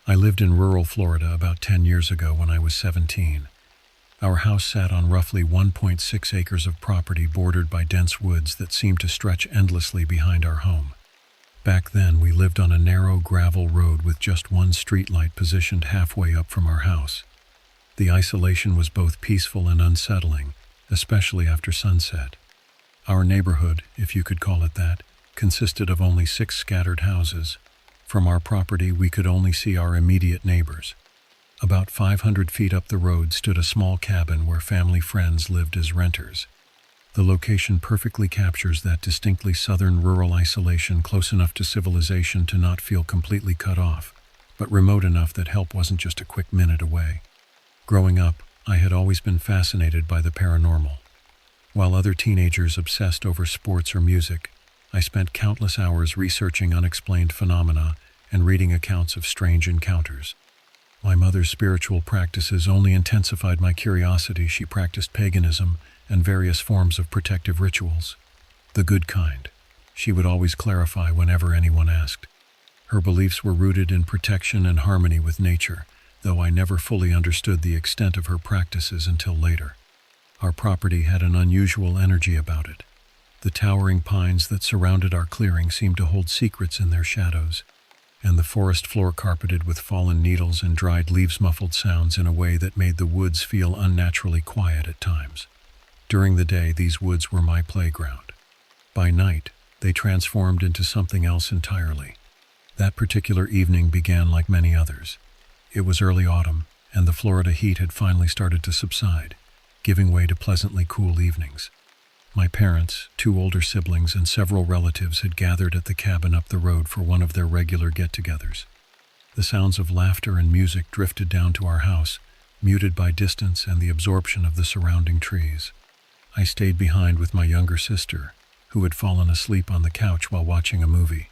I lived in rural Florida about 10 years ago when I was 17. Our house sat on roughly 1.6 acres of property bordered by dense woods that seemed to stretch endlessly behind our home. Back then, we lived on a narrow gravel road with just one streetlight positioned halfway up from our house. The isolation was both peaceful and unsettling, especially after sunset. Our neighborhood, if you could call it that, consisted of only 6 scattered houses. From our property, we could only see our immediate neighbors. About 500 feet up the road stood a small cabin where family friends lived as renters. The location perfectly captures that distinctly southern rural isolation, close enough to civilization to not feel completely cut off, but remote enough that help wasn't just a quick minute away. Growing up, I had always been fascinated by the paranormal. While other teenagers obsessed over sports or music, I spent countless hours researching unexplained phenomena and reading accounts of strange encounters. My mother's spiritual practices only intensified my curiosity. She practiced paganism and various forms of protective rituals. The good kind, she would always clarify whenever anyone asked. Her beliefs were rooted in protection and harmony with nature, though I never fully understood the extent of her practices until later. Our property had an unusual energy about it. The towering pines that surrounded our clearing seemed to hold secrets in their shadows, and the forest floor carpeted with fallen needles and dried leaves muffled sounds in a way that made the woods feel unnaturally quiet at times. During the day, these woods were my playground. By night, they transformed into something else entirely. That particular evening began like many others. It was early autumn, and the Florida heat had finally started to subside, giving way to pleasantly cool evenings. My parents, 2 older siblings, and several relatives had gathered at the cabin up the road for one of their regular get-togethers. The sounds of laughter and music drifted down to our house, muted by distance and the absorption of the surrounding trees. I stayed behind with my younger sister, who had fallen asleep on the couch while watching a movie.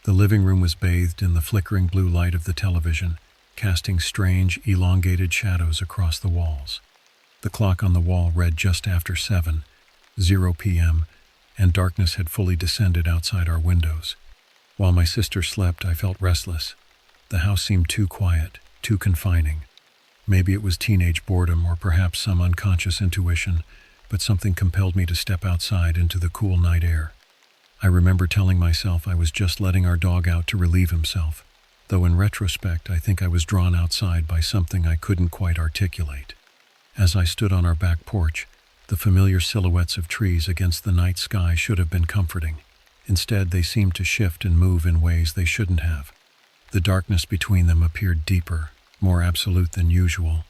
The living room was bathed in the flickering blue light of the television, casting strange, elongated shadows across the walls. The clock on the wall read just after 7:00 p.m., and darkness had fully descended outside our windows. While my sister slept, I felt restless. The house seemed too quiet, too confining. Maybe it was teenage boredom or perhaps some unconscious intuition, but something compelled me to step outside into the cool night air. I remember telling myself I was just letting our dog out to relieve himself, though in retrospect I think I was drawn outside by something I couldn't quite articulate. As I stood on our back porch, the familiar silhouettes of trees against the night sky should have been comforting. Instead, they seemed to shift and move in ways they shouldn't have. The darkness between them appeared deeper, more absolute than usual.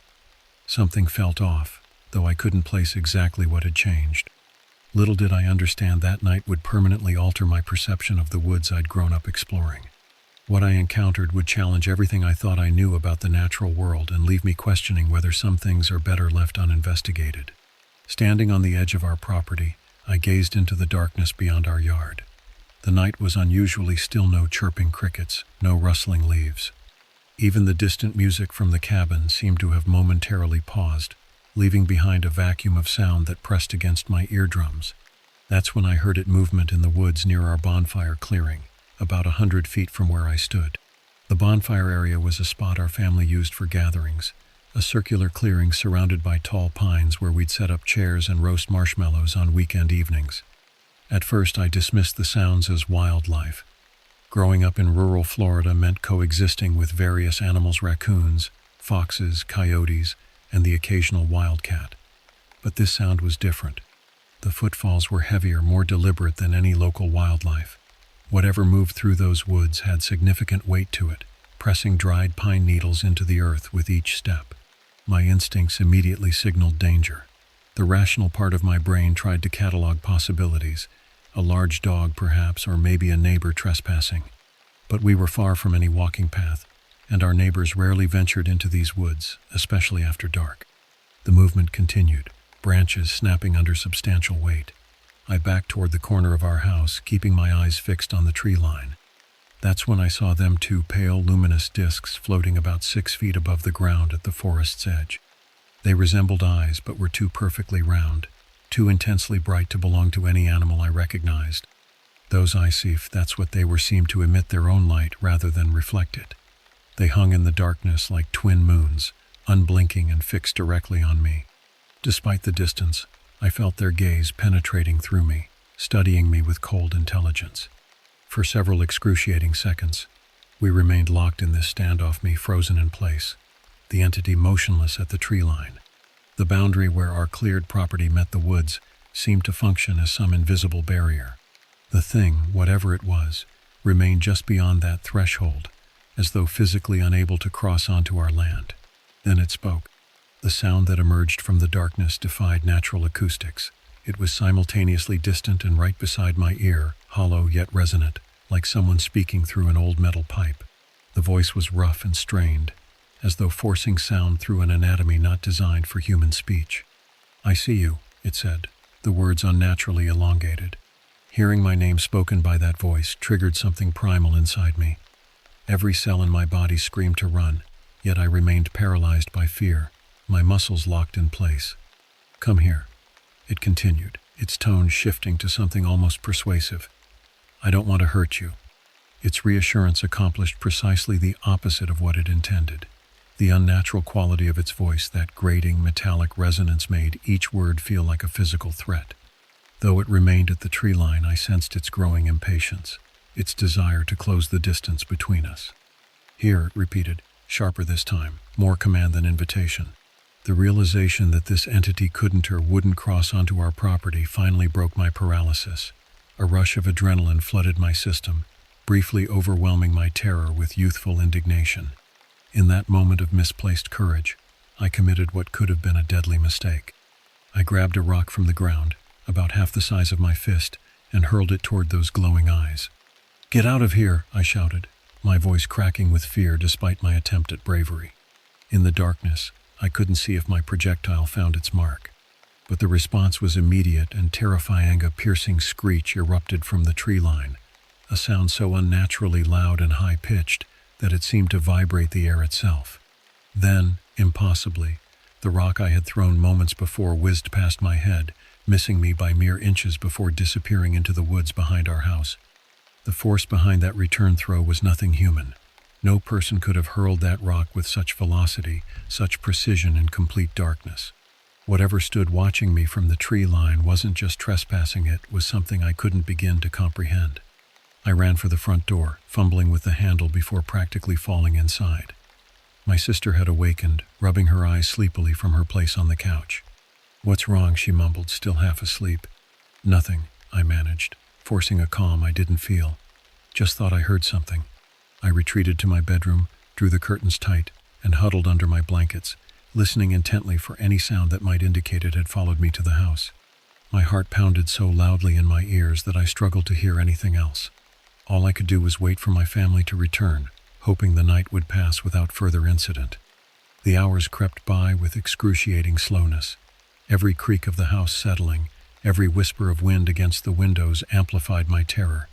Something felt off, though I couldn't place exactly what had changed. Little did I understand that night would permanently alter my perception of the woods I'd grown up exploring. What I encountered would challenge everything I thought I knew about the natural world and leave me questioning whether some things are better left uninvestigated. Standing on the edge of our property, I gazed into the darkness beyond our yard. The night was unusually still, no chirping crickets, no rustling leaves. Even the distant music from the cabin seemed to have momentarily paused, leaving behind a vacuum of sound that pressed against my eardrums. That's when I heard movement in the woods near our bonfire clearing, about 100 feet from where I stood. The bonfire area was a spot our family used for gatherings, a circular clearing surrounded by tall pines where we'd set up chairs and roast marshmallows on weekend evenings. At first, I dismissed the sounds as wildlife. Growing up in rural Florida meant coexisting with various animals: raccoons, foxes, coyotes, and the occasional wildcat. But this sound was different. The footfalls were heavier, more deliberate than any local wildlife. Whatever moved through those woods had significant weight to it, pressing dried pine needles into the earth with each step. My instincts immediately signaled danger. The rational part of my brain tried to catalog possibilities: a large dog perhaps, or maybe a neighbor trespassing. But we were far from any walking path, and our neighbors rarely ventured into these woods, especially after dark. The movement continued, branches snapping under substantial weight. I backed toward the corner of our house, keeping my eyes fixed on the tree line. That's when I saw them, 2 pale, luminous discs floating about 6 feet above the ground at the forest's edge. They resembled eyes, but were too perfectly round, too intensely bright to belong to any animal I recognized. Those eyes, that's what they were, seemed to emit their own light rather than reflect it. They hung in the darkness like twin moons, unblinking and fixed directly on me. Despite the distance, I felt their gaze penetrating through me, studying me with cold intelligence. For several excruciating seconds, we remained locked in this standoff, me frozen in place, the entity motionless at the tree line. The boundary where our cleared property met the woods seemed to function as some invisible barrier. The thing, whatever it was, remained just beyond that threshold, as though physically unable to cross onto our land. Then it spoke. The sound that emerged from the darkness defied natural acoustics. It was simultaneously distant and right beside my ear, hollow yet resonant, like someone speaking through an old metal pipe. The voice was rough and strained, as though forcing sound through an anatomy not designed for human speech. "I see you," it said, the words unnaturally elongated. Hearing my name spoken by that voice triggered something primal inside me. Every cell in my body screamed to run, yet I remained paralyzed by fear, my muscles locked in place. "Come here," it continued, its tone shifting to something almost persuasive. "I don't want to hurt you." Its reassurance accomplished precisely the opposite of what it intended. The unnatural quality of its voice, that grating, metallic resonance, made each word feel like a physical threat. Though it remained at the tree line, I sensed its growing impatience, its desire to close the distance between us. "Here," it repeated, sharper this time, more command than invitation. The realization that this entity couldn't or wouldn't cross onto our property finally broke my paralysis. A rush of adrenaline flooded my system, briefly overwhelming my terror with youthful indignation. In that moment of misplaced courage, I committed what could have been a deadly mistake. I grabbed a rock from the ground, about half the size of my fist, and hurled it toward those glowing eyes. "Get out of here," I shouted, my voice cracking with fear despite my attempt at bravery. In the darkness, I couldn't see if my projectile found its mark, but the response was immediate, and terrifying. A piercing screech erupted from the tree line, a sound so unnaturally loud and high-pitched that it seemed to vibrate the air itself. Then, impossibly, the rock I had thrown moments before whizzed past my head, missing me by mere inches before disappearing into the woods behind our house. The force behind that return throw was nothing human. No person could have hurled that rock with such velocity, such precision in complete darkness. Whatever stood watching me from the tree line wasn't just trespassing, it was something I couldn't begin to comprehend. I ran for the front door, fumbling with the handle before practically falling inside. My sister had awakened, rubbing her eyes sleepily from her place on the couch. "What's wrong?" she mumbled, still half asleep. "Nothing," I managed, forcing a calm I didn't feel. "Just thought I heard something." I retreated to my bedroom, drew the curtains tight, and huddled under my blankets, listening intently for any sound that might indicate it had followed me to the house. My heart pounded so loudly in my ears that I struggled to hear anything else. All I could do was wait for my family to return, hoping the night would pass without further incident. The hours crept by with excruciating slowness, every creak of the house settling, every whisper of wind against the windows amplified my terror.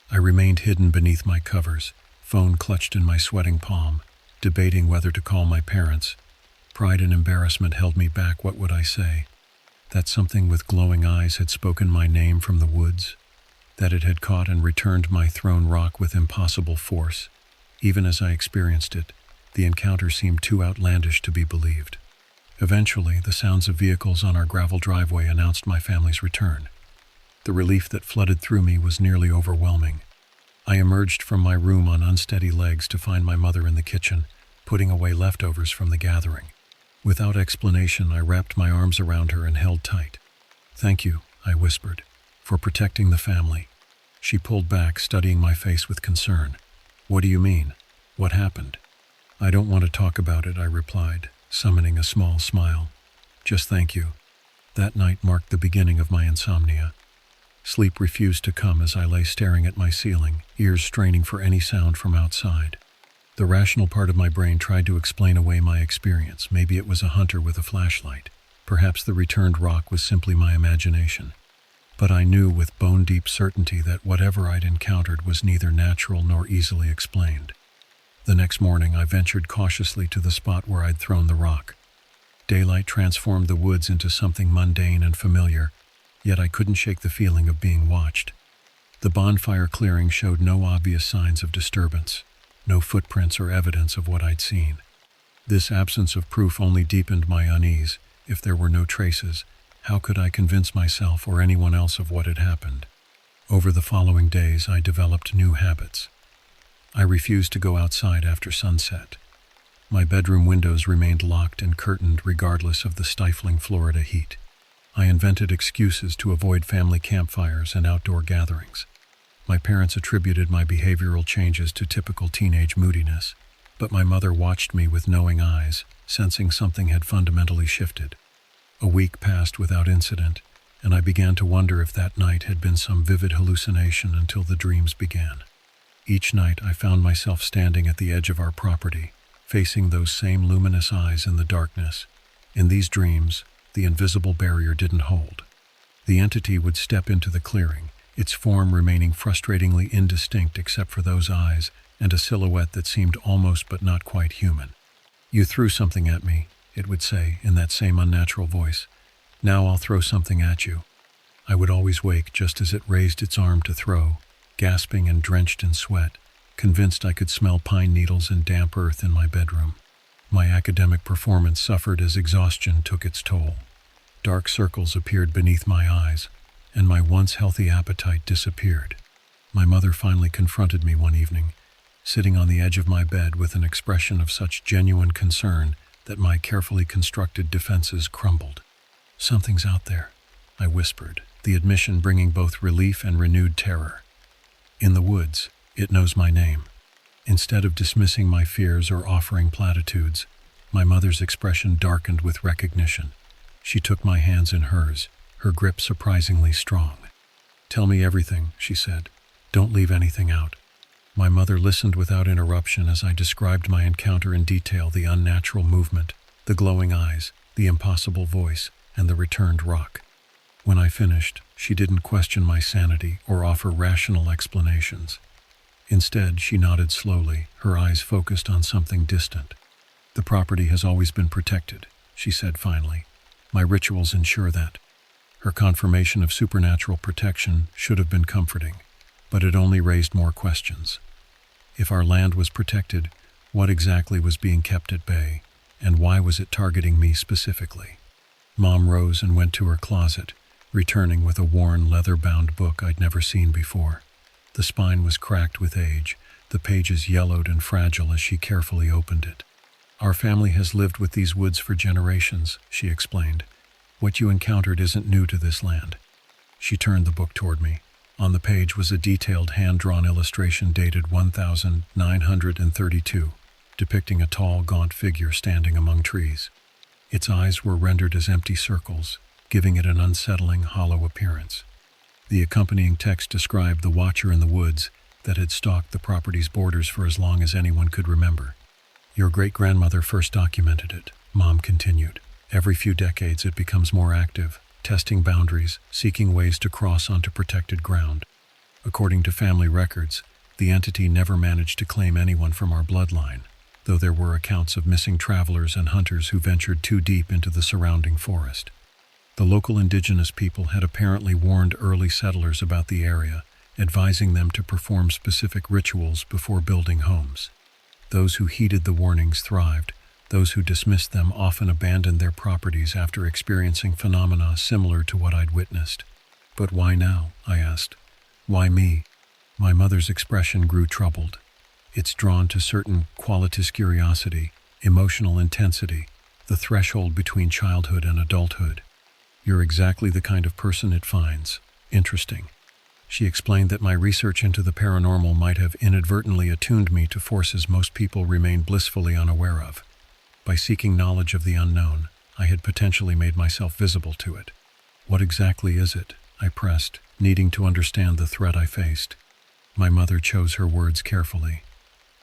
I remained hidden beneath my covers, phone clutched in my sweating palm, debating whether to call my parents. Pride and embarrassment held me back. What would I say? That something with glowing eyes had spoken my name from the woods? That it had caught and returned my thrown rock with impossible force? Even as I experienced it, the encounter seemed too outlandish to be believed. Eventually, the sounds of vehicles on our gravel driveway announced my family's return. The relief that flooded through me was nearly overwhelming. I emerged from my room on unsteady legs to find my mother in the kitchen, putting away leftovers from the gathering. Without explanation, I wrapped my arms around her and held tight. "Thank you," I whispered, "for protecting the family." She pulled back, studying my face with concern. "What do you mean? What happened?" "I don't want to talk about it," I replied, summoning a small smile. "Just thank you." That night marked the beginning of my insomnia. Sleep refused to come as I lay staring at my ceiling, ears straining for any sound from outside. The rational part of my brain tried to explain away my experience. Maybe it was a hunter with a flashlight. Perhaps the returned rock was simply my imagination. But I knew with bone-deep certainty that whatever I'd encountered was neither natural nor easily explained. The next morning, I ventured cautiously to the spot where I'd thrown the rock. Daylight transformed the woods into something mundane and familiar, yet I couldn't shake the feeling of being watched. The bonfire clearing showed no obvious signs of disturbance. No footprints or evidence of what I'd seen. This absence of proof only deepened my unease. If there were no traces, how could I convince myself or anyone else of what had happened? Over the following days, I developed new habits. I refused to go outside after sunset. My bedroom windows remained locked and curtained regardless of the stifling Florida heat. I invented excuses to avoid family campfires and outdoor gatherings. My parents attributed my behavioral changes to typical teenage moodiness, but my mother watched me with knowing eyes, sensing something had fundamentally shifted. A week passed without incident, and I began to wonder if that night had been some vivid hallucination until the dreams began. Each night I found myself standing at the edge of our property, facing those same luminous eyes in the darkness. In these dreams, the invisible barrier didn't hold. The entity would step into the clearing, its form remaining frustratingly indistinct except for those eyes and a silhouette that seemed almost but not quite human. "You threw something at me," it would say in that same unnatural voice. "Now I'll throw something at you." I would always wake just as it raised its arm to throw, gasping and drenched in sweat, convinced I could smell pine needles and damp earth in my bedroom. My academic performance suffered as exhaustion took its toll. Dark circles appeared beneath my eyes, and my once healthy appetite disappeared. My mother finally confronted me one evening, sitting on the edge of my bed with an expression of such genuine concern that my carefully constructed defenses crumbled. "Something's out there," I whispered, the admission bringing both relief and renewed terror. "In the woods, it knows my name." Instead of dismissing my fears or offering platitudes, my mother's expression darkened with recognition. She took my hands in hers, her grip surprisingly strong. "Tell me everything," she said. "Don't leave anything out." My mother listened without interruption as I described my encounter in detail: the unnatural movement, the glowing eyes, the impossible voice, and the returned rock. When I finished, she didn't question my sanity or offer rational explanations. Instead, she nodded slowly, her eyes focused on something distant. "The property has always been protected," she said finally. "My rituals ensure that." Her confirmation of supernatural protection should have been comforting, but it only raised more questions. If our land was protected, what exactly was being kept at bay, and why was it targeting me specifically? Mom rose and went to her closet, returning with a worn, leather-bound book I'd never seen before. The spine was cracked with age, the pages yellowed and fragile as she carefully opened it. "Our family has lived with these woods for generations," she explained. "What you encountered isn't new to this land." She turned the book toward me. On the page was a detailed hand-drawn illustration dated 1932, depicting a tall, gaunt figure standing among trees. Its eyes were rendered as empty circles, giving it an unsettling, hollow appearance. The accompanying text described the watcher in the woods that had stalked the property's borders for as long as anyone could remember. "Your great-grandmother first documented it," Mom continued. "Every few decades it becomes more active, testing boundaries, seeking ways to cross onto protected ground. According to family records, the entity never managed to claim anyone from our bloodline, though there were accounts of missing travelers and hunters who ventured too deep into the surrounding forest. The local indigenous people had apparently warned early settlers about the area, advising them to perform specific rituals before building homes. Those who heeded the warnings thrived. Those who dismissed them often abandoned their properties after experiencing phenomena similar to what I'd witnessed. "But why now?" I asked. "Why me?" My mother's expression grew troubled. "It's drawn to certain qualities: curiosity, emotional intensity, the threshold between childhood and adulthood. You're exactly the kind of person it finds interesting." She explained that my research into the paranormal might have inadvertently attuned me to forces most people remain blissfully unaware of. By seeking knowledge of the unknown, I had potentially made myself visible to it. "What exactly is it?" I pressed, needing to understand the threat I faced. My mother chose her words carefully.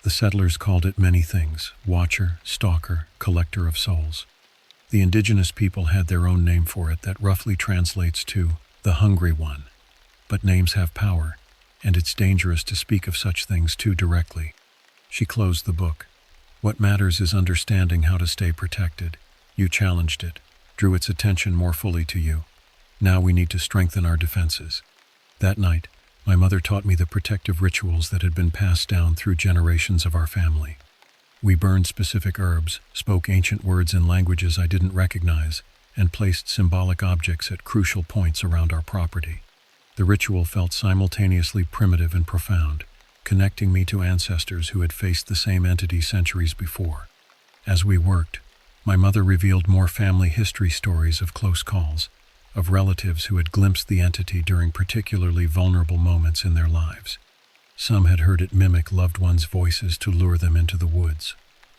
"The settlers called it many things: watcher, stalker, collector of souls. The indigenous people had their own name for it that roughly translates to the hungry one. But names have power, and it's dangerous to speak of such things too directly." She closed the book. "What matters is understanding how to stay protected. You challenged it, drew its attention more fully to you. Now we need to strengthen our defenses." That night, My mother taught me the protective rituals that had been passed down through generations of our family. We burned specific herbs, spoke ancient words in languages I didn't recognize, and placed symbolic objects at crucial points around our property. The ritual felt simultaneously primitive and profound, connecting me to ancestors who had faced the same entity centuries before. As we worked, my mother revealed more family history stories of close calls, of relatives who had glimpsed the entity during particularly vulnerable moments in their lives. Some had heard it mimic loved ones' voices to lure them into the woods.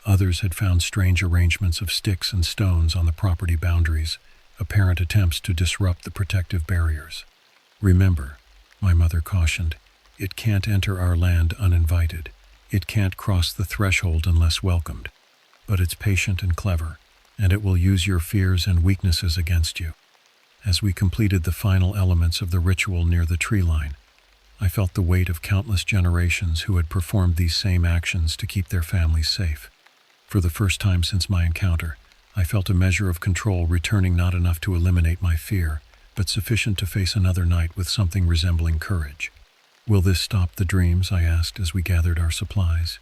Others had found strange arrangements of sticks and stones on the property boundaries, apparent attempts to disrupt the protective barriers. "Remember," my mother cautioned, "it can't enter our land uninvited. It can't cross the threshold unless welcomed. But it's patient and clever, and it will use your fears and weaknesses against you." As we completed the final elements of the ritual near the tree line, I felt the weight of countless generations who had performed these same actions to keep their families safe. For the first time since my encounter, I felt a measure of control returning, not enough to eliminate my fear, but sufficient to face another night with something resembling courage. "Will this stop the dreams?" I asked as we gathered our supplies.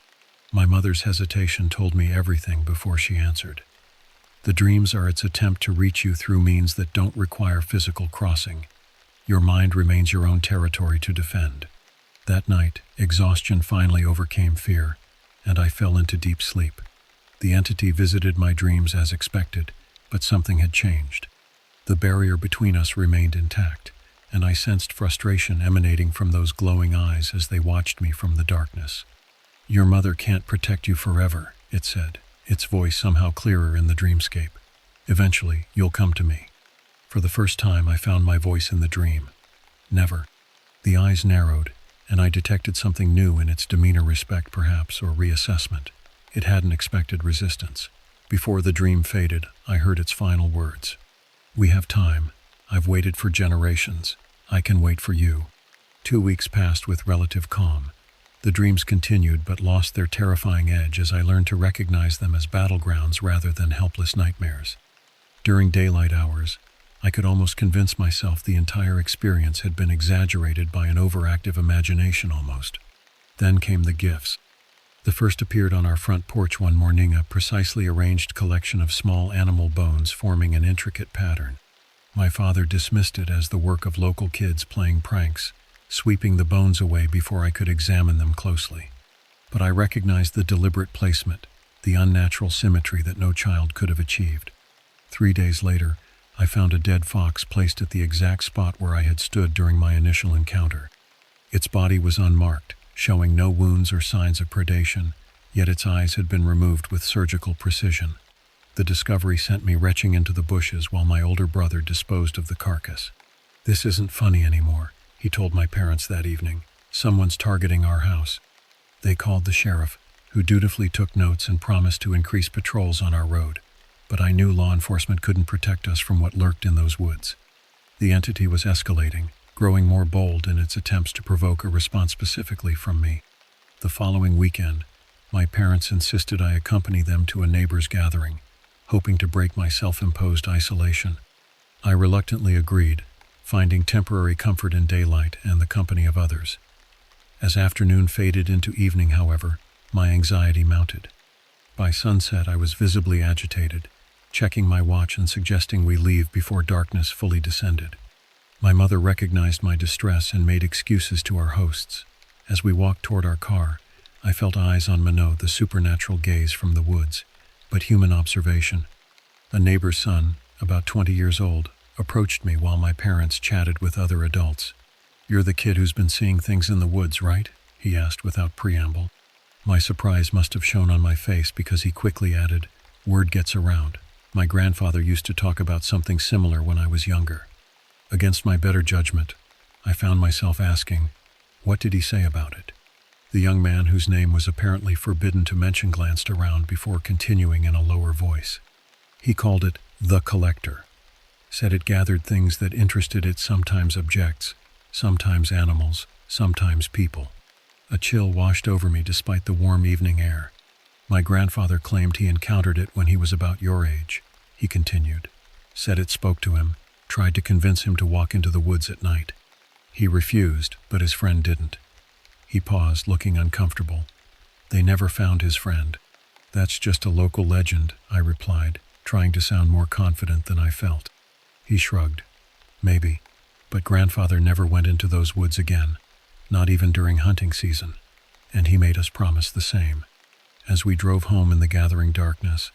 My mother's hesitation told me everything before she answered. "The dreams are its attempt to reach you through means that don't require physical crossing. Your mind remains your own territory to defend." That night, exhaustion finally overcame fear, and I fell into deep sleep. The entity visited my dreams as expected, but something had changed. The barrier between us remained intact, and I sensed frustration emanating from those glowing eyes as they watched me from the darkness. "Your mother can't protect you forever," it said, its voice somehow clearer in the dreamscape. "Eventually, you'll come to me." For the first time, I found my voice in the dream. "Never." The eyes narrowed, and I detected something new in its demeanor, respect perhaps, or reassessment. It hadn't expected resistance. Before the dream faded, I heard its final words. "We have time. I've waited for generations. I can wait for you." 2 weeks passed with relative calm. The dreams continued but lost their terrifying edge as I learned to recognize them as battlegrounds rather than helpless nightmares. During daylight hours, I could almost convince myself the entire experience had been exaggerated by an overactive imagination almost. Then came the gifts. The first appeared on our front porch one morning, a precisely arranged collection of small animal bones forming an intricate pattern. My father dismissed it as the work of local kids playing pranks, sweeping the bones away before I could examine them closely. But I recognized the deliberate placement, the unnatural symmetry that no child could have achieved. 3 days later, I found a dead fox placed at the exact spot where I had stood during my initial encounter. Its body was unmarked, showing no wounds or signs of predation, yet its eyes had been removed with surgical precision. The discovery sent me retching into the bushes while my older brother disposed of the carcass. "This isn't funny anymore," he told my parents that evening. "Someone's targeting our house." They called the sheriff, who dutifully took notes and promised to increase patrols on our road. But I knew law enforcement couldn't protect us from what lurked in those woods. The entity was escalating, growing more bold in its attempts to provoke a response specifically from me. The following weekend, my parents insisted I accompany them to a neighbor's gathering, hoping to break my self-imposed isolation. I reluctantly agreed, finding temporary comfort in daylight and the company of others. As afternoon faded into evening, however, my anxiety mounted. By sunset, I was visibly agitated, checking my watch and suggesting we leave before darkness fully descended. My mother recognized my distress and made excuses to our hosts. As we walked toward our car, I felt eyes on Minot, the supernatural gaze from the woods, but human observation. A neighbor's son, about 20 years old, approached me while my parents chatted with other adults. "You're the kid who's been seeing things in the woods, right?" he asked without preamble. My surprise must have shown on my face because he quickly added, "Word gets around. My grandfather used to talk about something similar when I was younger." Against my better judgment, I found myself asking, "What did he say about it?" The young man, whose name was apparently forbidden to mention, glanced around before continuing in a lower voice. He called it the collector. Said it gathered things that interested it, sometimes objects, sometimes animals, sometimes people. A chill washed over me despite the warm evening air. "My grandfather claimed he encountered it when he was about your age," he continued. "Said it spoke to him, tried to convince him to walk into the woods at night. He refused, but his friend didn't. He paused, looking uncomfortable. They never found his friend. That's just a local legend, I replied, trying to sound more confident than I felt. He shrugged. Maybe, but grandfather never went into those woods again, not even during hunting season, and he made us promise the same. As we drove home in the gathering darkness,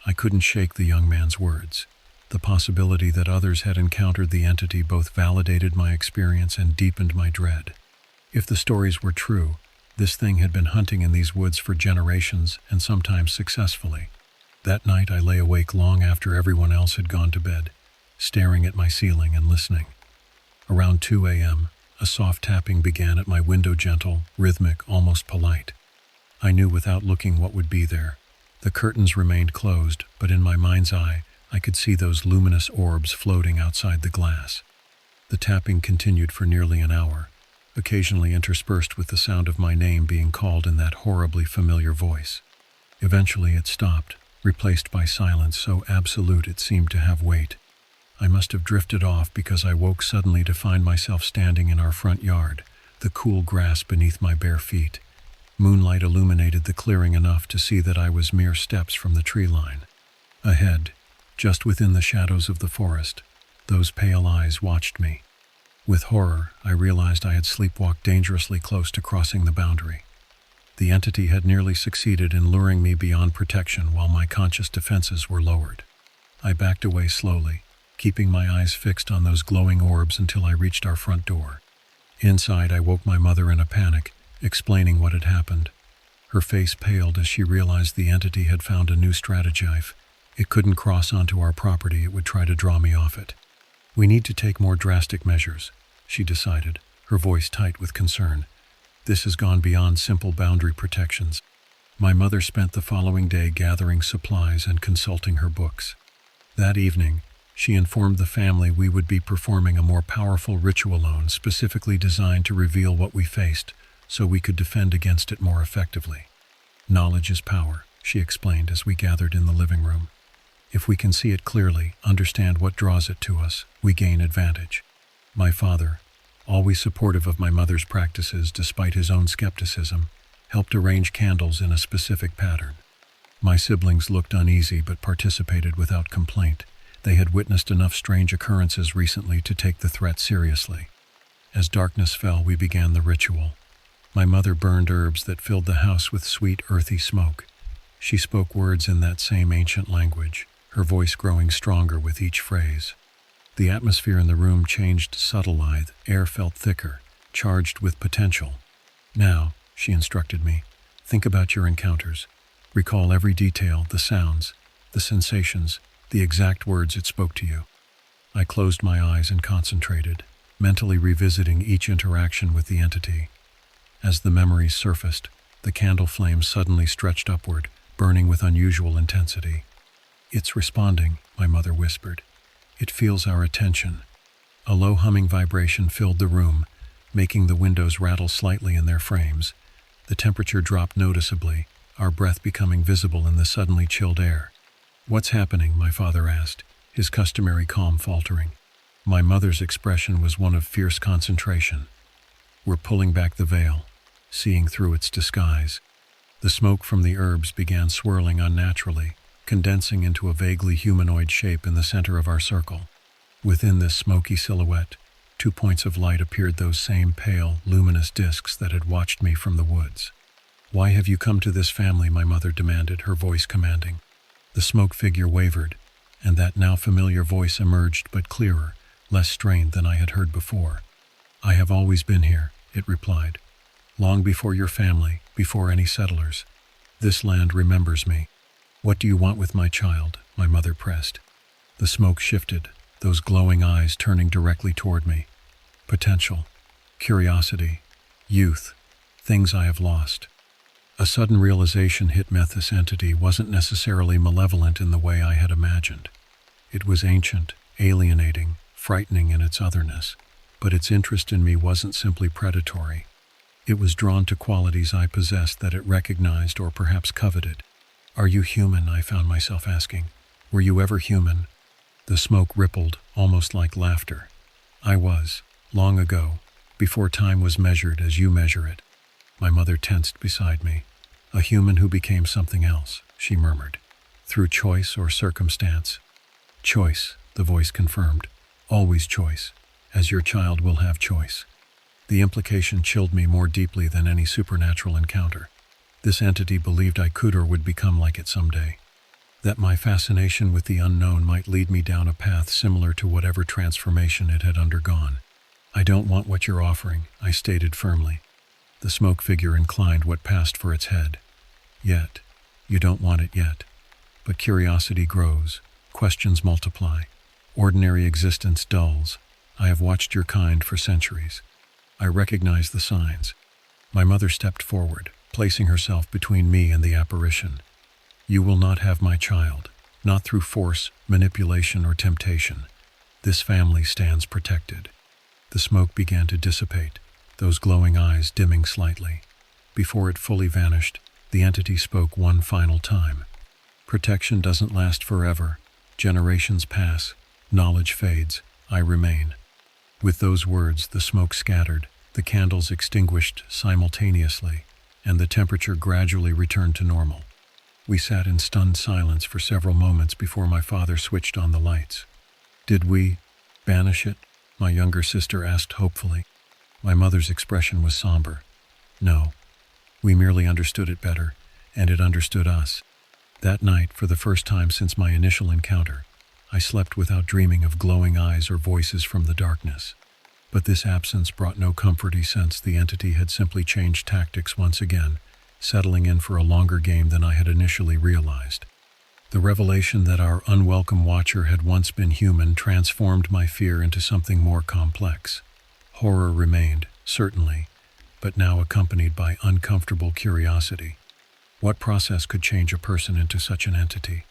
I couldn't shake the young man's words. The possibility that others had encountered the entity both validated my experience and deepened my dread. If the stories were true, this thing had been hunting in these woods for generations and sometimes successfully. That night I lay awake long after everyone else had gone to bed, staring at my ceiling and listening. Around 2 a.m., a soft tapping began at my window, gentle, rhythmic, almost polite. I knew without looking what would be there. The curtains remained closed, but in my mind's eye, I could see those luminous orbs floating outside the glass. The tapping continued for nearly an hour, occasionally interspersed with the sound of my name being called in that horribly familiar voice. Eventually it stopped, replaced by silence so absolute it seemed to have weight. I must have drifted off because I woke suddenly to find myself standing in our front yard, the cool grass beneath my bare feet. Moonlight illuminated the clearing enough to see that I was mere steps from the tree line. Ahead, just within the shadows of the forest, those pale eyes watched me. With horror, I realized I had sleepwalked dangerously close to crossing the boundary. The entity had nearly succeeded in luring me beyond protection while my conscious defenses were lowered. I backed away slowly, keeping my eyes fixed on those glowing orbs until I reached our front door. Inside, I woke my mother in a panic, explaining what had happened. Her face paled as she realized the entity had found a new strategy. If it couldn't cross onto our property, it would try to draw me off it. We need to take more drastic measures, she decided, her voice tight with concern. This has gone beyond simple boundary protections. My mother spent the following day gathering supplies and consulting her books. That evening, she informed the family we would be performing a more powerful ritual specifically designed to reveal what we faced, so we could defend against it more effectively. Knowledge is power, she explained as we gathered in the living room. If we can see it clearly, understand what draws it to us, we gain advantage. My father, always supportive of my mother's practices despite his own skepticism, helped arrange candles in a specific pattern. My siblings looked uneasy but participated without complaint. They had witnessed enough strange occurrences recently to take the threat seriously. As darkness fell, we began the ritual. My mother burned herbs that filled the house with sweet, earthy smoke. She spoke words in that same ancient language, her voice growing stronger with each phrase. The atmosphere in the room changed, subtle, air felt thicker, charged with potential. Now, she instructed me, think about your encounters. Recall every detail, the sounds, the sensations, the exact words it spoke to you. I closed my eyes and concentrated, mentally revisiting each interaction with the entity. As the memories surfaced, the candle flame suddenly stretched upward, burning with unusual intensity. It's responding, my mother whispered. It feels our attention. A low humming vibration filled the room, making the windows rattle slightly in their frames. The temperature dropped noticeably, our breath becoming visible in the suddenly chilled air. What's happening? My father asked, his customary calm faltering. My mother's expression was one of fierce concentration. We're pulling back the veil, seeing through its disguise. The smoke from the herbs began swirling unnaturally, condensing into a vaguely humanoid shape in the center of our circle. Within this smoky silhouette, 2 points of light appeared, those same pale, luminous discs that had watched me from the woods. Why have you come to this family? My mother demanded, her voice commanding. The smoke figure wavered, and that now familiar voice emerged, but clearer, less strained than I had heard before. I have always been here, it replied. Long before your family, before any settlers. This land remembers me. What do you want with my child? My mother pressed. The smoke shifted, those glowing eyes turning directly toward me. Potential, curiosity, youth, things I have lost. A sudden realization hit me. This entity wasn't necessarily malevolent in the way I had imagined. It was ancient, alienating, frightening in its otherness, but its interest in me wasn't simply predatory. It was drawn to qualities I possessed that it recognized or perhaps coveted. Are you human? I found myself asking. Were you ever human? The smoke rippled, almost like laughter. I was, long ago, before time was measured as you measure it. My mother tensed beside me. A human who became something else, she murmured. Through choice or circumstance. Choice, the voice confirmed. Always choice, as your child will have choice. The implication chilled me more deeply than any supernatural encounter. This entity believed I could or would become like it someday. That my fascination with the unknown might lead me down a path similar to whatever transformation it had undergone. I don't want what you're offering, I stated firmly. The smoke figure inclined what passed for its head. Yet. You don't want it yet. But curiosity grows. Questions multiply. Ordinary existence dulls. I have watched your kind for centuries. I recognize the signs. My mother stepped forward, placing herself between me and the apparition. You will not have my child, not through force, manipulation, or temptation. This family stands protected. The smoke began to dissipate, those glowing eyes dimming slightly. Before it fully vanished, the entity spoke one final time. Protection doesn't last forever. Generations pass. Knowledge fades. I remain. With those words, the smoke scattered, the candles extinguished simultaneously, and the temperature gradually returned to normal. We sat in stunned silence for several moments before my father switched on the lights. Did we banish it? My younger sister asked hopefully. My mother's expression was somber. No. We merely understood it better, and it understood us. That night, for the first time since my initial encounter, I slept without dreaming of glowing eyes or voices from the darkness. But this absence brought no comforting sense. The entity had simply changed tactics once again, settling in for a longer game than I had initially realized. The revelation that our unwelcome watcher had once been human transformed my fear into something more complex. Horror remained, certainly, but now accompanied by uncomfortable curiosity. What process could change a person into such an entity?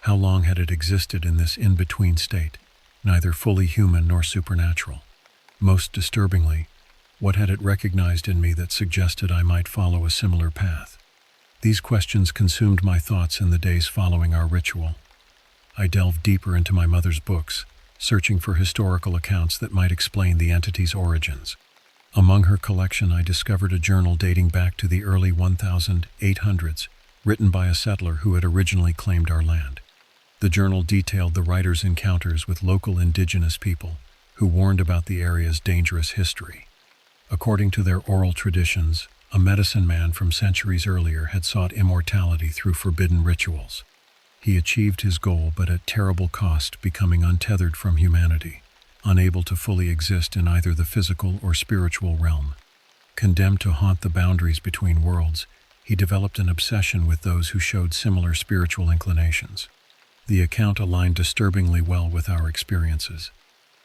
How long had it existed in this in-between state, neither fully human nor supernatural? Most disturbingly, what had it recognized in me that suggested I might follow a similar path? These questions consumed my thoughts in the days following our ritual. I delved deeper into my mother's books, searching for historical accounts that might explain the entity's origins. Among her collection, I discovered a journal dating back to the early 1800s, written by a settler who had originally claimed our land. The journal detailed the writer's encounters with local indigenous people, who warned about the area's dangerous history. According to their oral traditions, a medicine man from centuries earlier had sought immortality through forbidden rituals. He achieved his goal, but at terrible cost, becoming untethered from humanity, unable to fully exist in either the physical or spiritual realm. Condemned to haunt the boundaries between worlds, he developed an obsession with those who showed similar spiritual inclinations. The account aligned disturbingly well with our experiences.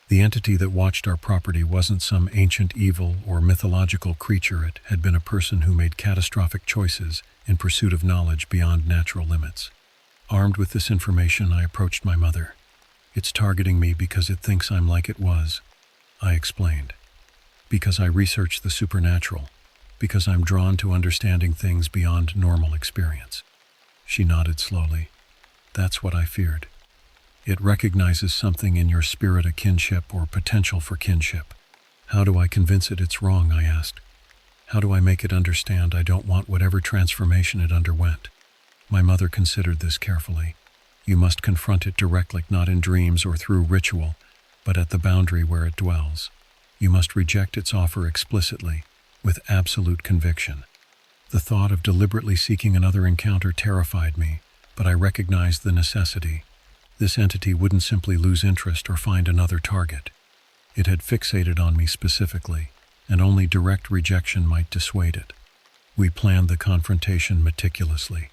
The entity that watched our property wasn't some ancient evil or mythological creature. It had been a person who made catastrophic choices in pursuit of knowledge beyond natural limits. Armed with this information, I approached my mother. It's targeting me because it thinks I'm like it was, I explained. Because I research the supernatural. Because I'm drawn to understanding things beyond normal experience. She nodded slowly. That's what I feared. It recognizes something in your spirit, a kinship or potential for kinship. How do I convince it it's wrong, I asked. How do I make it understand I don't want whatever transformation it underwent? My mother considered this carefully. You must confront it directly, not in dreams or through ritual, but at the boundary where it dwells. You must reject its offer explicitly, with absolute conviction. The thought of deliberately seeking another encounter terrified me, but I recognized the necessity. This entity wouldn't simply lose interest or find another target. It had fixated on me specifically, and only direct rejection might dissuade it. We planned the confrontation meticulously.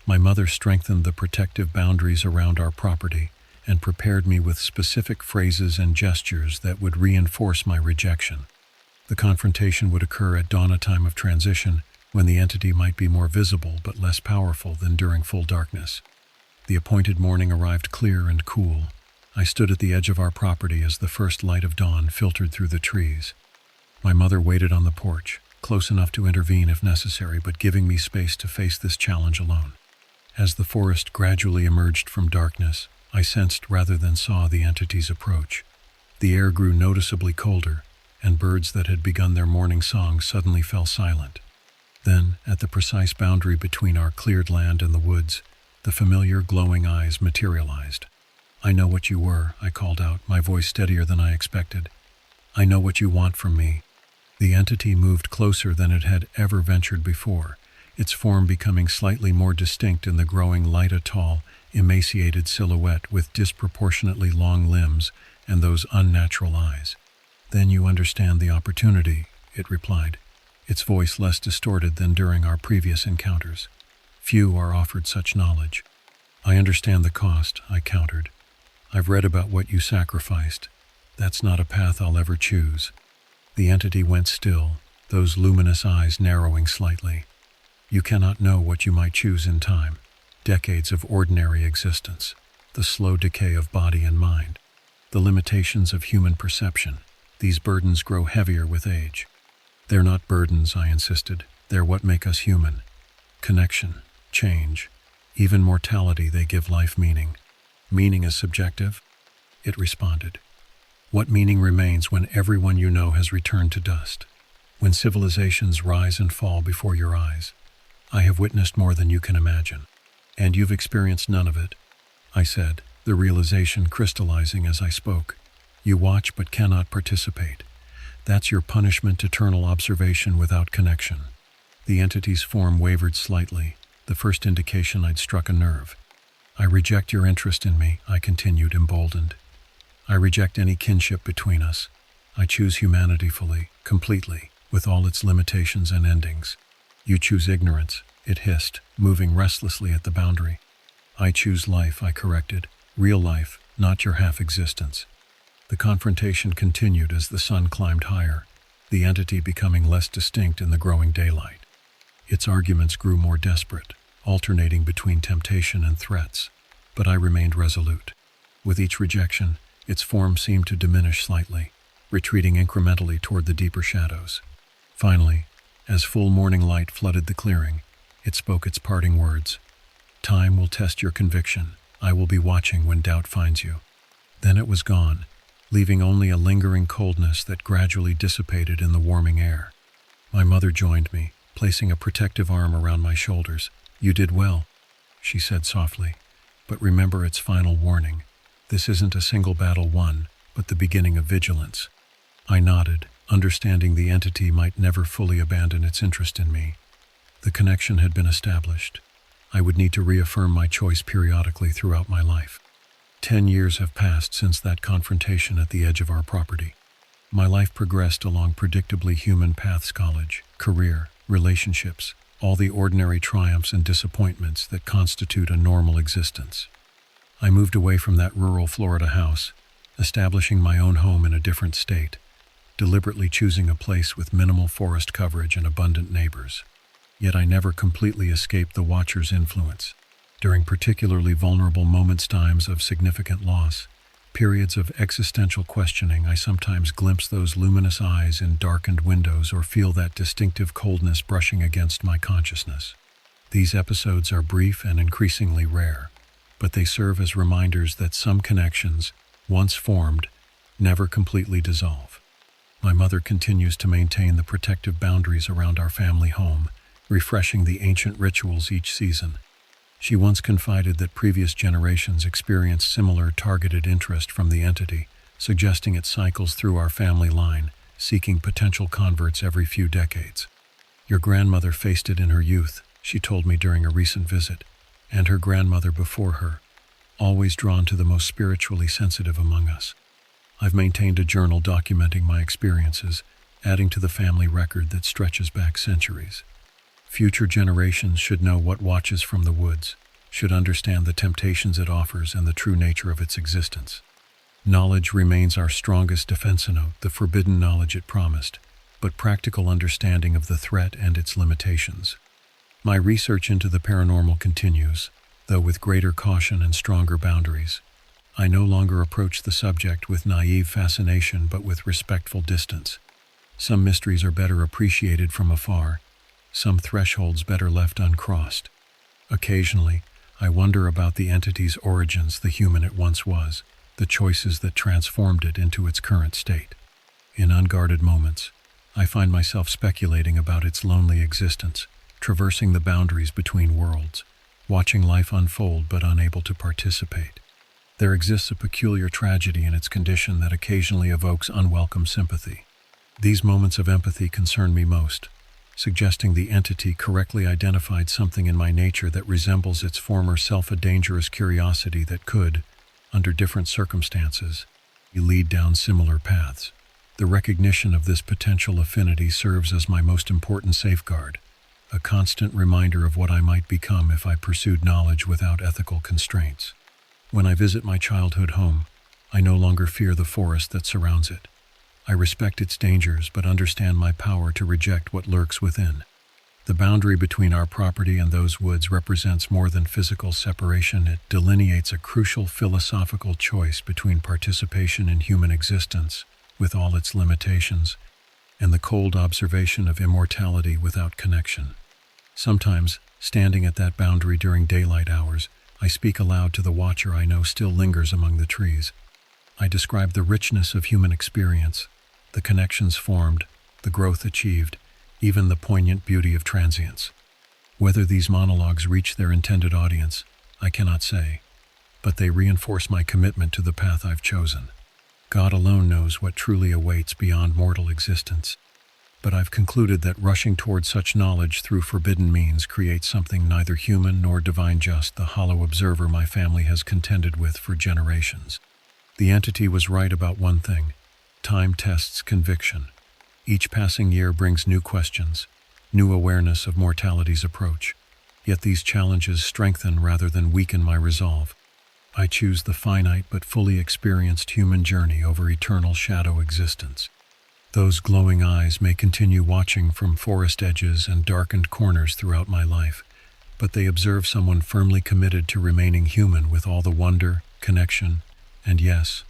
My mother strengthened the protective boundaries around our property and prepared me with specific phrases and gestures that would reinforce my rejection. The confrontation would occur at dawn, a time of transition, when the entity might be more visible but less powerful than during full darkness. The appointed morning arrived clear and cool. I stood at the edge of our property as the first light of dawn filtered through the trees. My mother waited on the porch, close enough to intervene if necessary, but giving me space to face this challenge alone. As the forest gradually emerged from darkness, I sensed rather than saw the entity's approach. The air grew noticeably colder, and birds that had begun their morning song suddenly fell silent. Then, at the precise boundary between our cleared land and the woods, the familiar glowing eyes materialized. "I know what you were," I called out, my voice steadier than I expected. "I know what you want from me." The entity moved closer than it had ever ventured before, its form becoming slightly more distinct in the growing light, a tall, emaciated silhouette with disproportionately long limbs and those unnatural eyes. "Then you understand the opportunity," it replied, its voice less distorted than during our previous encounters. "Few are offered such knowledge." "I understand the cost," I countered. "I've read about what you sacrificed. That's not a path I'll ever choose." The entity went still, those luminous eyes narrowing slightly. "You cannot know what you might choose in time. Decades of ordinary existence, the slow decay of body and mind, the limitations of human perception. These burdens grow heavier with age." "They're not burdens," I insisted. "They're what make us human. Connection, change, even mortality, they give life meaning." "Meaning is subjective," it responded. "What meaning remains when everyone you know has returned to dust? When civilizations rise and fall before your eyes? I have witnessed more than you can imagine." "And you've experienced none of it," I said, the realization crystallizing as I spoke. "You watch but cannot participate. That's your punishment, eternal observation without connection." The entity's form wavered slightly, the first indication I'd struck a nerve. "I reject your interest in me," I continued, emboldened. "I reject any kinship between us. I choose humanity fully, completely, with all its limitations and endings." "You choose ignorance," it hissed, moving restlessly at the boundary. "I choose life," I corrected. "Real life, not your half-existence." The confrontation continued as the sun climbed higher, the entity becoming less distinct in the growing daylight. Its arguments grew more desperate, alternating between temptation and threats, but I remained resolute. With each rejection, its form seemed to diminish slightly, retreating incrementally toward the deeper shadows. Finally, as full morning light flooded the clearing, it spoke its parting words. "Time will test your conviction. I will be watching when doubt finds you." Then it was gone, leaving only a lingering coldness that gradually dissipated in the warming air. My mother joined me, placing a protective arm around my shoulders. "You did well," she said softly, "but remember its final warning. This isn't a single battle won, but the beginning of vigilance." I nodded, understanding the entity might never fully abandon its interest in me. The connection had been established. I would need to reaffirm my choice periodically throughout my life. 10 years have passed since that confrontation at the edge of our property. My life progressed along predictably human paths: college, career, relationships, all the ordinary triumphs and disappointments that constitute a normal existence. I moved away from that rural Florida house, establishing my own home in a different state, deliberately choosing a place with minimal forest coverage and abundant neighbors. Yet I never completely escaped the Watcher's influence. During particularly vulnerable moments, times of significant loss, periods of existential questioning, I sometimes glimpse those luminous eyes in darkened windows or feel that distinctive coldness brushing against my consciousness. These episodes are brief and increasingly rare, but they serve as reminders that some connections, once formed, never completely dissolve. My mother continues to maintain the protective boundaries around our family home, refreshing the ancient rituals each season. She once confided that previous generations experienced similar targeted interest from the entity, suggesting it cycles through our family line, seeking potential converts every few decades. "Your grandmother faced it in her youth," she told me during a recent visit, "and her grandmother before her, always drawn to the most spiritually sensitive among us." I've maintained a journal documenting my experiences, adding to the family record that stretches back centuries. Future generations should know what watches from the woods, should understand the temptations it offers and the true nature of its existence. Knowledge remains our strongest defense, the forbidden knowledge it promised, but practical understanding of the threat and its limitations. My research into the paranormal continues, though with greater caution and stronger boundaries. I no longer approach the subject with naive fascination, but with respectful distance. Some mysteries are better appreciated from afar, some thresholds better left uncrossed. Occasionally, I wonder about the entity's origins, the human it once was, the choices that transformed it into its current state. In unguarded moments, I find myself speculating about its lonely existence, traversing the boundaries between worlds, watching life unfold but unable to participate. There exists a peculiar tragedy in its condition that occasionally evokes unwelcome sympathy. These moments of empathy concern me most, suggesting the entity correctly identified something in my nature that resembles its former self, a dangerous curiosity that could, under different circumstances, lead down similar paths. The recognition of this potential affinity serves as my most important safeguard, a constant reminder of what I might become if I pursued knowledge without ethical constraints. When I visit my childhood home, I no longer fear the forest that surrounds it. I respect its dangers but understand my power to reject what lurks within. The boundary between our property and those woods represents more than physical separation. It delineates a crucial philosophical choice between participation in human existence, with all its limitations, and the cold observation of immortality without connection. Sometimes, standing at that boundary during daylight hours, I speak aloud to the watcher I know still lingers among the trees. I describe the richness of human experience, the connections formed, the growth achieved, even the poignant beauty of transience. Whether these monologues reach their intended audience, I cannot say, but they reinforce my commitment to the path I've chosen. God alone knows what truly awaits beyond mortal existence, but I've concluded that rushing toward such knowledge through forbidden means creates something neither human nor divine, just the hollow observer my family has contended with for generations. The entity was right about one thing: time tests conviction. Each passing year brings new questions, new awareness of mortality's approach. Yet these challenges strengthen rather than weaken my resolve. I choose the finite but fully experienced human journey over eternal shadow existence. Those glowing eyes may continue watching from forest edges and darkened corners throughout my life, but they observe someone firmly committed to remaining human with all the wonder, connection, and yes,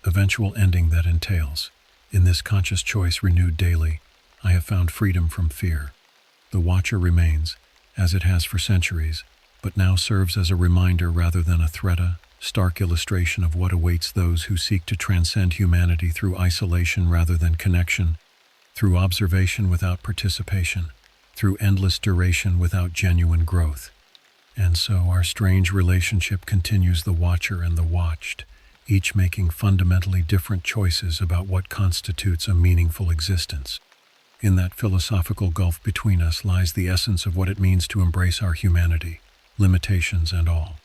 eventual ending that entails. In this conscious choice renewed daily, I have found freedom from fear. The watcher remains, as it has for centuries, but now serves as a reminder rather than a threat, a stark illustration of what awaits those who seek to transcend humanity through isolation rather than connection, through observation without participation, through endless duration without genuine growth. And so our strange relationship continues, the watcher and the watched, each making fundamentally different choices about what constitutes a meaningful existence. In that philosophical gulf between us lies the essence of what it means to embrace our humanity, limitations and all.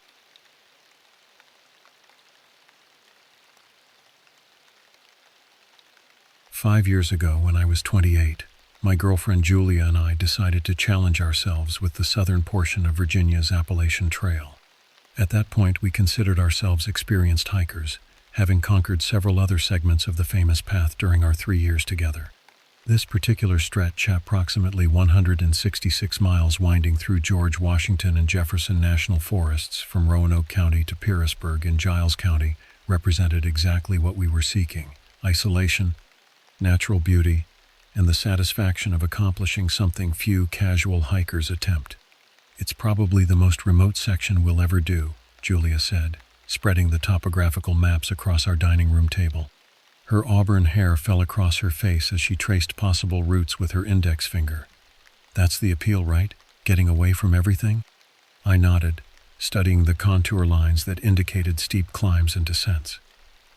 "5 years ago, when I was 28, my girlfriend Julia and I decided to challenge ourselves with the southern portion of Virginia's Appalachian Trail. At that point, we considered ourselves experienced hikers, having conquered several other segments of the famous path during our 3 years together. This particular stretch, approximately 166 miles winding through George Washington and Jefferson National Forests from Roanoke County to Pearisburg in Giles County, represented exactly what we were seeking: isolation, natural beauty, and the satisfaction of accomplishing something few casual hikers attempt. "It's probably the most remote section we'll ever do," Julia said, spreading the topographical maps across our dining room table. Her auburn hair fell across her face as she traced possible routes with her index finger. "That's the appeal, right? Getting away from everything?" I nodded, studying the contour lines that indicated steep climbs and descents.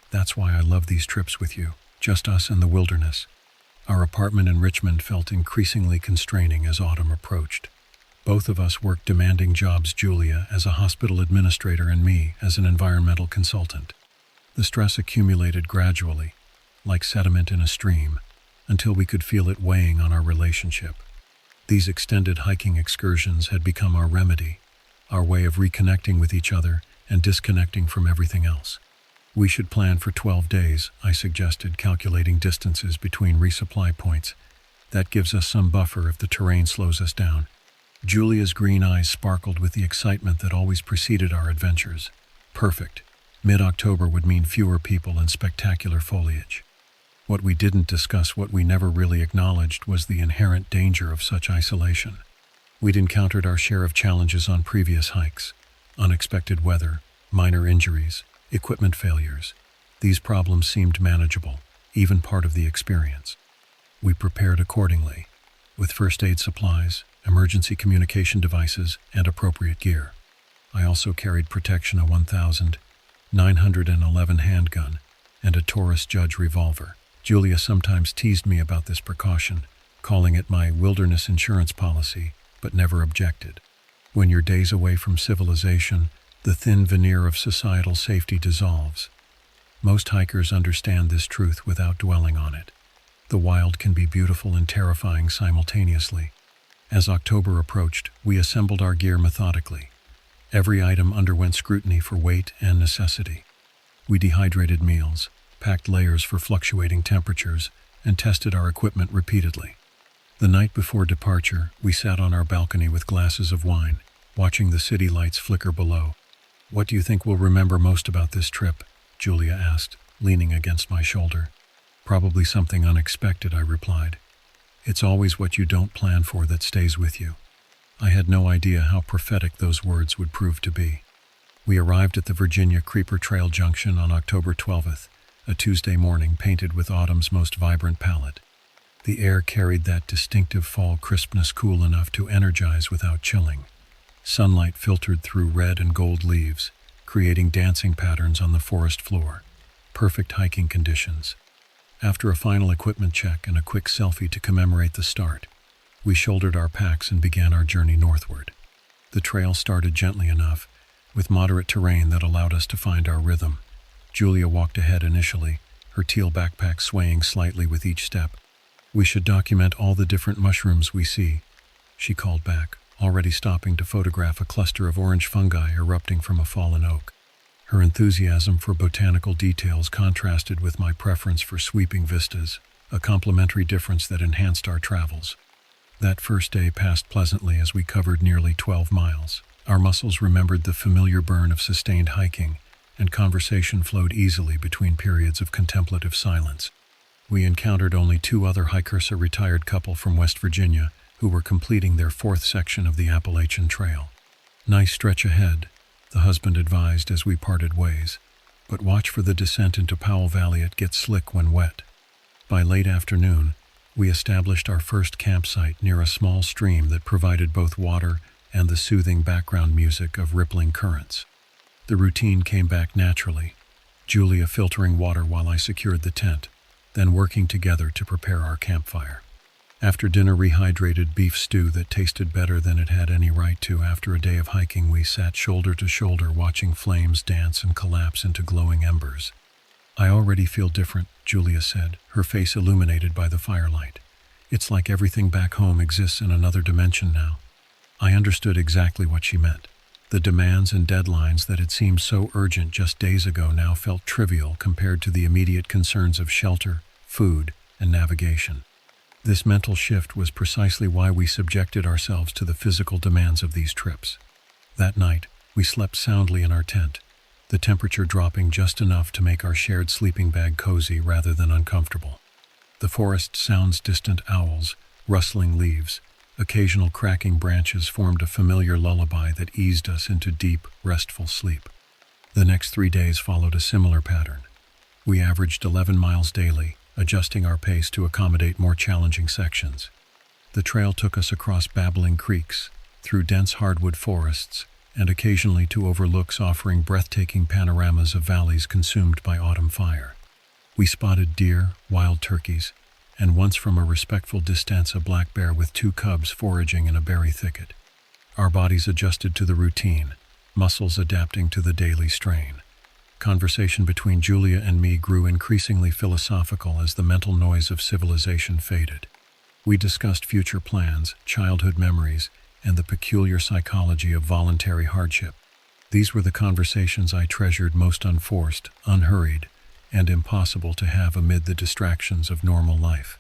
"That's why I love these trips with you, just us and the wilderness." Our apartment in Richmond felt increasingly constraining as autumn approached. Both of us worked demanding jobs, Julia as a hospital administrator and me as an environmental consultant. The stress accumulated gradually, like sediment in a stream, until we could feel it weighing on our relationship. These extended hiking excursions had become our remedy, our way of reconnecting with each other and disconnecting from everything else. "We should plan for 12 days, I suggested, calculating distances between resupply points. "That gives us some buffer if the terrain slows us down." Julia's green eyes sparkled with the excitement that always preceded our adventures. "Perfect. Mid-October would mean fewer people and spectacular foliage." What we didn't discuss, what we never really acknowledged, was the inherent danger of such isolation. We'd encountered our share of challenges on previous hikes: unexpected weather, minor injuries, equipment failures. These problems seemed manageable, even part of the experience. We prepared accordingly, with first aid supplies, emergency communication devices, and appropriate gear. I also carried protection, a 1911 handgun, and a Taurus Judge revolver. Julia sometimes teased me about this precaution, calling it my wilderness insurance policy, but never objected. When you're days away from civilization, the thin veneer of societal safety dissolves. Most hikers understand this truth without dwelling on it. The wild can be beautiful and terrifying simultaneously. As October approached, we assembled our gear methodically. Every item underwent scrutiny for weight and necessity. We dehydrated meals, packed layers for fluctuating temperatures, and tested our equipment repeatedly. The night before departure, we sat on our balcony with glasses of wine, watching the city lights flicker below. "What do you think we'll remember most about this trip?" Julia asked, leaning against my shoulder. "Probably something unexpected," I replied. "It's always what you don't plan for that stays with you." I had no idea how prophetic those words would prove to be. We arrived at the Virginia Creeper Trail Junction on October 12th, a Tuesday morning painted with autumn's most vibrant palette. The air carried that distinctive fall crispness, cool enough to energize without chilling. Sunlight filtered through red and gold leaves, creating dancing patterns on the forest floor. Perfect hiking conditions. After a final equipment check and a quick selfie to commemorate the start, we shouldered our packs and began our journey northward. The trail started gently enough, with moderate terrain that allowed us to find our rhythm. Julia walked ahead initially, her teal backpack swaying slightly with each step. "We should document all the different mushrooms we see," she called back, already stopping to photograph a cluster of orange fungi erupting from a fallen oak. Her enthusiasm for botanical details contrasted with my preference for sweeping vistas, a complementary difference that enhanced our travels. That first day passed pleasantly as we covered nearly 12 miles. Our muscles remembered the familiar burn of sustained hiking, and conversation flowed easily between periods of contemplative silence. We encountered only two other hikers, a retired couple from West Virginia, who were completing their fourth section of the Appalachian Trail. "Nice stretch ahead," the husband advised as we parted ways, "but watch for the descent into Powell Valley. It gets slick when wet." By late afternoon, we established our first campsite near a small stream that provided both water and the soothing background music of rippling currents. The routine came back naturally, Julia filtering water while I secured the tent, then working together to prepare our campfire. After dinner, rehydrated beef stew that tasted better than it had any right to after a day of hiking, we sat shoulder to shoulder watching flames dance and collapse into glowing embers. "I already feel different," Julia said, her face illuminated by the firelight. "It's like everything back home exists in another dimension now." I understood exactly what she meant. The demands and deadlines that had seemed so urgent just days ago now felt trivial compared to the immediate concerns of shelter, food, and navigation. This mental shift was precisely why we subjected ourselves to the physical demands of these trips. That night, we slept soundly in our tent, the temperature dropping just enough to make our shared sleeping bag cozy rather than uncomfortable. The forest sounds, distant owls, rustling leaves, occasional cracking branches formed a familiar lullaby that eased us into deep, restful sleep. The next 3 days followed a similar pattern. We averaged 11 miles daily, adjusting our pace to accommodate more challenging sections. The trail took us across babbling creeks, through dense hardwood forests, and occasionally to overlooks offering breathtaking panoramas of valleys consumed by autumn fire. We spotted deer, wild turkeys, and once from a respectful distance a black bear with 2 cubs foraging in a berry thicket. Our bodies adjusted to the routine, muscles adapting to the daily strain. Conversation between Julia and me grew increasingly philosophical as the mental noise of civilization faded. We discussed future plans, childhood memories, and the peculiar psychology of voluntary hardship. These were the conversations I treasured most, unforced, unhurried, and impossible to have amid the distractions of normal life.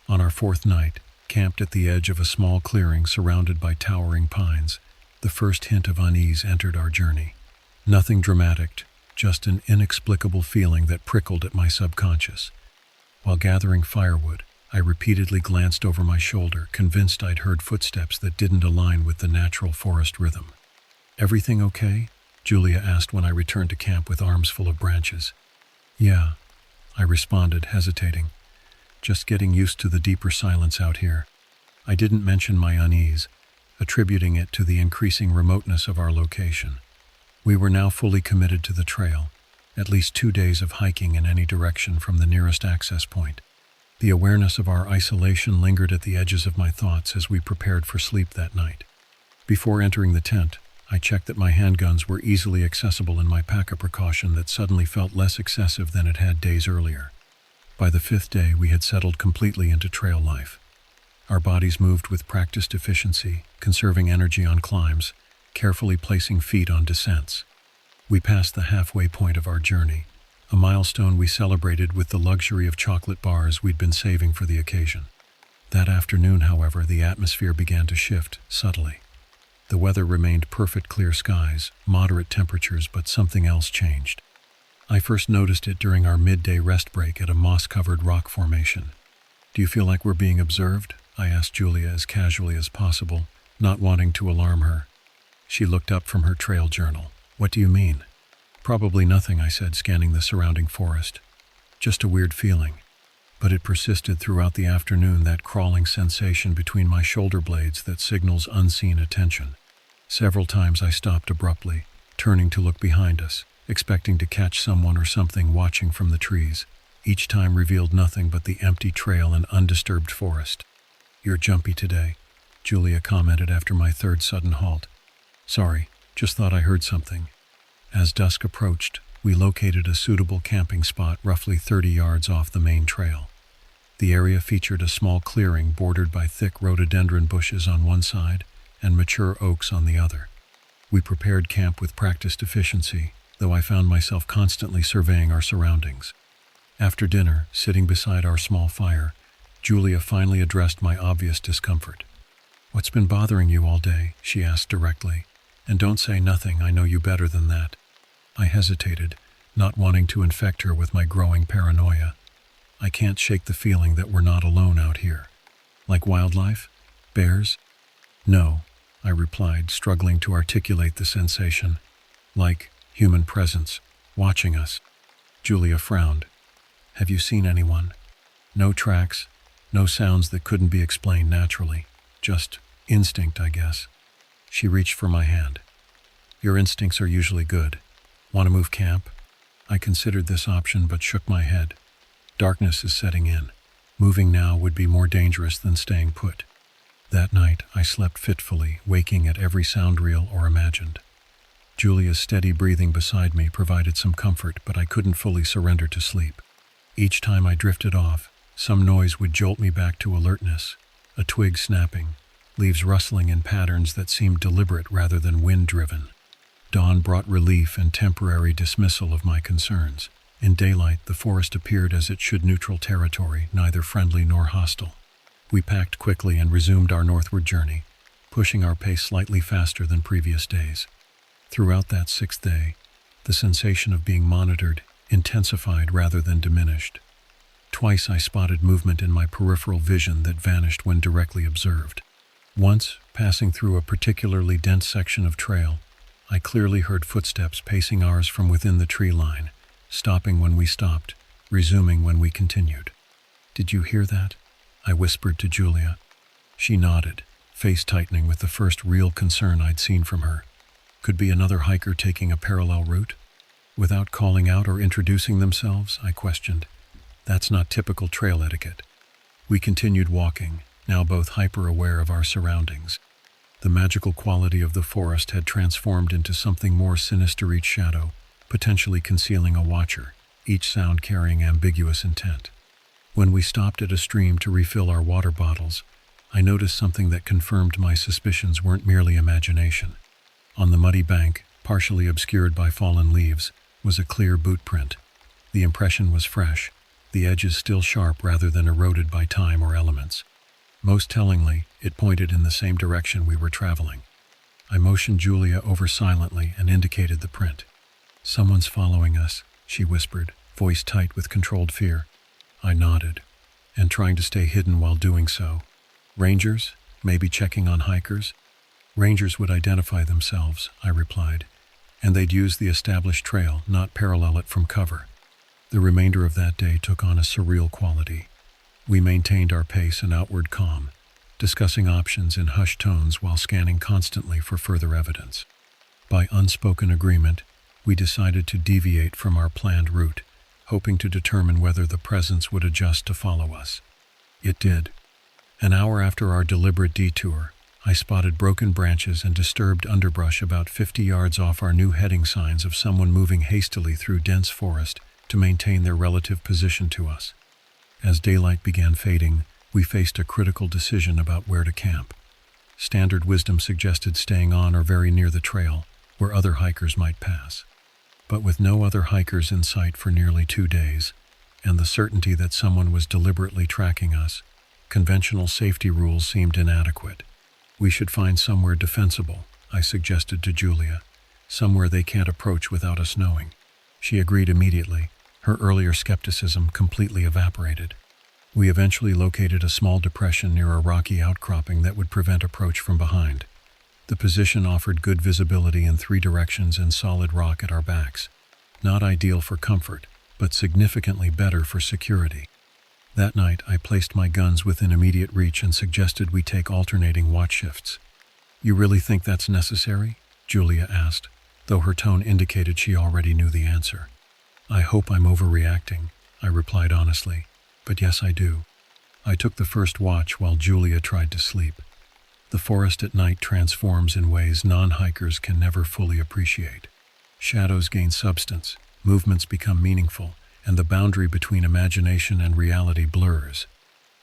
On our 4th night, camped at the edge of a small clearing surrounded by towering pines, the first hint of unease entered our journey. Nothing dramatic, just an inexplicable feeling that prickled at my subconscious. While gathering firewood, I repeatedly glanced over my shoulder, convinced I'd heard footsteps that didn't align with the natural forest rhythm. "Everything okay?" Julia asked when I returned to camp with arms full of branches. "Yeah, I responded, hesitating. Just getting used to the deeper silence out here. I didn't mention my unease, attributing it to the increasing remoteness of our location. We were now fully committed to the trail, at least 2 days of hiking in any direction from the nearest access point. The awareness of our isolation lingered at the edges of my thoughts as we prepared for sleep that night. Before entering the tent, I checked that my handguns were easily accessible in my pack, a precaution that suddenly felt less excessive than it had days earlier. By the 5th day, we had settled completely into trail life. Our bodies moved with practiced efficiency, conserving energy on climbs, carefully placing feet on descents. We passed the halfway point of our journey, a milestone we celebrated with the luxury of chocolate bars we'd been saving for the occasion. That afternoon, however, the atmosphere began to shift, subtly. The weather remained perfect, clear skies, moderate temperatures, but something else changed. I first noticed it during our midday rest break at a moss-covered rock formation. "Do you feel like we're being observed?" I asked Julia as casually as possible, not wanting to alarm her. She looked up from her trail journal. "What do you mean?" "Probably nothing," I said, scanning the surrounding forest. "Just a weird feeling." But it persisted throughout the afternoon, that crawling sensation between my shoulder blades that signals unseen attention. Several times I stopped abruptly, turning to look behind us, expecting to catch someone or something watching from the trees. Each time revealed nothing but the empty trail and undisturbed forest. "You're jumpy today," Julia commented after my third sudden halt. "Sorry, just thought I heard something." As dusk approached, we located a suitable camping spot roughly 30 yards off the main trail. The area featured a small clearing bordered by thick rhododendron bushes on one side and mature oaks on the other. We prepared camp with practiced efficiency, though I found myself constantly surveying our surroundings. After dinner, sitting beside our small fire, Julia finally addressed my obvious discomfort. "What's been bothering you all day?" she asked directly. "And don't say nothing, I know you better than that." I hesitated, not wanting to infect her with my growing paranoia. I can't shake the feeling that we're not alone out here. "Like wildlife? Bears?" "No," I replied, struggling to articulate the sensation. "Like human presence, watching us." Julia frowned. "Have you seen anyone?" "No tracks, no sounds that couldn't be explained naturally. Just instinct, I guess." She reached for my hand. "Your instincts are usually good. Want to move camp?" I considered this option but shook my head. Darkness is setting in. Moving now would be more dangerous than staying put. That night, I slept fitfully, waking at every sound real or imagined. Julia's steady breathing beside me provided some comfort, but I couldn't fully surrender to sleep. Each time I drifted off, some noise would jolt me back to alertness. A twig snapping, leaves rustling in patterns that seemed deliberate rather than wind-driven. Dawn brought relief and temporary dismissal of my concerns. In daylight, the forest appeared as it should, neutral territory, neither friendly nor hostile. We packed quickly and resumed our northward journey, pushing our pace slightly faster than previous days. Throughout that 6th day, the sensation of being monitored intensified rather than diminished. Twice I spotted movement in my peripheral vision that vanished when directly observed. Once, passing through a particularly dense section of trail, I clearly heard footsteps pacing ours from within the tree line, stopping when we stopped, resuming when we continued. "Did you hear that?" I whispered to Julia. She nodded, face tightening with the first real concern I'd seen from her. Could be another hiker taking a parallel route? Without calling out or introducing themselves, I questioned. That's not typical trail etiquette. We continued walking, now both hyper-aware of our surroundings. The magical quality of the forest had transformed into something more sinister, each shadow potentially concealing a watcher, each sound carrying ambiguous intent. When we stopped at a stream to refill our water bottles, I noticed something that confirmed my suspicions weren't merely imagination. On the muddy bank, partially obscured by fallen leaves, was a clear boot print. The impression was fresh, the edges still sharp rather than eroded by time or elements. Most tellingly, it pointed in the same direction we were traveling. I motioned Julia over silently and indicated the print. "Someone's following us," she whispered, voice tight with controlled fear. I nodded, and trying to stay hidden while doing so. "Rangers? Maybe checking on hikers?" "Rangers would identify themselves," I replied, "and they'd use the established trail, not parallel it from cover." The remainder of that day took on a surreal quality. We maintained our pace and outward calm, discussing options in hushed tones while scanning constantly for further evidence. By unspoken agreement, we decided to deviate from our planned route, hoping to determine whether the presence would adjust to follow us. It did. An hour after our deliberate detour, I spotted broken branches and disturbed underbrush about 50 yards off our new heading, signs of someone moving hastily through dense forest to maintain their relative position to us. As daylight began fading, we faced a critical decision about where to camp. Standard wisdom suggested staying on or very near the trail, where other hikers might pass. But with no other hikers in sight for nearly 2 days, and the certainty that someone was deliberately tracking us, conventional safety rules seemed inadequate. We should find somewhere defensible, I suggested to Julia, somewhere they can't approach without us knowing. She agreed immediately, her earlier skepticism completely evaporated. We eventually located a small depression near a rocky outcropping that would prevent approach from behind. The position offered good visibility in 3 directions and solid rock at our backs. Not ideal for comfort, but significantly better for security. That night, I placed my guns within immediate reach and suggested we take alternating watch shifts. "You really think that's necessary?" Julia asked, though her tone indicated she already knew the answer. "I hope I'm overreacting," I replied honestly, "but yes, I do." I took the first watch while Julia tried to sleep. The forest at night transforms in ways non-hikers can never fully appreciate. Shadows gain substance, movements become meaningful, and the boundary between imagination and reality blurs.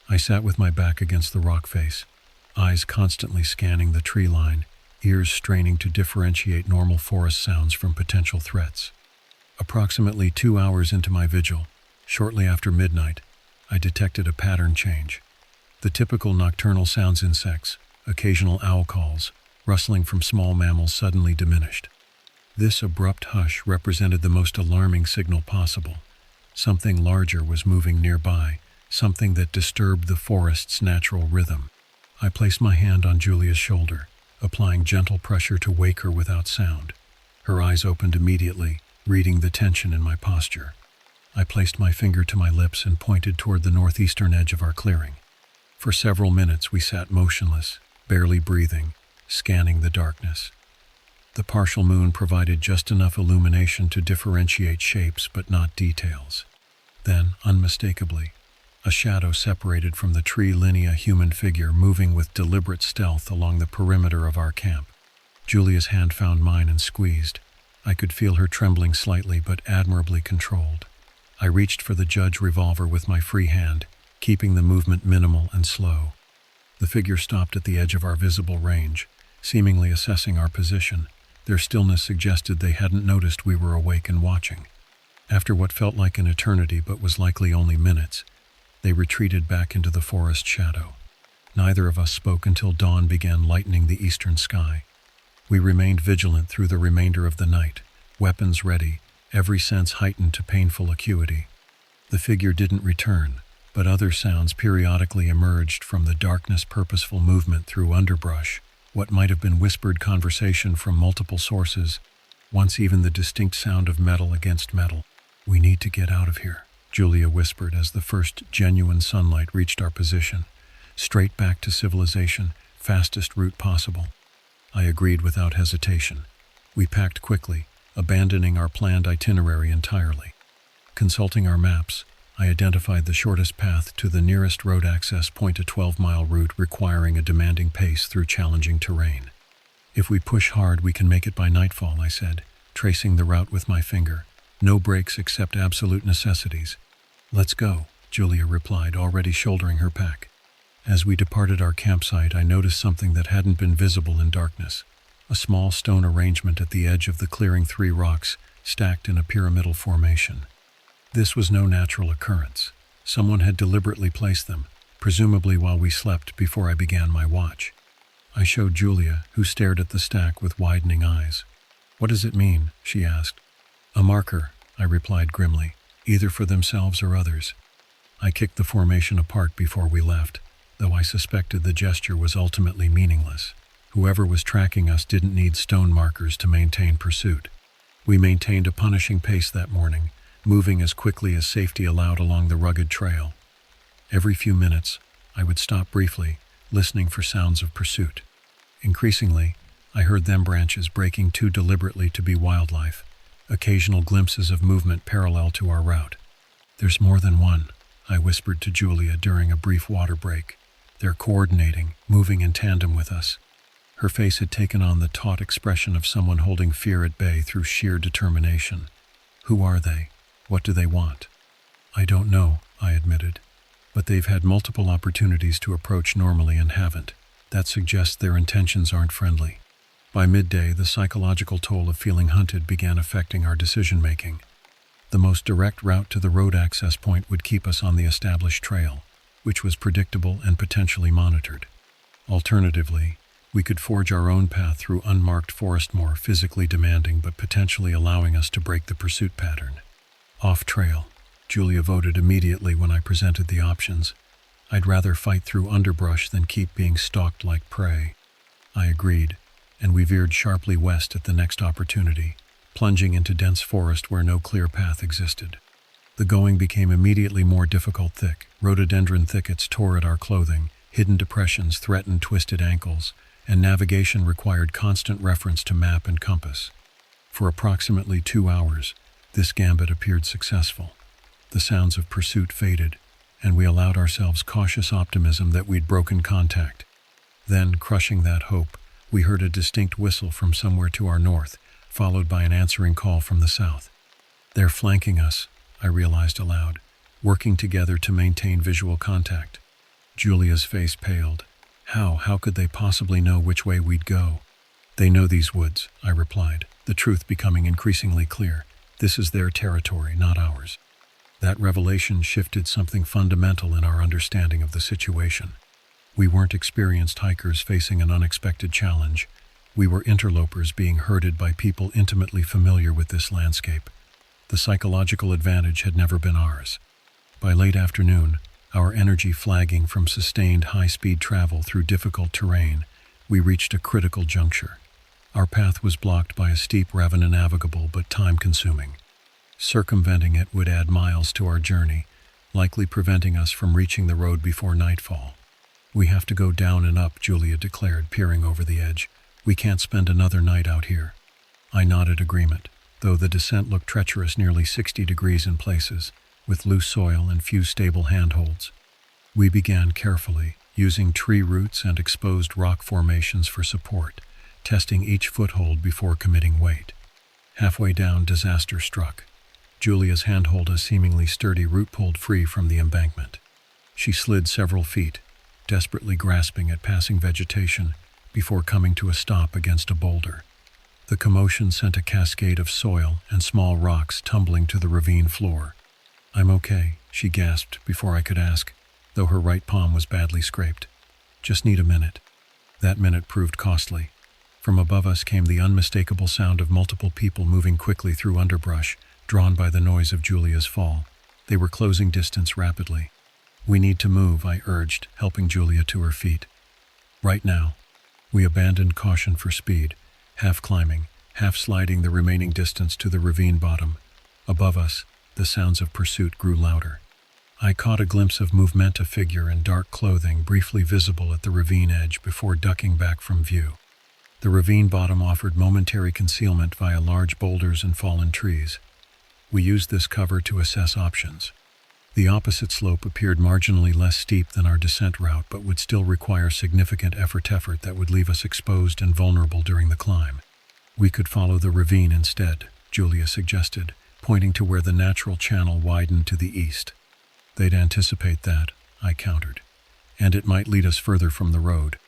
I sat with my back against the rock face, eyes constantly scanning the tree line, ears straining to differentiate normal forest sounds from potential threats. Approximately 2 hours into my vigil, shortly after midnight, I detected a pattern change. The typical nocturnal sounds, insects, occasional owl calls, rustling from small mammals, suddenly diminished. This abrupt hush represented the most alarming signal possible. Something larger was moving nearby, something that disturbed the forest's natural rhythm. I placed my hand on Julia's shoulder, applying gentle pressure to wake her without sound. Her eyes opened immediately, reading the tension in my posture. I placed my finger to my lips and pointed toward the northeastern edge of our clearing. For several minutes we sat motionless, barely breathing, scanning the darkness. The partial moon provided just enough illumination to differentiate shapes but not details. Then, unmistakably, a shadow separated from the tree line, a human figure moving with deliberate stealth along the perimeter of our camp. Julia's hand found mine and squeezed. I could feel her trembling slightly but admirably controlled. I reached for the Judge revolver with my free hand, keeping the movement minimal and slow. The figure stopped at the edge of our visible range, seemingly assessing our position. Their stillness suggested they hadn't noticed we were awake and watching. After what felt like an eternity but was likely only minutes, they retreated back into the forest shadow. Neither of us spoke until dawn began lightening the eastern sky. We remained vigilant through the remainder of the night, weapons ready, every sense heightened to painful acuity. The figure didn't return, but other sounds periodically emerged from the darkness, purposeful movement through underbrush, what might have been whispered conversation from multiple sources, once even the distinct sound of metal against metal. "We need to get out of here," Julia whispered as the first genuine sunlight reached our position. "Straight back to civilization, fastest route possible." I agreed without hesitation. We packed quickly, abandoning our planned itinerary entirely. Consulting our maps, I identified the shortest path to the nearest road access point, a 12-mile route requiring a demanding pace through challenging terrain. "If we push hard, we can make it by nightfall," I said, tracing the route with my finger. "No breaks except absolute necessities." "Let's go," Julia replied, already shouldering her pack. As we departed our campsite, I noticed something that hadn't been visible in darkness. A small stone arrangement at the edge of the clearing, 3 rocks, stacked in a pyramidal formation. This was no natural occurrence. Someone had deliberately placed them, presumably while we slept, before I began my watch. I showed Julia, who stared at the stack with widening eyes. "What does it mean?" she asked. "A marker," I replied grimly, "either for themselves or others." I kicked the formation apart before we left, though I suspected the gesture was ultimately meaningless. Whoever was tracking us didn't need stone markers to maintain pursuit. We maintained a punishing pace that morning, moving as quickly as safety allowed along the rugged trail. Every few minutes, I would stop briefly, listening for sounds of pursuit. Increasingly, I heard them branches breaking too deliberately to be wildlife, occasional glimpses of movement parallel to our route. "There's more than one," I whispered to Julia during a brief water break. "They're coordinating, moving in tandem with us." Her face had taken on the taut expression of someone holding fear at bay through sheer determination. "Who are they? What do they want?" "I don't know," I admitted. "But they've had multiple opportunities to approach normally and haven't. That suggests their intentions aren't friendly." By midday, the psychological toll of feeling hunted began affecting our decision-making. The most direct route to the road access point would keep us on the established trail, which was predictable and potentially monitored. Alternatively, we could forge our own path through unmarked forest, more physically demanding but potentially allowing us to break the pursuit pattern. "Off-trail," Julia voted immediately when I presented the options. "I'd rather fight through underbrush than keep being stalked like prey." I agreed, and we veered sharply west at the next opportunity, plunging into dense forest where no clear path existed. The going became immediately more difficult. Thick rhododendron thickets tore at our clothing, hidden depressions threatened twisted ankles, and navigation required constant reference to map and compass. For approximately 2 hours, this gambit appeared successful. The sounds of pursuit faded, and we allowed ourselves cautious optimism that we'd broken contact. Then, crushing that hope, we heard a distinct whistle from somewhere to our north, followed by an answering call from the south. "They're flanking us," I realized aloud, working together to maintain visual contact. Julia's face paled. How could they possibly know which way we'd go?" "They know these woods," I replied, the truth becoming increasingly clear. "This is their territory, not ours." That revelation shifted something fundamental in our understanding of the situation. We weren't experienced hikers facing an unexpected challenge. We were interlopers being herded by people intimately familiar with this landscape. The psychological advantage had never been ours. By late afternoon, our energy flagging from sustained high-speed travel through difficult terrain, we reached a critical juncture. Our path was blocked by a steep ravine, navigable but time-consuming. Circumventing it would add miles to our journey, likely preventing us from reaching the road before nightfall. "We have to go down and up," Julia declared, peering over the edge. "We can't spend another night out here." I nodded agreement, though the descent looked treacherous, nearly 60 degrees in places, with loose soil and few stable handholds. We began carefully, using tree roots and exposed rock formations for support, testing each foothold before committing weight. Halfway down, disaster struck. Julia's handhold, a seemingly sturdy root, pulled free from the embankment. She slid several feet, desperately grasping at passing vegetation, before coming to a stop against a boulder. The commotion sent a cascade of soil and small rocks tumbling to the ravine floor. "I'm okay," she gasped before I could ask, though her right palm was badly scraped. "Just need a minute." That minute proved costly. From above us came the unmistakable sound of multiple people moving quickly through underbrush, drawn by the noise of Julia's fall. They were closing distance rapidly. "We need to move," I urged, helping Julia to her feet. "Right now." We abandoned caution for speed, half climbing, half sliding the remaining distance to the ravine bottom. Above us, the sounds of pursuit grew louder. I caught a glimpse of movement, a figure in dark clothing briefly visible at the ravine edge before ducking back from view. The ravine bottom offered momentary concealment via large boulders and fallen trees. We used this cover to assess options. The opposite slope appeared marginally less steep than our descent route, but would still require significant effort that would leave us exposed and vulnerable during the climb. "We could follow the ravine instead," Julia suggested, pointing to where the natural channel widened to the east. "They'd anticipate that," I countered, "and it might lead us further from the road."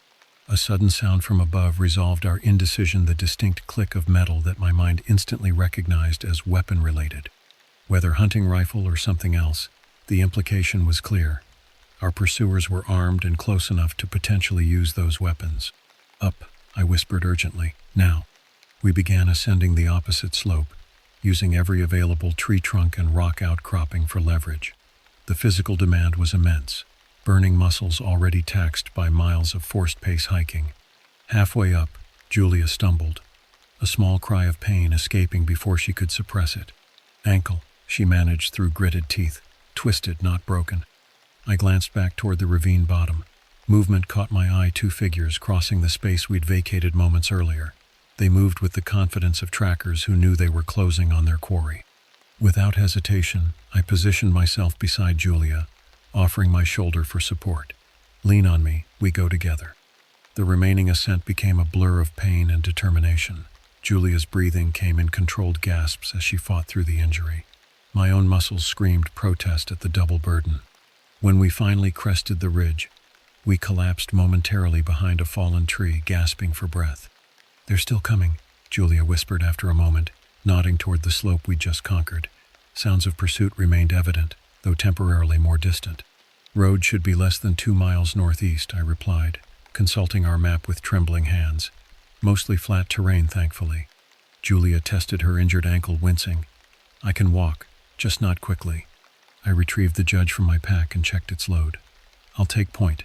A sudden sound from above resolved our indecision, the distinct click of metal that my mind instantly recognized as weapon-related. Whether hunting rifle or something else, the implication was clear. Our pursuers were armed and close enough to potentially use those weapons. "Up," I whispered urgently. "Now." We began ascending the opposite slope, using every available tree trunk and rock outcropping for leverage. The physical demand was immense, burning muscles already taxed by miles of forced-pace hiking. Halfway up, Julia stumbled, a small cry of pain escaping before she could suppress it. "Ankle," she managed through gritted teeth. Twisted, not broken. I glanced back toward the ravine bottom. Movement caught my eye, two figures crossing the space we'd vacated moments earlier. They moved with the confidence of trackers who knew they were closing on their quarry. Without hesitation, I positioned myself beside Julia, offering my shoulder for support. Lean on me, we go together. The remaining ascent became a blur of pain and determination. Julia's breathing came in controlled gasps as she fought through the injury. My own muscles screamed protest at the double burden. When we finally crested the ridge, we collapsed momentarily behind a fallen tree, gasping for breath. "They're still coming," Julia whispered after a moment, nodding toward the slope we'd just conquered. Sounds of pursuit remained evident, though temporarily more distant. "Road should be less than 2 miles northeast," I replied, consulting our map with trembling hands. "Mostly flat terrain, thankfully." Julia tested her injured ankle, wincing. "I can walk, just not quickly." I retrieved the judge from my pack and checked its load. "I'll take point.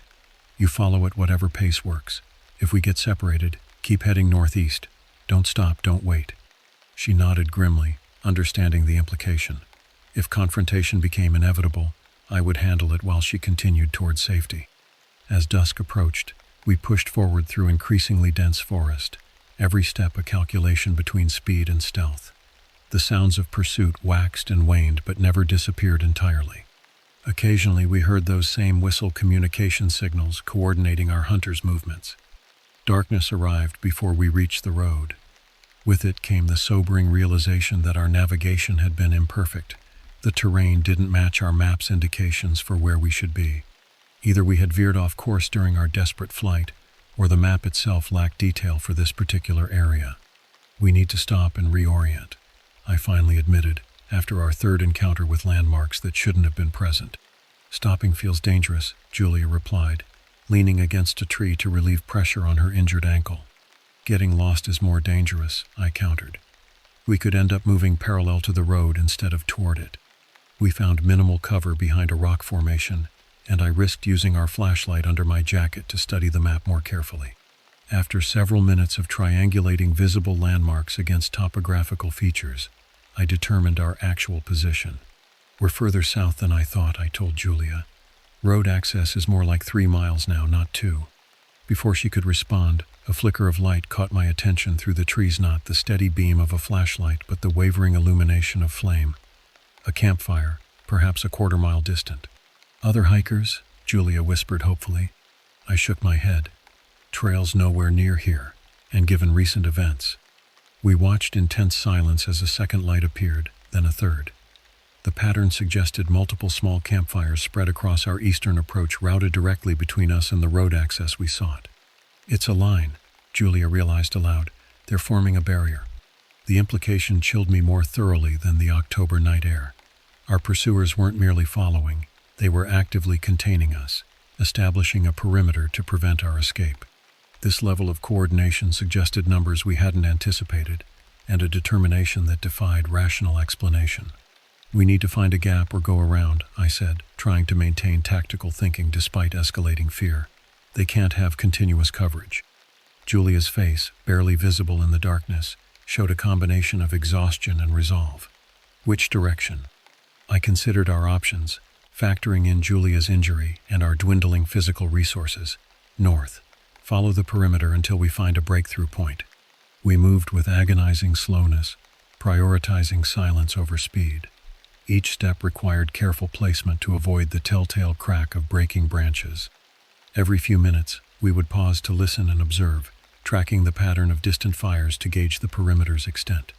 You follow at whatever pace works. If we get separated, keep heading northeast. Don't stop, don't wait." She nodded grimly, understanding the implication. If confrontation became inevitable, I would handle it while she continued toward safety. As dusk approached, we pushed forward through increasingly dense forest, every step a calculation between speed and stealth. The sounds of pursuit waxed and waned but never disappeared entirely. Occasionally we heard those same whistle communication signals coordinating our hunters' movements. Darkness arrived before we reached the road. With it came the sobering realization that our navigation had been imperfect. The terrain didn't match our map's indications for where we should be. Either we had veered off course during our desperate flight, or the map itself lacked detail for this particular area. "We need to stop and reorient," I finally admitted, after our third encounter with landmarks that shouldn't have been present. "Stopping feels dangerous," Julia replied, leaning against a tree to relieve pressure on her injured ankle. "Getting lost is more dangerous," I countered. "We could end up moving parallel to the road instead of toward it." We found minimal cover behind a rock formation, and I risked using our flashlight under my jacket to study the map more carefully. After several minutes of triangulating visible landmarks against topographical features, I determined our actual position. "We're further south than I thought," I told Julia. "Road access is more like 3 miles now, not 2. Before she could respond, a flicker of light caught my attention through the trees, not the steady beam of a flashlight, but the wavering illumination of flame. A campfire, perhaps a quarter-mile distant. "Other hikers?" Julia whispered hopefully. I shook my head. "Trails nowhere near here, and given recent events." We watched in tense silence as a second light appeared, then a third. The pattern suggested multiple small campfires spread across our eastern approach, routed directly between us and the road access we sought. "It's a line," Julia realized aloud. "They're forming a barrier." The implication chilled me more thoroughly than the October night air. Our pursuers weren't merely following, they were actively containing us, establishing a perimeter to prevent our escape. This level of coordination suggested numbers we hadn't anticipated, and a determination that defied rational explanation. "We need to find a gap or go around," I said, trying to maintain tactical thinking despite escalating fear. "They can't have continuous coverage." Julia's face, barely visible in the darkness, showed a combination of exhaustion and resolve. "Which direction?" I considered our options, factoring in Julia's injury and our dwindling physical resources. "North. Follow the perimeter until we find a breakthrough point." We moved with agonizing slowness, prioritizing silence over speed. Each step required careful placement to avoid the telltale crack of breaking branches. Every few minutes, we would pause to listen and observe, tracking the pattern of distant fires to gauge the perimeter's extent.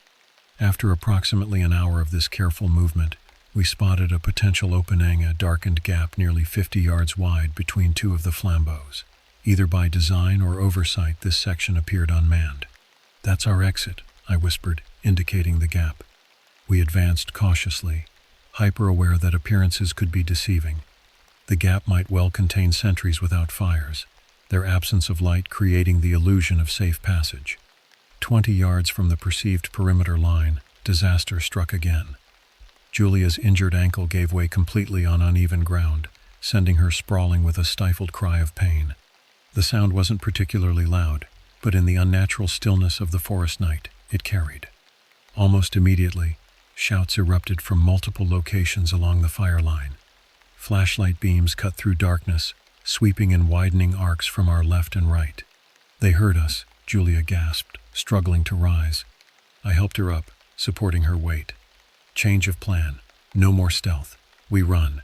After approximately an hour of this careful movement, we spotted a potential opening, a darkened gap nearly 50 yards wide between two of the flambeaux. Either by design or oversight, this section appeared unmanned. "That's our exit," I whispered, indicating the gap. We advanced cautiously, hyper-aware that appearances could be deceiving. The gap might well contain sentries without fires, their absence of light creating the illusion of safe passage. 20 yards from the perceived perimeter line, disaster struck again. Julia's injured ankle gave way completely on uneven ground, sending her sprawling with a stifled cry of pain. The sound wasn't particularly loud, but in the unnatural stillness of the forest night, it carried. Almost immediately, Shouts erupted from multiple locations along the fire line. Flashlight beams cut through darkness, sweeping in widening arcs from our left and right. "They heard us," Julia gasped, struggling to rise. I helped her up, supporting her weight. "Change of plan. No more stealth. We run."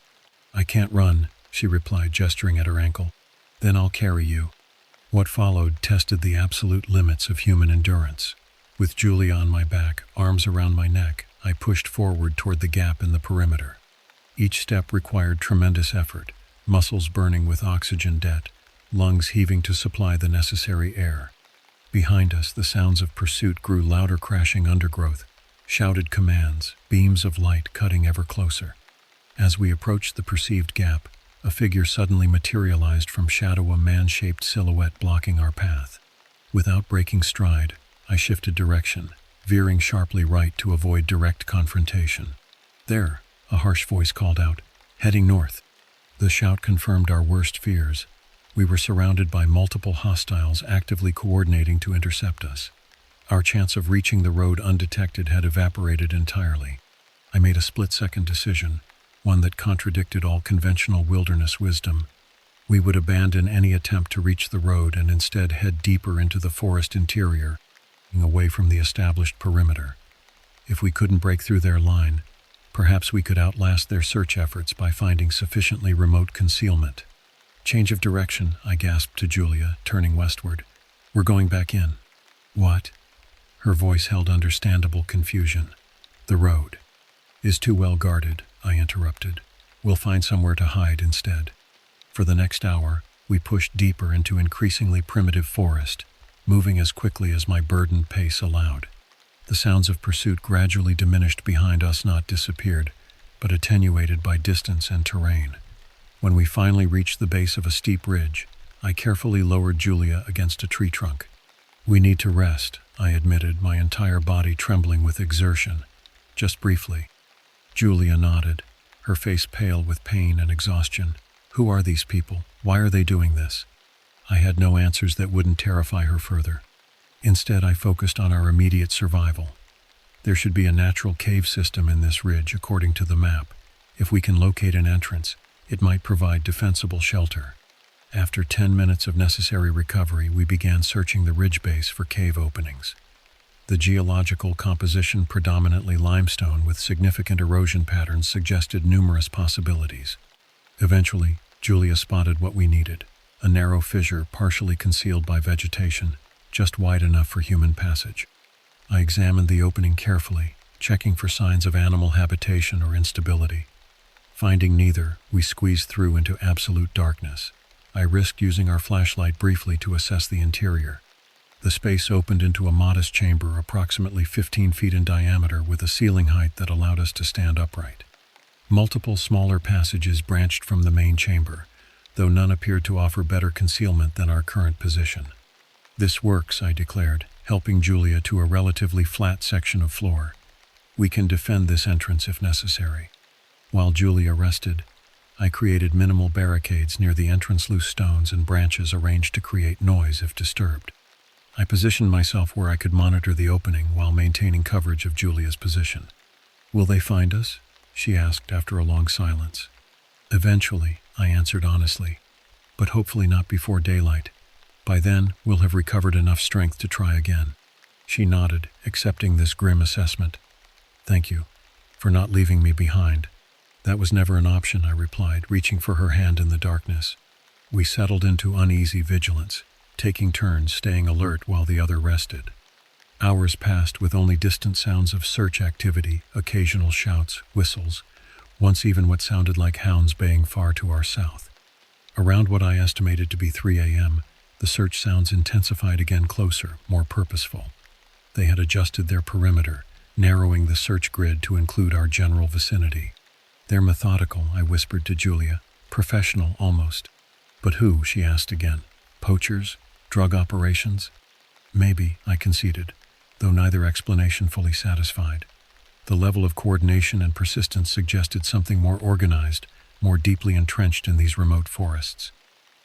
"I can't run," she replied, gesturing at her ankle. "Then I'll carry you." What followed tested the absolute limits of human endurance. With Julia on my back, arms around my neck, I pushed forward toward the gap in the perimeter. Each step required tremendous effort, muscles burning with oxygen debt, lungs heaving to supply the necessary air. Behind us, the sounds of pursuit grew louder, crashing undergrowth, shouted commands, beams of light cutting ever closer. As we approached the perceived gap, a figure suddenly materialized from shadow, a man-shaped silhouette blocking our path. Without breaking stride, I shifted direction, veering sharply right to avoid direct confrontation. "There," a harsh voice called out, "heading north." The shout confirmed our worst fears. We were surrounded by multiple hostiles actively coordinating to intercept us. Our chance of reaching the road undetected had evaporated entirely. I made a split-second decision, one that contradicted all conventional wilderness wisdom. We would abandon any attempt to reach the road and instead head deeper into the forest interior, away from the established perimeter. If we couldn't break through their line, perhaps we could outlast their search efforts by finding sufficiently remote concealment. "Change of direction," I gasped to Julia, turning westward. "We're going back in." "What?" Her voice held understandable confusion. "The road is too well guarded," I interrupted. "We'll find somewhere to hide instead." For the next hour, we pushed deeper into increasingly primitive forest, moving as quickly as my burdened pace allowed. The sounds of pursuit gradually diminished behind us, not disappeared, but attenuated by distance and terrain. When we finally reached the base of a steep ridge, I carefully lowered Julia against a tree trunk. "We need to rest," I admitted, my entire body trembling with exertion. "Just briefly." Julia nodded, her face pale with pain and exhaustion. "Who are these people? Why are they doing this?" I had no answers that wouldn't terrify her further. Instead, I focused on our immediate survival. There should be a natural cave system in this ridge, according to the map. If we can locate an entrance, it might provide defensible shelter. After 10 minutes of necessary recovery, we began searching the ridge base for cave openings. The geological composition, predominantly limestone with significant erosion patterns, suggested numerous possibilities. Eventually, Julia spotted what we needed: a narrow fissure partially concealed by vegetation, just wide enough for human passage. I examined the opening carefully, checking for signs of animal habitation or instability. Finding neither, we squeezed through into absolute darkness. I risked using our flashlight briefly to assess the interior. The space opened into a modest chamber approximately 15 feet in diameter with a ceiling height that allowed us to stand upright. Multiple smaller passages branched from the main chamber, though none appeared to offer better concealment than our current position. "This works," I declared, helping Julia to a relatively flat section of floor. "We can defend this entrance if necessary." While Julia rested, I created minimal barricades near the entrance, loose stones and branches arranged to create noise if disturbed. I positioned myself where I could monitor the opening while maintaining coverage of Julia's position. "Will they find us?" she asked after a long silence. "Eventually," I answered honestly, "but hopefully not before daylight. By then, we'll have recovered enough strength to try again." She nodded, accepting this grim assessment. "Thank you for not leaving me behind." "That was never an option," I replied, reaching for her hand in the darkness. We settled into uneasy vigilance, taking turns staying alert while the other rested. Hours passed with only distant sounds of search activity, occasional shouts, whistles, once even what sounded like hounds baying far to our south. Around what I estimated to be 3 a.m., the search sounds intensified again, closer, more purposeful. They had adjusted their perimeter, narrowing the search grid to include our general vicinity. "They're methodical," I whispered to Julia. "Professional, almost." "But who?" she asked again. "Poachers? Drug operations?" "Maybe," I conceded, though neither explanation fully satisfied. The level of coordination and persistence suggested something more organized, more deeply entrenched in these remote forests.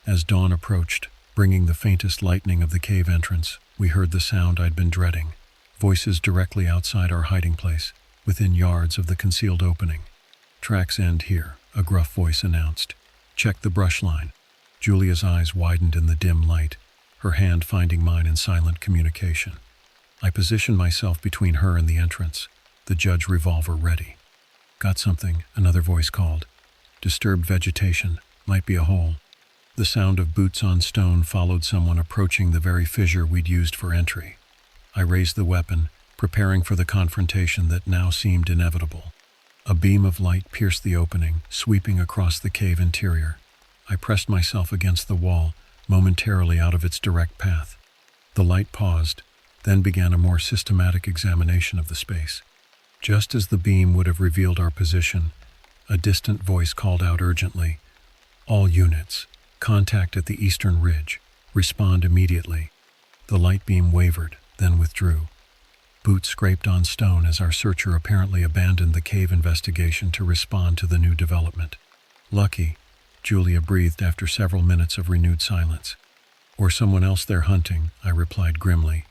As dawn approached, bringing the faintest lightening of the cave entrance, we heard the sound I'd been dreading. Voices directly outside our hiding place, within yards of the concealed opening. "Tracks end here," a gruff voice announced. "Check the brush line." Julia's eyes widened in the dim light, her hand finding mine in silent communication. I positioned myself between her and the entrance, the judge revolver ready. "Got something," another voice called. "Disturbed vegetation, might be a hole." The sound of boots on stone followed someone approaching the very fissure we'd used for entry. I raised the weapon, preparing for the confrontation that now seemed inevitable. A beam of light pierced the opening, sweeping across the cave interior. I pressed myself against the wall, momentarily out of its direct path. The light paused, then began a more systematic examination of the space. Just as the beam would have revealed our position, a distant voice called out urgently, "All units, contact at the eastern ridge. Respond immediately." The light beam wavered, then withdrew. Boots scraped on stone as our searcher apparently abandoned the cave investigation to respond to the new development. "Lucky," Julia breathed after several minutes of renewed silence. "Or someone else they're hunting," I replied grimly.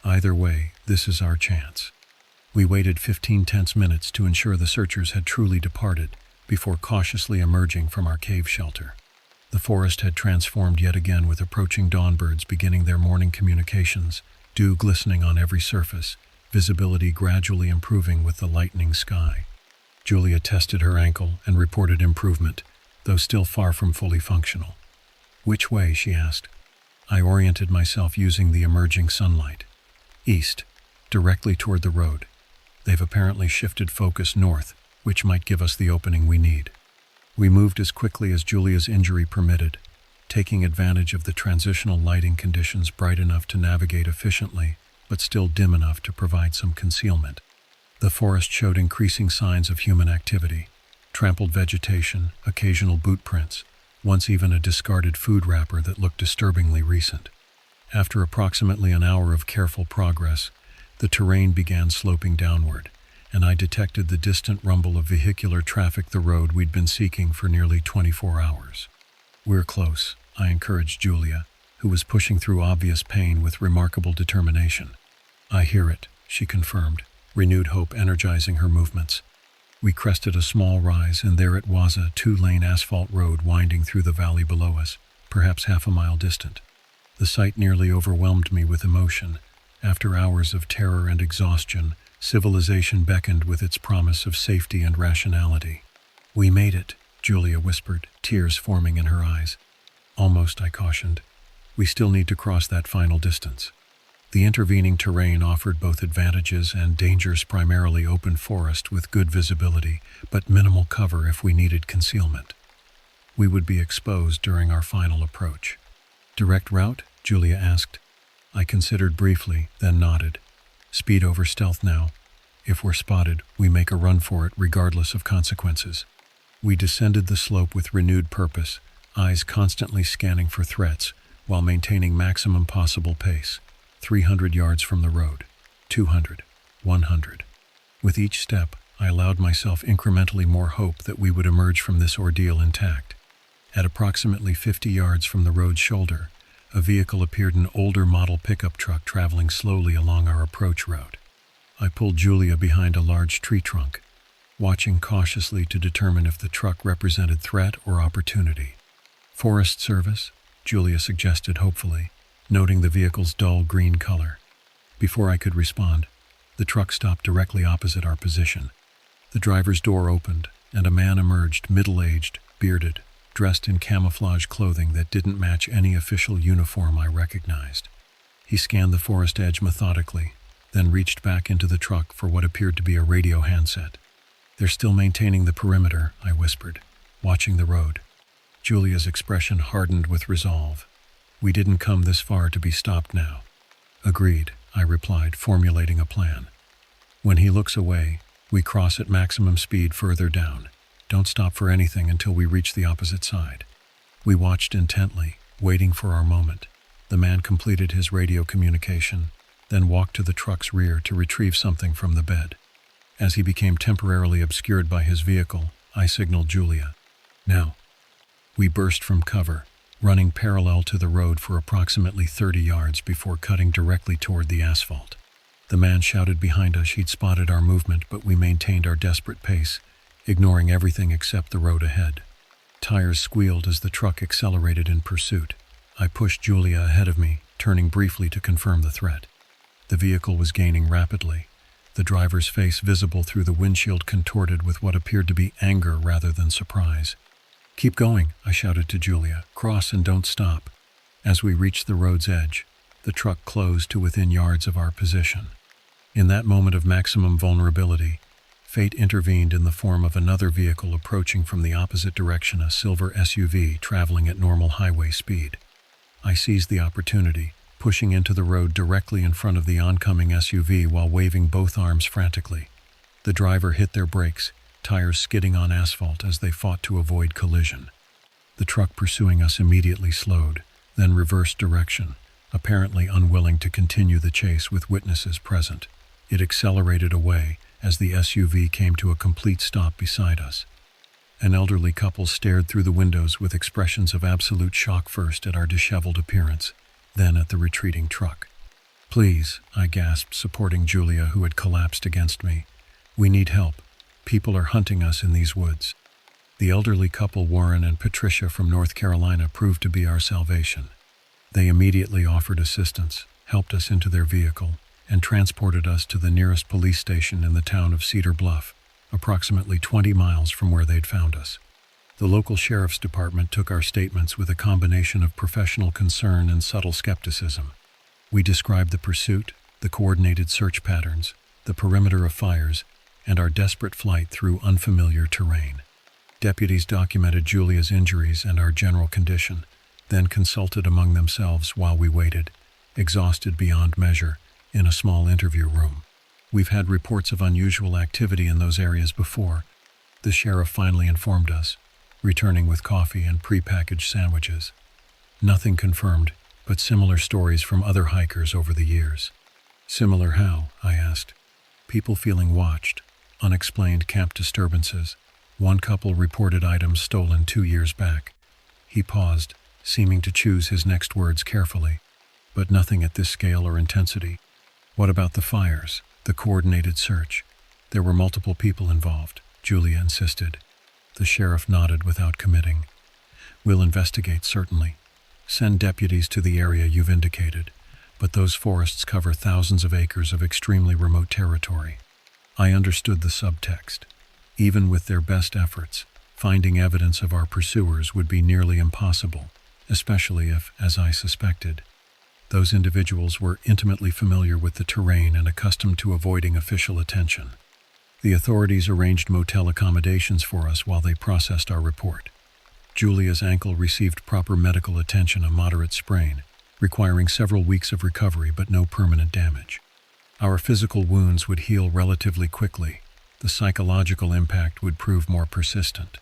"Either way, this is our chance." We waited 15 tense minutes to ensure the searchers had truly departed before cautiously emerging from our cave shelter. The forest had transformed yet again, with approaching dawnbirds beginning their morning communications, dew glistening on every surface, visibility gradually improving with the lightening sky. Julia tested her ankle and reported improvement, though still far from fully functional. "Which way?" she asked. I oriented myself using the emerging sunlight. "East, directly toward the road. They've apparently shifted focus north, which might give us the opening we need." We moved as quickly as Julia's injury permitted, taking advantage of the transitional lighting conditions, bright enough to navigate efficiently, but still dim enough to provide some concealment. The forest showed increasing signs of human activity: trampled vegetation, occasional boot prints, once even a discarded food wrapper that looked disturbingly recent. After approximately an hour of careful progress, the terrain began sloping downward, and I detected the distant rumble of vehicular traffic, the road we'd been seeking for nearly 24 hours. "We're close," I encouraged Julia, who was pushing through obvious pain with remarkable determination. "I hear it," she confirmed, renewed hope energizing her movements. We crested a small rise, and there it was, a 2-lane asphalt road winding through the valley below us, perhaps half a mile distant. The sight nearly overwhelmed me with emotion. After hours of terror and exhaustion, civilization beckoned with its promise of safety and rationality. "We made it," Julia whispered, tears forming in her eyes. "Almost," I cautioned. "We still need to cross that final distance." The intervening terrain offered both advantages and dangers: primarily open forest with good visibility, but minimal cover if we needed concealment. We would be exposed during our final approach. "Direct route?" Julia asked. I considered briefly, then nodded. "Speed over stealth now. If we're spotted, we make a run for it regardless of consequences." We descended the slope with renewed purpose, eyes constantly scanning for threats, while maintaining maximum possible pace. 300 yards from the road. 200. 100. With each step, I allowed myself incrementally more hope that we would emerge from this ordeal intact. At approximately 50 yards from the road's shoulder, a vehicle appeared, an older model pickup truck traveling slowly along our approach route. I pulled Julia behind a large tree trunk, watching cautiously to determine if the truck represented threat or opportunity. "Forest Service?" Julia suggested hopefully, noting the vehicle's dull green color. Before I could respond, the truck stopped directly opposite our position. The driver's door opened, and a man emerged, middle-aged, bearded, dressed in camouflage clothing that didn't match any official uniform I recognized. He scanned the forest edge methodically, then reached back into the truck for what appeared to be a radio handset. "They're still maintaining the perimeter," I whispered, watching the road. Julia's expression hardened with resolve. We didn't come this far to be stopped now. "Agreed," I replied, formulating a plan. "When he looks away, we cross at maximum speed further down. Don't stop for anything until we reach the opposite side." We watched intently, waiting for our moment. The man completed his radio communication, then walked to the truck's rear to retrieve something from the bed. As he became temporarily obscured by his vehicle, I signaled Julia. "Now." We burst from cover, running parallel to the road for approximately 30 yards before cutting directly toward the asphalt. The man shouted behind us he'd spotted our movement, but we maintained our desperate pace, ignoring everything except the road ahead. Tires squealed as the truck accelerated in pursuit. I pushed Julia ahead of me, turning briefly to confirm the threat. The vehicle was gaining rapidly, the driver's face visible through the windshield contorted with what appeared to be anger rather than surprise. "Keep going," I shouted to Julia. "Cross and don't stop." As we reached the road's edge, the truck closed to within yards of our position. In that moment of maximum vulnerability, fate intervened in the form of another vehicle approaching from the opposite direction, a silver SUV traveling at normal highway speed. I seized the opportunity, pushing into the road directly in front of the oncoming SUV while waving both arms frantically. The driver hit their brakes, tires skidding on asphalt as they fought to avoid collision. The truck pursuing us immediately slowed, then reversed direction, apparently unwilling to continue the chase with witnesses present. It accelerated away as the SUV came to a complete stop beside us. An elderly couple stared through the windows with expressions of absolute shock, first at our disheveled appearance, then at the retreating truck. "Please," I gasped, supporting Julia, who had collapsed against me. "We need help. People are hunting us in these woods." The elderly couple, Warren and Patricia from North Carolina, proved to be our salvation. They immediately offered assistance, helped us into their vehicle, and transported us to the nearest police station in the town of Cedar Bluff, approximately 20 miles from where they'd found us. The local sheriff's department took our statements with a combination of professional concern and subtle skepticism. We described the pursuit, the coordinated search patterns, the perimeter of fires, and our desperate flight through unfamiliar terrain. Deputies documented Julia's injuries and our general condition, then consulted among themselves while we waited, exhausted beyond measure, in a small interview room. "We've had reports of unusual activity in those areas before," the sheriff finally informed us, returning with coffee and prepackaged sandwiches. "Nothing confirmed, but similar stories from other hikers over the years." "Similar how?" I asked. "People feeling watched, unexplained camp disturbances. One couple reported items stolen 2 years back." He paused, seeming to choose his next words carefully. "But nothing at this scale or intensity." "What about the fires, the coordinated search?" "There were multiple people involved," Julia insisted. The sheriff nodded without committing. "We'll investigate, certainly. Send deputies to the area you've indicated, but those forests cover thousands of acres of extremely remote territory." I understood the subtext. Even with their best efforts, finding evidence of our pursuers would be nearly impossible, especially if, as I suspected, those individuals were intimately familiar with the terrain and accustomed to avoiding official attention. The authorities arranged motel accommodations for us while they processed our report. Julia's ankle received proper medical attention, a moderate sprain, requiring several weeks of recovery but no permanent damage. Our physical wounds would heal relatively quickly. The psychological impact would prove more persistent.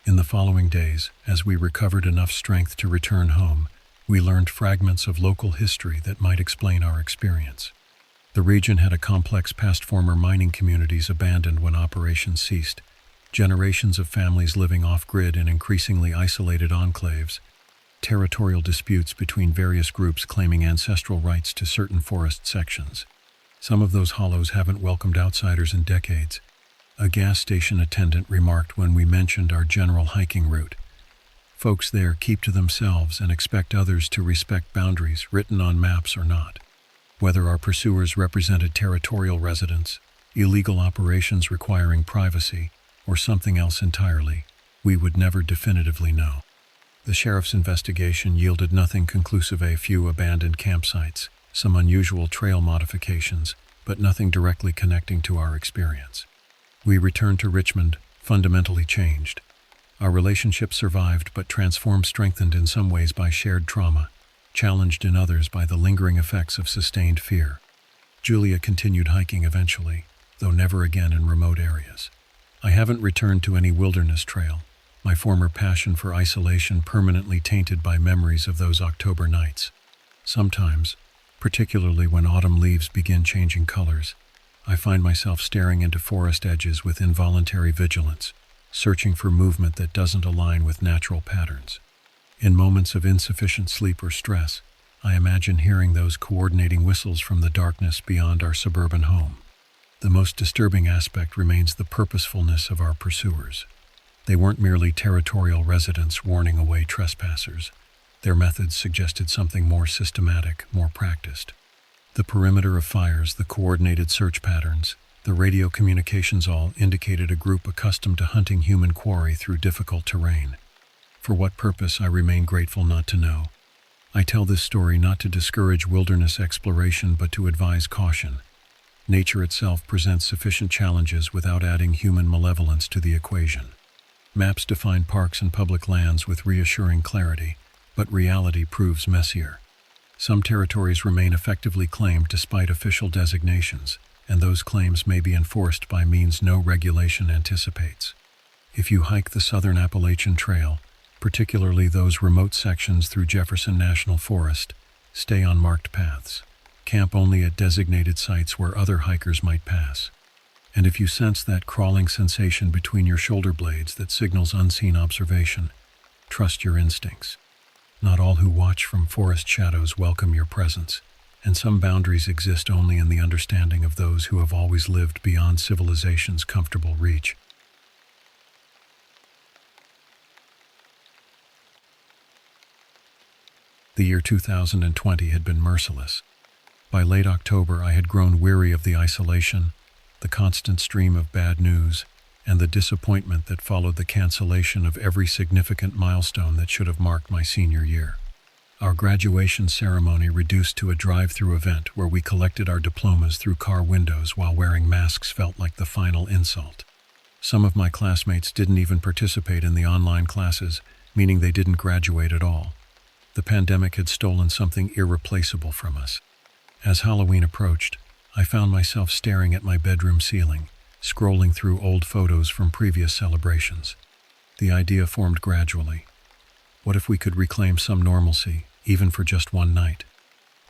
In the following days, as we recovered enough strength to return home, we learned fragments of local history that might explain our experience. The region had a complex past, former mining communities abandoned when operations ceased, generations of families living off-grid in increasingly isolated enclaves, territorial disputes between various groups claiming ancestral rights to certain forest sections. Some of those hollows haven't welcomed outsiders in decades, a gas station attendant remarked when we mentioned our general hiking route. Folks there keep to themselves and expect others to respect boundaries, written on maps or not. Whether our pursuers represented territorial residents, illegal operations requiring privacy, or something else entirely, we would never definitively know. The sheriff's investigation yielded nothing conclusive: a few abandoned campsites, some unusual trail modifications, but nothing directly connecting to our experience. We returned to Richmond, fundamentally changed. Our relationship survived but transformed, strengthened in some ways by shared trauma, challenged in others by the lingering effects of sustained fear. Julia continued hiking eventually, though never again in remote areas. I haven't returned to any wilderness trail, my former passion for isolation permanently tainted by memories of those October nights. Sometimes, particularly when autumn leaves begin changing colors, I find myself staring into forest edges with involuntary vigilance, searching for movement that doesn't align with natural patterns. In moments of insufficient sleep or stress, I imagine hearing those coordinating whistles from the darkness beyond our suburban home. The most disturbing aspect remains the purposefulness of our pursuers. They weren't merely territorial residents warning away trespassers. Their methods suggested something more systematic, more practiced. The perimeter of fires, the coordinated search patterns, the radio communications all indicated a group accustomed to hunting human quarry through difficult terrain. For what purpose, I remain grateful not to know. I tell this story not to discourage wilderness exploration, but to advise caution. Nature itself presents sufficient challenges without adding human malevolence to the equation. Maps define parks and public lands with reassuring clarity, but reality proves messier. Some territories remain effectively claimed despite official designations, and those claims may be enforced by means no regulation anticipates. If you hike the Southern Appalachian Trail, particularly those remote sections through Jefferson National Forest, stay on marked paths. Camp only at designated sites where other hikers might pass. And if you sense that crawling sensation between your shoulder blades that signals unseen observation, trust your instincts. Not all who watch from forest shadows welcome your presence, and some boundaries exist only in the understanding of those who have always lived beyond civilization's comfortable reach. The year 2020 had been merciless. By late October, I had grown weary of the isolation, the constant stream of bad news, and the disappointment that followed the cancellation of every significant milestone that should have marked my senior year. Our graduation ceremony reduced to a drive-through event where we collected our diplomas through car windows while wearing masks felt like the final insult. Some of my classmates didn't even participate in the online classes, meaning they didn't graduate at all. The pandemic had stolen something irreplaceable from us. As Halloween approached, I found myself staring at my bedroom ceiling, scrolling through old photos from previous celebrations. The idea formed gradually. What if we could reclaim some normalcy, even for just one night?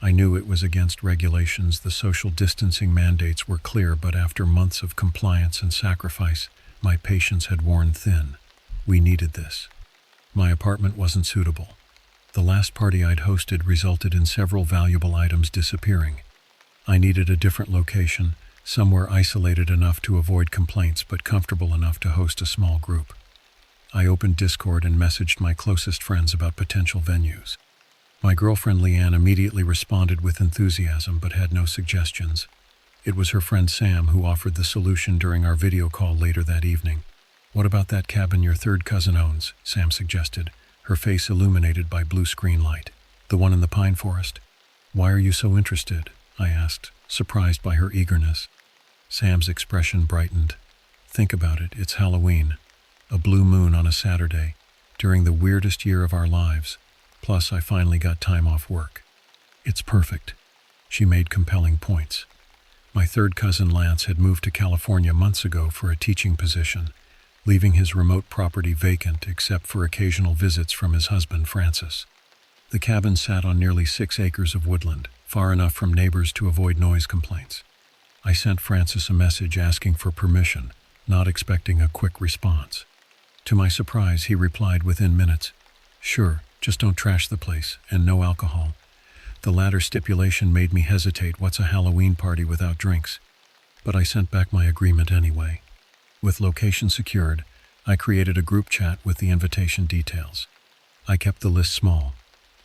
I knew it was against regulations. The social distancing mandates were clear, but after months of compliance and sacrifice, my patience had worn thin. We needed this. My apartment wasn't suitable. The last party I'd hosted resulted in several valuable items disappearing. I needed a different location, somewhere isolated enough to avoid complaints but comfortable enough to host a small group. I opened Discord and messaged my closest friends about potential venues. My girlfriend Leanne immediately responded with enthusiasm but had no suggestions. It was her friend Sam who offered the solution during our video call later that evening. "What about that cabin your third cousin owns?" Sam suggested, her face illuminated by blue screen light. "The one in the pine forest?" "Why are you so interested?" I asked, surprised by her eagerness. Sam's expression brightened. "Think about it, it's Halloween. A blue moon on a Saturday, during the weirdest year of our lives. Plus, I finally got time off work. It's perfect." She made compelling points. My third cousin Lance had moved to California months ago for a teaching position, leaving his remote property vacant except for occasional visits from his husband Francis. The cabin sat on nearly 6 acres of woodland, far enough from neighbors to avoid noise complaints. I sent Francis a message asking for permission, not expecting a quick response. To my surprise, he replied within minutes, "Sure, just don't trash the place, and no alcohol." The latter stipulation made me hesitate. What's a Halloween party without drinks? But I sent back my agreement anyway. With location secured, I created a group chat with the invitation details. I kept the list small.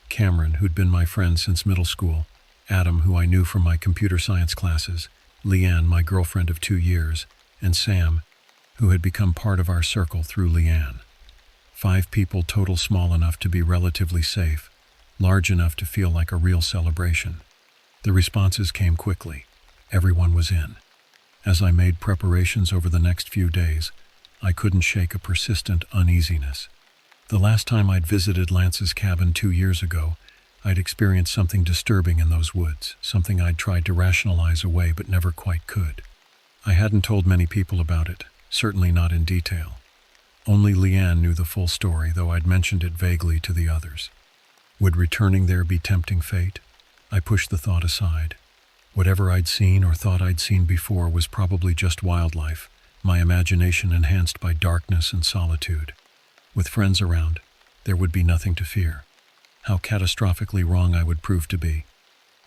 Cameron, who'd been my friend since middle school, Adam, who I knew from my computer science classes, Leanne, my girlfriend of 2 years, and Sam, who had become part of our circle through Leanne. 5 people total, small enough to be relatively safe, large enough to feel like a real celebration. The responses came quickly. Everyone was in. As I made preparations over the next few days, I couldn't shake a persistent uneasiness. The last time I'd visited Lance's cabin 2 years ago, I'd experienced something disturbing in those woods, something I'd tried to rationalize away but never quite could. I hadn't told many people about it, certainly not in detail. Only Leanne knew the full story, though I'd mentioned it vaguely to the others. Would returning there be tempting fate? I pushed the thought aside. Whatever I'd seen or thought I'd seen before was probably just wildlife, my imagination enhanced by darkness and solitude. With friends around, there would be nothing to fear. How catastrophically wrong I would prove to be.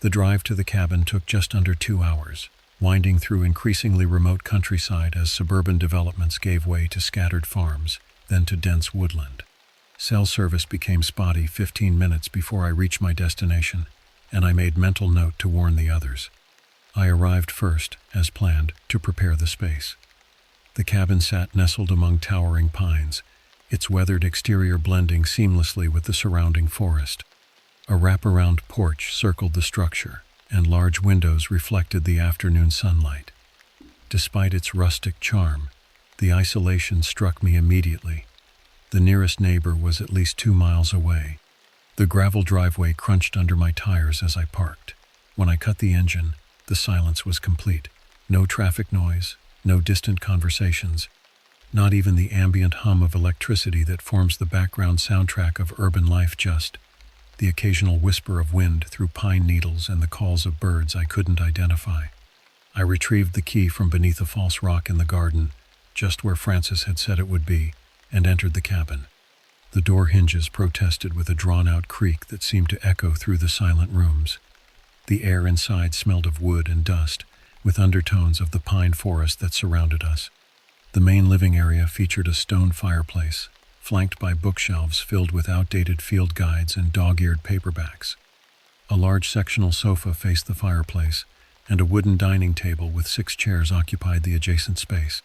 The drive to the cabin took just under 2 hours, winding through increasingly remote countryside as suburban developments gave way to scattered farms, then to dense woodland. Cell service became spotty 15 minutes before I reached my destination, and I made mental note to warn the others. I arrived first, as planned, to prepare the space. The cabin sat nestled among towering pines, its weathered exterior blending seamlessly with the surrounding forest. A wraparound porch circled the structure, and large windows reflected the afternoon sunlight. Despite its rustic charm, the isolation struck me immediately. The nearest neighbor was at least 2 miles away. The gravel driveway crunched under my tires as I parked. When I cut the engine, the silence was complete. No traffic noise, no distant conversations, not even the ambient hum of electricity that forms the background soundtrack of urban life, just the occasional whisper of wind through pine needles and the calls of birds I couldn't identify. I retrieved the key from beneath a false rock in the garden, just where Francis had said it would be, and entered the cabin. The door hinges protested with a drawn-out creak that seemed to echo through the silent rooms. The air inside smelled of wood and dust, with undertones of the pine forest that surrounded us. The main living area featured a stone fireplace, flanked by bookshelves filled with outdated field guides and dog-eared paperbacks. A large sectional sofa faced the fireplace, and a wooden dining table with 6 chairs occupied the adjacent space.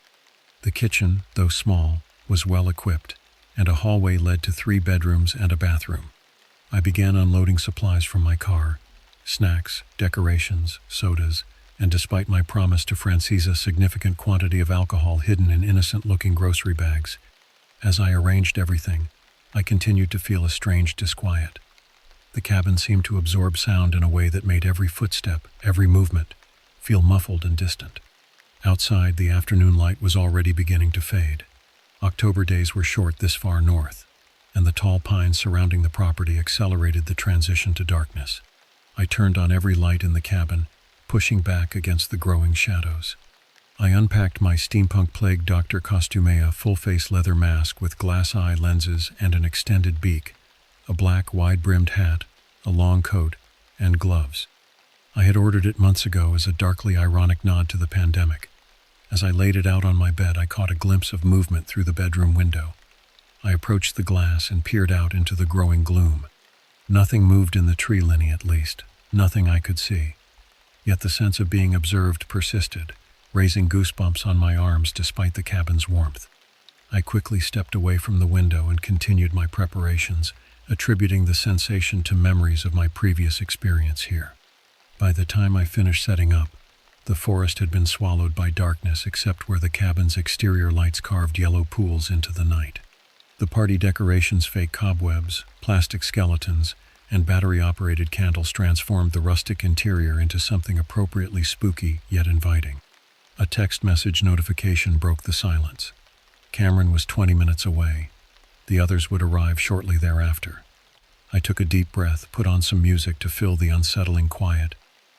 The kitchen, though small, was well equipped, and a hallway led to 3 bedrooms and a bathroom. I began unloading supplies from my car: snacks, decorations, sodas, and despite my promise to Francis a significant quantity of alcohol hidden in innocent-looking grocery bags. As I arranged everything, I continued to feel a strange disquiet. The cabin seemed to absorb sound in a way that made every footstep, every movement, feel muffled and distant. Outside, the afternoon light was already beginning to fade. October days were short this far north, and the tall pines surrounding the property accelerated the transition to darkness. I turned on every light in the cabin, pushing back against the growing shadows. I unpacked my steampunk-plagued Dr. Costumea full-face leather mask with glass-eye lenses and an extended beak, a black wide-brimmed hat, a long coat, and gloves. I had ordered it months ago as a darkly ironic nod to the pandemic. As I laid it out on my bed, I caught a glimpse of movement through the bedroom window. I approached the glass and peered out into the growing gloom. Nothing moved in the tree linny, at least, nothing I could see. Yet the sense of being observed persisted, raising goosebumps on my arms despite the cabin's warmth. I quickly stepped away from the window and continued my preparations, attributing the sensation to memories of my previous experience here. By the time I finished setting up, the forest had been swallowed by darkness except where the cabin's exterior lights carved yellow pools into the night. The party decorations' fake cobwebs, plastic skeletons, and battery-operated candles transformed the rustic interior into something appropriately spooky yet inviting. A text message notification broke the silence. Cameron was 20 minutes away. The others would arrive shortly thereafter. I took a deep breath, put on some music to fill the unsettling quiet,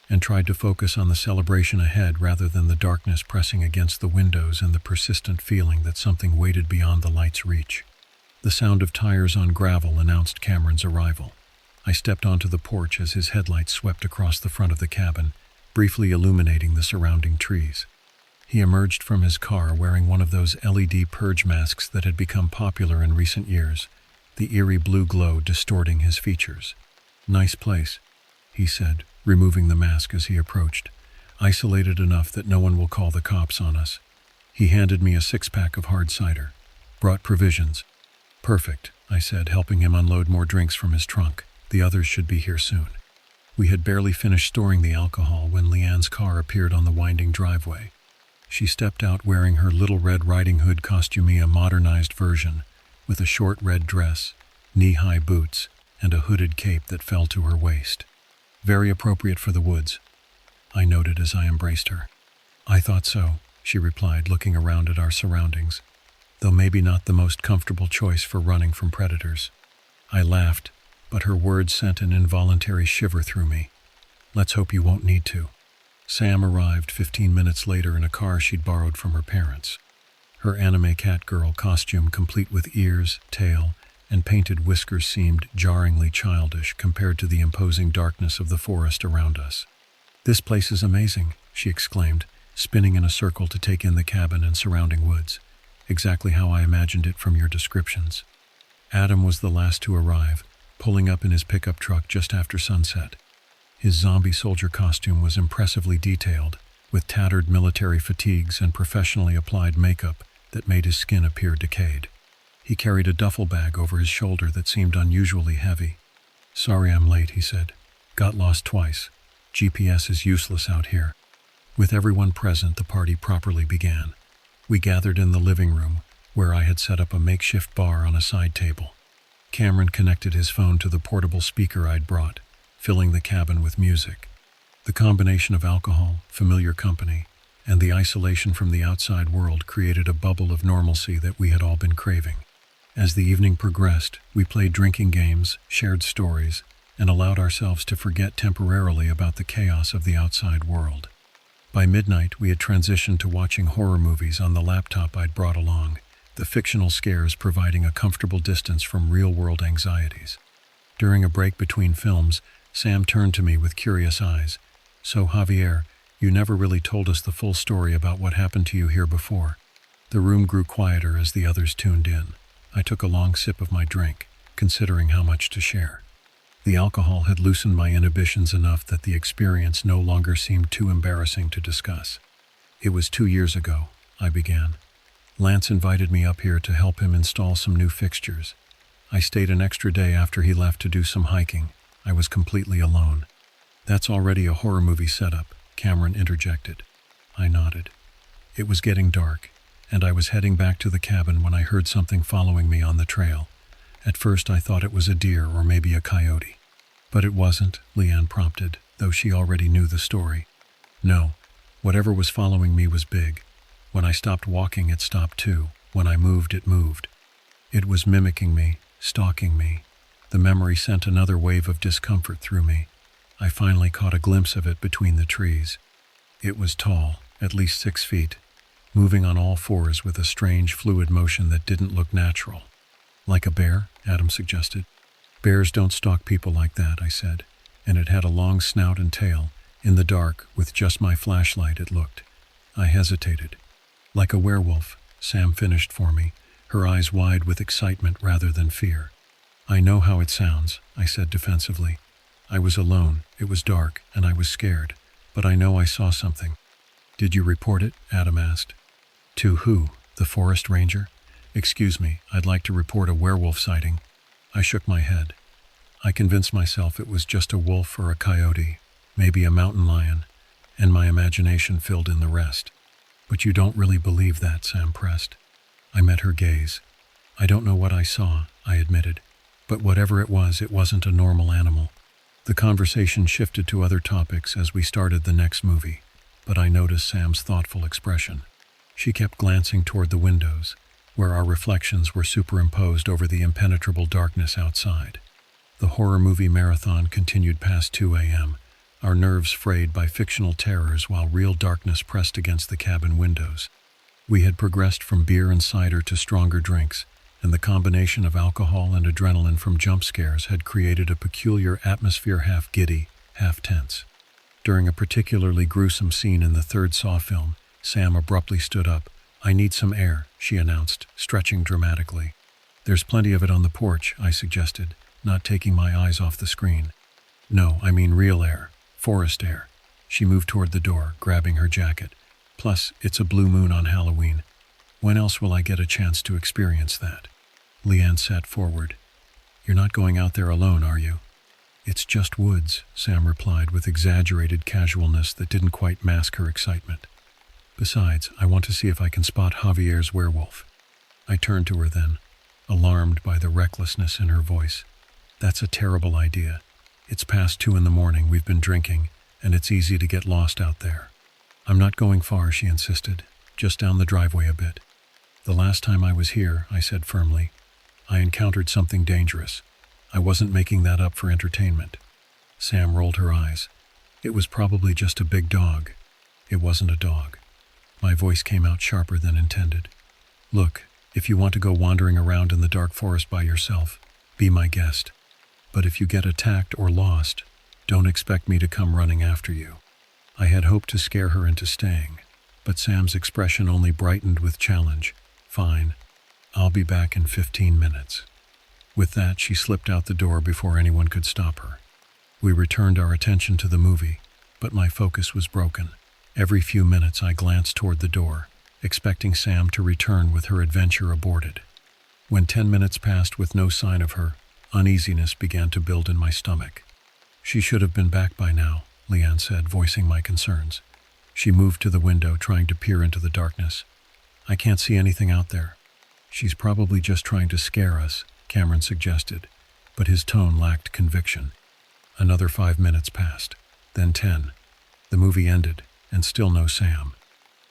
and tried to focus on the celebration ahead rather than the darkness pressing against the windows and the persistent feeling that something waited beyond the light's reach. The sound of tires on gravel announced Cameron's arrival. I stepped onto the porch as his headlights swept across the front of the cabin, briefly illuminating the surrounding trees. He emerged from his car wearing one of those LED purge masks that had become popular in recent years, the eerie blue glow distorting his features. "Nice place," he said, removing the mask as he approached. "Isolated enough that no one will call the cops on us." He handed me a 6-pack of hard cider. "Brought provisions." "Perfect," I said, helping him unload more drinks from his trunk. "The others should be here soon." We had barely finished storing the alcohol when Leanne's car appeared on the winding driveway. She stepped out wearing her Little Red Riding Hood Costumea modernized version, with a short red dress, knee-high boots, and a hooded cape that fell to her waist. "Very appropriate for the woods," I noted as I embraced her. "I thought so," she replied, looking around at our surroundings, "though maybe not the most comfortable choice for running from predators." I laughed, but her words sent an involuntary shiver through me. "Let's hope you won't need to." Sam arrived 15 minutes later in a car she'd borrowed from her parents. Her anime cat girl costume complete with ears, tail, and painted whiskers seemed jarringly childish compared to the imposing darkness of the forest around us. "This place is amazing," she exclaimed, spinning in a circle to take in the cabin and surrounding woods. "Exactly how I imagined it from your descriptions." Adam was the last to arrive, pulling up in his pickup truck just after sunset. His zombie soldier costume was impressively detailed, with tattered military fatigues and professionally applied makeup that made his skin appear decayed. He carried a duffel bag over his shoulder that seemed unusually heavy. "Sorry I'm late," he said. "Got lost twice. GPS is useless out here." With everyone present, the party properly began. We gathered in the living room, where I had set up a makeshift bar on a side table. Cameron connected his phone to the portable speaker I'd brought, filling the cabin with music. The combination of alcohol, familiar company, and the isolation from the outside world created a bubble of normalcy that we had all been craving. As the evening progressed, we played drinking games, shared stories, and allowed ourselves to forget temporarily about the chaos of the outside world. By midnight, we had transitioned to watching horror movies on the laptop I'd brought along, the fictional scares providing a comfortable distance from real-world anxieties. During a break between films, Sam turned to me with curious eyes. "So, Javier, you never really told us the full story about what happened to you here before." The room grew quieter as the others tuned in. I took a long sip of my drink, considering how much to share. The alcohol had loosened my inhibitions enough that the experience no longer seemed too embarrassing to discuss. "It was 2 years ago," I began. "Lance invited me up here to help him install some new fixtures. I stayed an extra day after he left to do some hiking. I was completely alone." "That's already a horror movie setup," Cameron interjected. I nodded. It was getting dark, and I was heading back to the cabin when I heard something following me on the trail. At first I thought it was a deer or maybe a coyote. "But it wasn't," Leanne prompted, though she already knew the story. "No, whatever was following me was big. When I stopped walking, it stopped too. When I moved, it moved. It was mimicking me, stalking me." The memory sent another wave of discomfort through me. I finally caught a glimpse of it between the trees. It was tall, at least 6 feet, moving on all fours with a strange fluid motion that didn't look natural. "Like a bear?" Adam suggested. "Bears don't stalk people like that," I said, and it had a long snout and tail. In the dark, with just my flashlight, it looked. I hesitated. "Like a werewolf," Sam finished for me, her eyes wide with excitement rather than fear. "I know how it sounds," I said defensively. "I was alone, it was dark, and I was scared, but I know I saw something." "Did you report it?" Adam asked. "To who? The forest ranger?" "Excuse me, I'd like to report a werewolf sighting." I shook my head. I convinced myself it was just a wolf or a coyote, maybe a mountain lion, and my imagination filled in the rest. "But you don't really believe that," Sam pressed. I met her gaze. "I don't know what I saw," I admitted, "but whatever it wasn't a normal animal." The conversation shifted to other topics as we started the next movie, but I noticed Sam's thoughtful expression. She kept glancing toward the windows, where our reflections were superimposed over the impenetrable darkness outside. The horror movie marathon continued past 2 a.m., our nerves frayed by fictional terrors while real darkness pressed against the cabin windows. We had progressed from beer and cider to stronger drinks, and the combination of alcohol and adrenaline from jump scares had created a peculiar atmosphere, half giddy, half tense. During a particularly gruesome scene in the third Saw film, Sam abruptly stood up. "I need some air," she announced, stretching dramatically. "There's plenty of it on the porch," I suggested, not taking my eyes off the screen. "No, I mean real air, forest air." She moved toward the door, grabbing her jacket. "Plus, it's a blue moon on Halloween. When else will I get a chance to experience that?" Leanne sat forward. "You're not going out there alone, are you?" "It's just woods," Sam replied with exaggerated casualness that didn't quite mask her excitement. "Besides, I want to see if I can spot Javier's werewolf." I turned to her then, alarmed by the recklessness in her voice. "That's a terrible idea. It's past 2 in the morning, we've been drinking, and it's easy to get lost out there." "I'm not going far," she insisted, "just down the driveway a bit." "The last time I was here," I said firmly, "I encountered something dangerous. I wasn't making that up for entertainment." Sam rolled her eyes. "It was probably just a big dog." "It wasn't a dog." My voice came out sharper than intended. "Look, If you want to go wandering around in the dark forest by yourself, be my guest. But if you get attacked or lost, don't expect me to come running after you." I had hoped to scare her into staying, but Sam's expression only brightened with challenge. "Fine. I'll be back in 15 minutes. With that, she slipped out the door before anyone could stop her. We returned our attention to the movie, but my focus was broken. Every few minutes I glanced toward the door, expecting Sam to return with her adventure aborted. When 10 minutes passed with no sign of her, uneasiness began to build in my stomach. "She should have been back by now," Leanne said, voicing my concerns. She moved to the window, trying to peer into the darkness. "I can't see anything out there." "She's probably just trying to scare us," Cameron suggested, but his tone lacked conviction. Another 5 minutes passed, then 10. The movie ended, and still no Sam.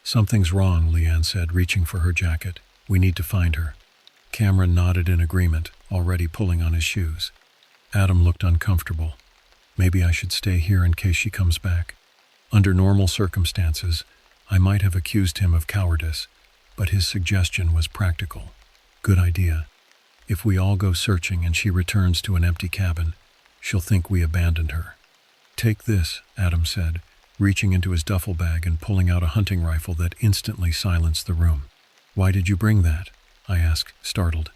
"Something's wrong," Leanne said, reaching for her jacket. "We need to find her." Cameron nodded in agreement, already pulling on his shoes. Adam looked uncomfortable. "Maybe I should stay here in case she comes back." Under normal circumstances, I might have accused him of cowardice, but his suggestion was practical. "Good idea. If we all go searching and she returns to an empty cabin, she'll think we abandoned her." "Take this," Adam said, reaching into his duffel bag and pulling out a hunting rifle that instantly silenced the room. "Why did you bring that?" I asked, startled.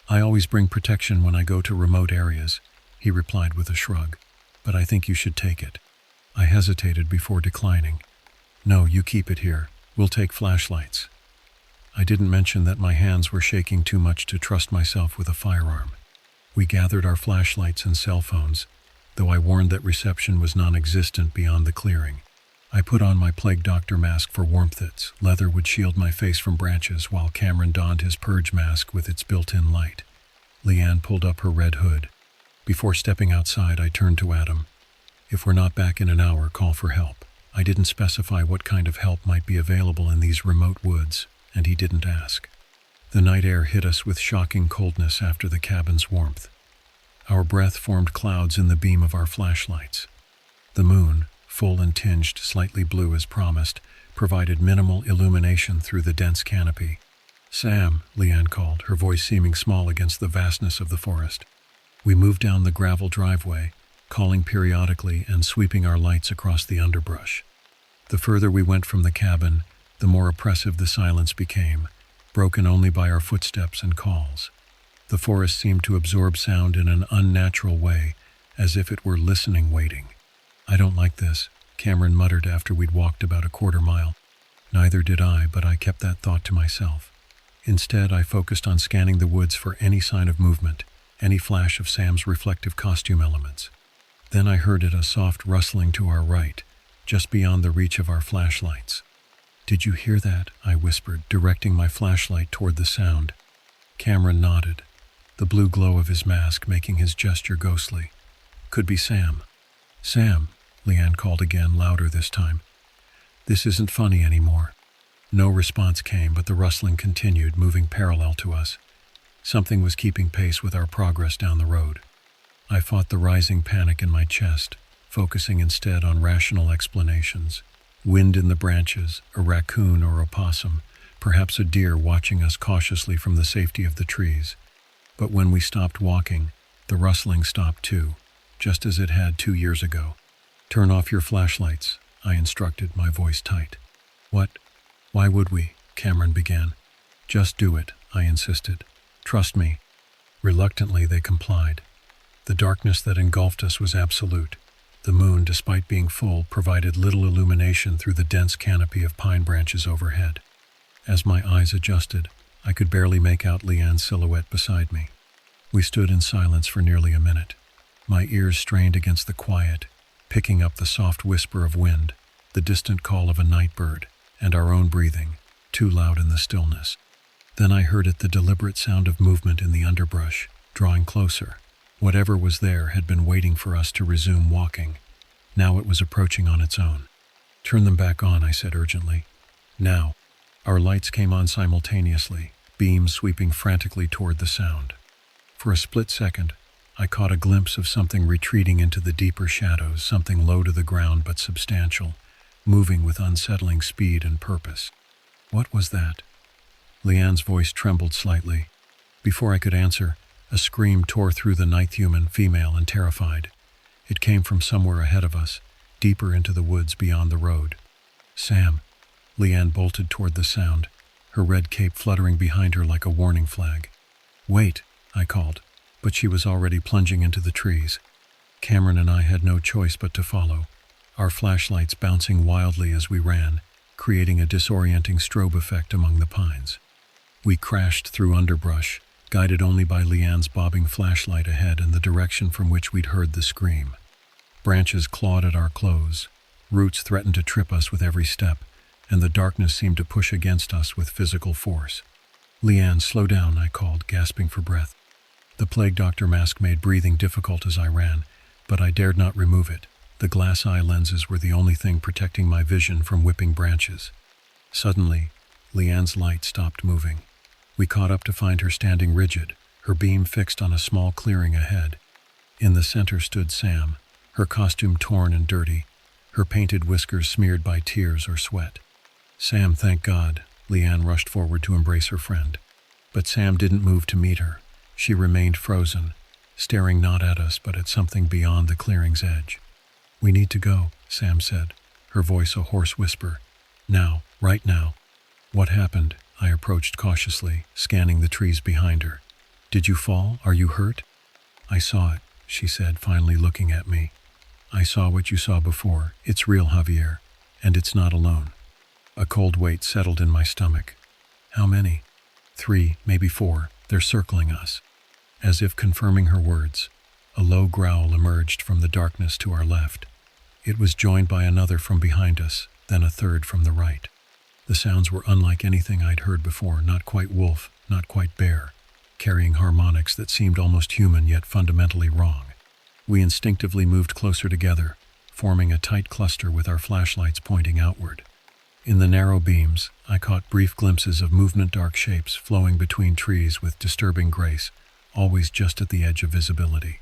"I always bring protection when I go to remote areas," he replied with a shrug. "But I think you should take it." I hesitated before declining. "No, you keep it here. We'll take flashlights." I didn't mention that my hands were shaking too much to trust myself with a firearm. We gathered our flashlights and cell phones, though I warned that reception was non-existent beyond the clearing. I put on my plague doctor mask for warmth. Its leather would shield my face from branches, while Cameron donned his purge mask with its built-in light. Leanne pulled up her red hood. Before stepping outside, I turned to Adam. "If we're not back in an hour, call for help." I didn't specify what kind of help might be available in these remote woods, and he didn't ask. The night air hit us with shocking coldness after the cabin's warmth. Our breath formed clouds in the beam of our flashlights. The moon, full and tinged slightly blue as promised, provided minimal illumination through the dense canopy. "Sam," Leanne called, her voice seeming small against the vastness of the forest. We moved down the gravel driveway, calling periodically and sweeping our lights across the underbrush. The further we went from the cabin, the more oppressive the silence became, broken only by our footsteps and calls. The forest seemed to absorb sound in an unnatural way, as if it were listening, waiting. "I don't like this," Cameron muttered after we'd walked about a quarter mile. Neither did I, but I kept that thought to myself. Instead, I focused on scanning the woods for any sign of movement, any flash of Sam's reflective costume elements. Then I heard a soft rustling to our right, just beyond the reach of our flashlights. "Did you hear that?" I whispered, directing my flashlight toward the sound. Cameron nodded, the blue glow of his mask making his gesture ghostly. "Could be Sam." "Sam," Leanne called again, louder this time. "This isn't funny anymore." No response came, but the rustling continued, moving parallel to us. Something was keeping pace with our progress down the road. I fought the rising panic in my chest, focusing instead on rational explanations. Wind in the branches, a raccoon or a possum, perhaps a deer watching us cautiously from the safety of the trees. But when we stopped walking, the rustling stopped too, just as it had 2 years ago. "Turn off your flashlights," I instructed, my voice tight. "What? Why would we?" Cameron began. "Just do it," I insisted. "Trust me." Reluctantly, they complied. The darkness that engulfed us was absolute. The moon, despite being full, provided little illumination through the dense canopy of pine branches overhead. As my eyes adjusted, I could barely make out Leanne's silhouette beside me. We stood in silence for nearly a minute, my ears strained against the quiet, picking up the soft whisper of wind, the distant call of a night bird, and our own breathing, too loud in the stillness. Then I heard the deliberate sound of movement in the underbrush, drawing closer. Whatever was there had been waiting for us to resume walking. Now it was approaching on its own. "Turn them back on," I said urgently. "Now." Our lights came on simultaneously, beams sweeping frantically toward the sound. For a split second, I caught a glimpse of something retreating into the deeper shadows, something low to the ground but substantial, moving with unsettling speed and purpose. What was that? Leanne's voice trembled slightly. Before I could answer, a scream tore through the night, human, female, and terrified. It came from somewhere ahead of us, deeper into the woods beyond the road. Sam. Leanne bolted toward the sound, her red cape fluttering behind her like a warning flag. Wait, I called, but she was already plunging into the trees. Cameron and I had no choice but to follow, our flashlights bouncing wildly as we ran, creating a disorienting strobe effect among the pines. We crashed through underbrush, guided only by Leanne's bobbing flashlight ahead in the direction from which we'd heard the scream. Branches clawed at our clothes, roots threatened to trip us with every step, and the darkness seemed to push against us with physical force. Leanne, slow down, I called, gasping for breath. The plague doctor mask made breathing difficult as I ran, but I dared not remove it. The glass eye lenses were the only thing protecting my vision from whipping branches. Suddenly, Leanne's light stopped moving. We caught up to find her standing rigid, her beam fixed on a small clearing ahead. In the center stood Sam, her costume torn and dirty, her painted whiskers smeared by tears or sweat. Sam, thank God. Leanne rushed forward to embrace her friend. But Sam didn't move to meet her. She remained frozen, staring not at us but at something beyond the clearing's edge. We need to go, Sam said, her voice a hoarse whisper. Now, right now. What happened? I approached cautiously, scanning the trees behind her. Did you fall? Are you hurt? I saw it, she said, finally looking at me. I saw what you saw before. It's real, Javier, and it's not alone. A cold weight settled in my stomach. How many? 3, maybe 4. They're circling us. As if confirming her words, a low growl emerged from the darkness to our left. It was joined by another from behind us, then a third from the right. The sounds were unlike anything I'd heard before, not quite wolf, not quite bear, carrying harmonics that seemed almost human yet fundamentally wrong. We instinctively moved closer together, forming a tight cluster with our flashlights pointing outward. In the narrow beams, I caught brief glimpses of movement, dark shapes flowing between trees with disturbing grace, always just at the edge of visibility.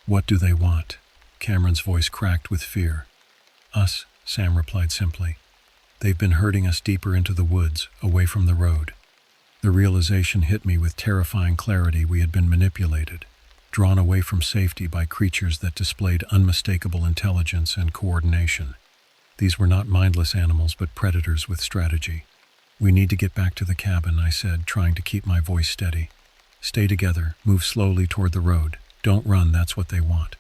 What do they want? Cameron's voice cracked with fear. Us, Sam replied simply. They've been herding us deeper into the woods, away from the road. The realization hit me with terrifying clarity. We had been manipulated, drawn away from safety by creatures that displayed unmistakable intelligence and coordination. These were not mindless animals, but predators with strategy. We need to get back to the cabin, I said, trying to keep my voice steady. Stay together, move slowly toward the road. Don't run, that's what they want.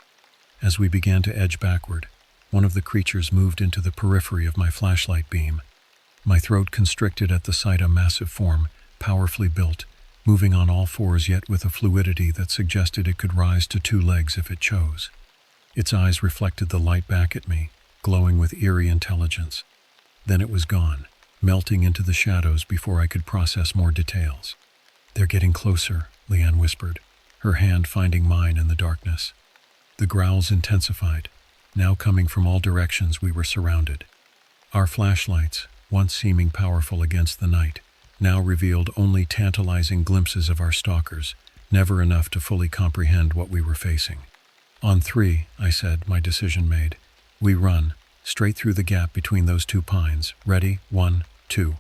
As we began to edge backward, one of the creatures moved into the periphery of my flashlight beam. My throat constricted at the sight. A massive form, powerfully built, moving on all fours yet with a fluidity that suggested it could rise to 2 legs if it chose. Its eyes reflected the light back at me, glowing with eerie intelligence. Then it was gone, melting into the shadows before I could process more details. They're getting closer, Leanne whispered, her hand finding mine in the darkness. The growls intensified. Now coming from all directions, we were surrounded. Our flashlights, once seeming powerful against the night, now revealed only tantalizing glimpses of our stalkers, never enough to fully comprehend what we were facing. On 3, I said, my decision made. We run, straight through the gap between those 2 pines. Ready? 1, 2.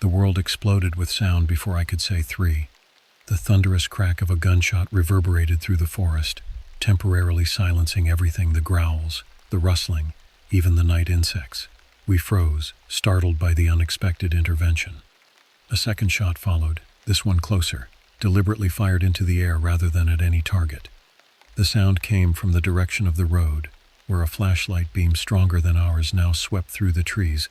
The world exploded with sound before I could say 3. The thunderous crack of a gunshot reverberated through the forest, temporarily silencing everything, the growls, the rustling, even the night insects. We froze, startled by the unexpected intervention. A second shot followed, this one closer, deliberately fired into the air rather than at any target. The sound came from the direction of the road, where a flashlight beam stronger than ours now swept through the trees.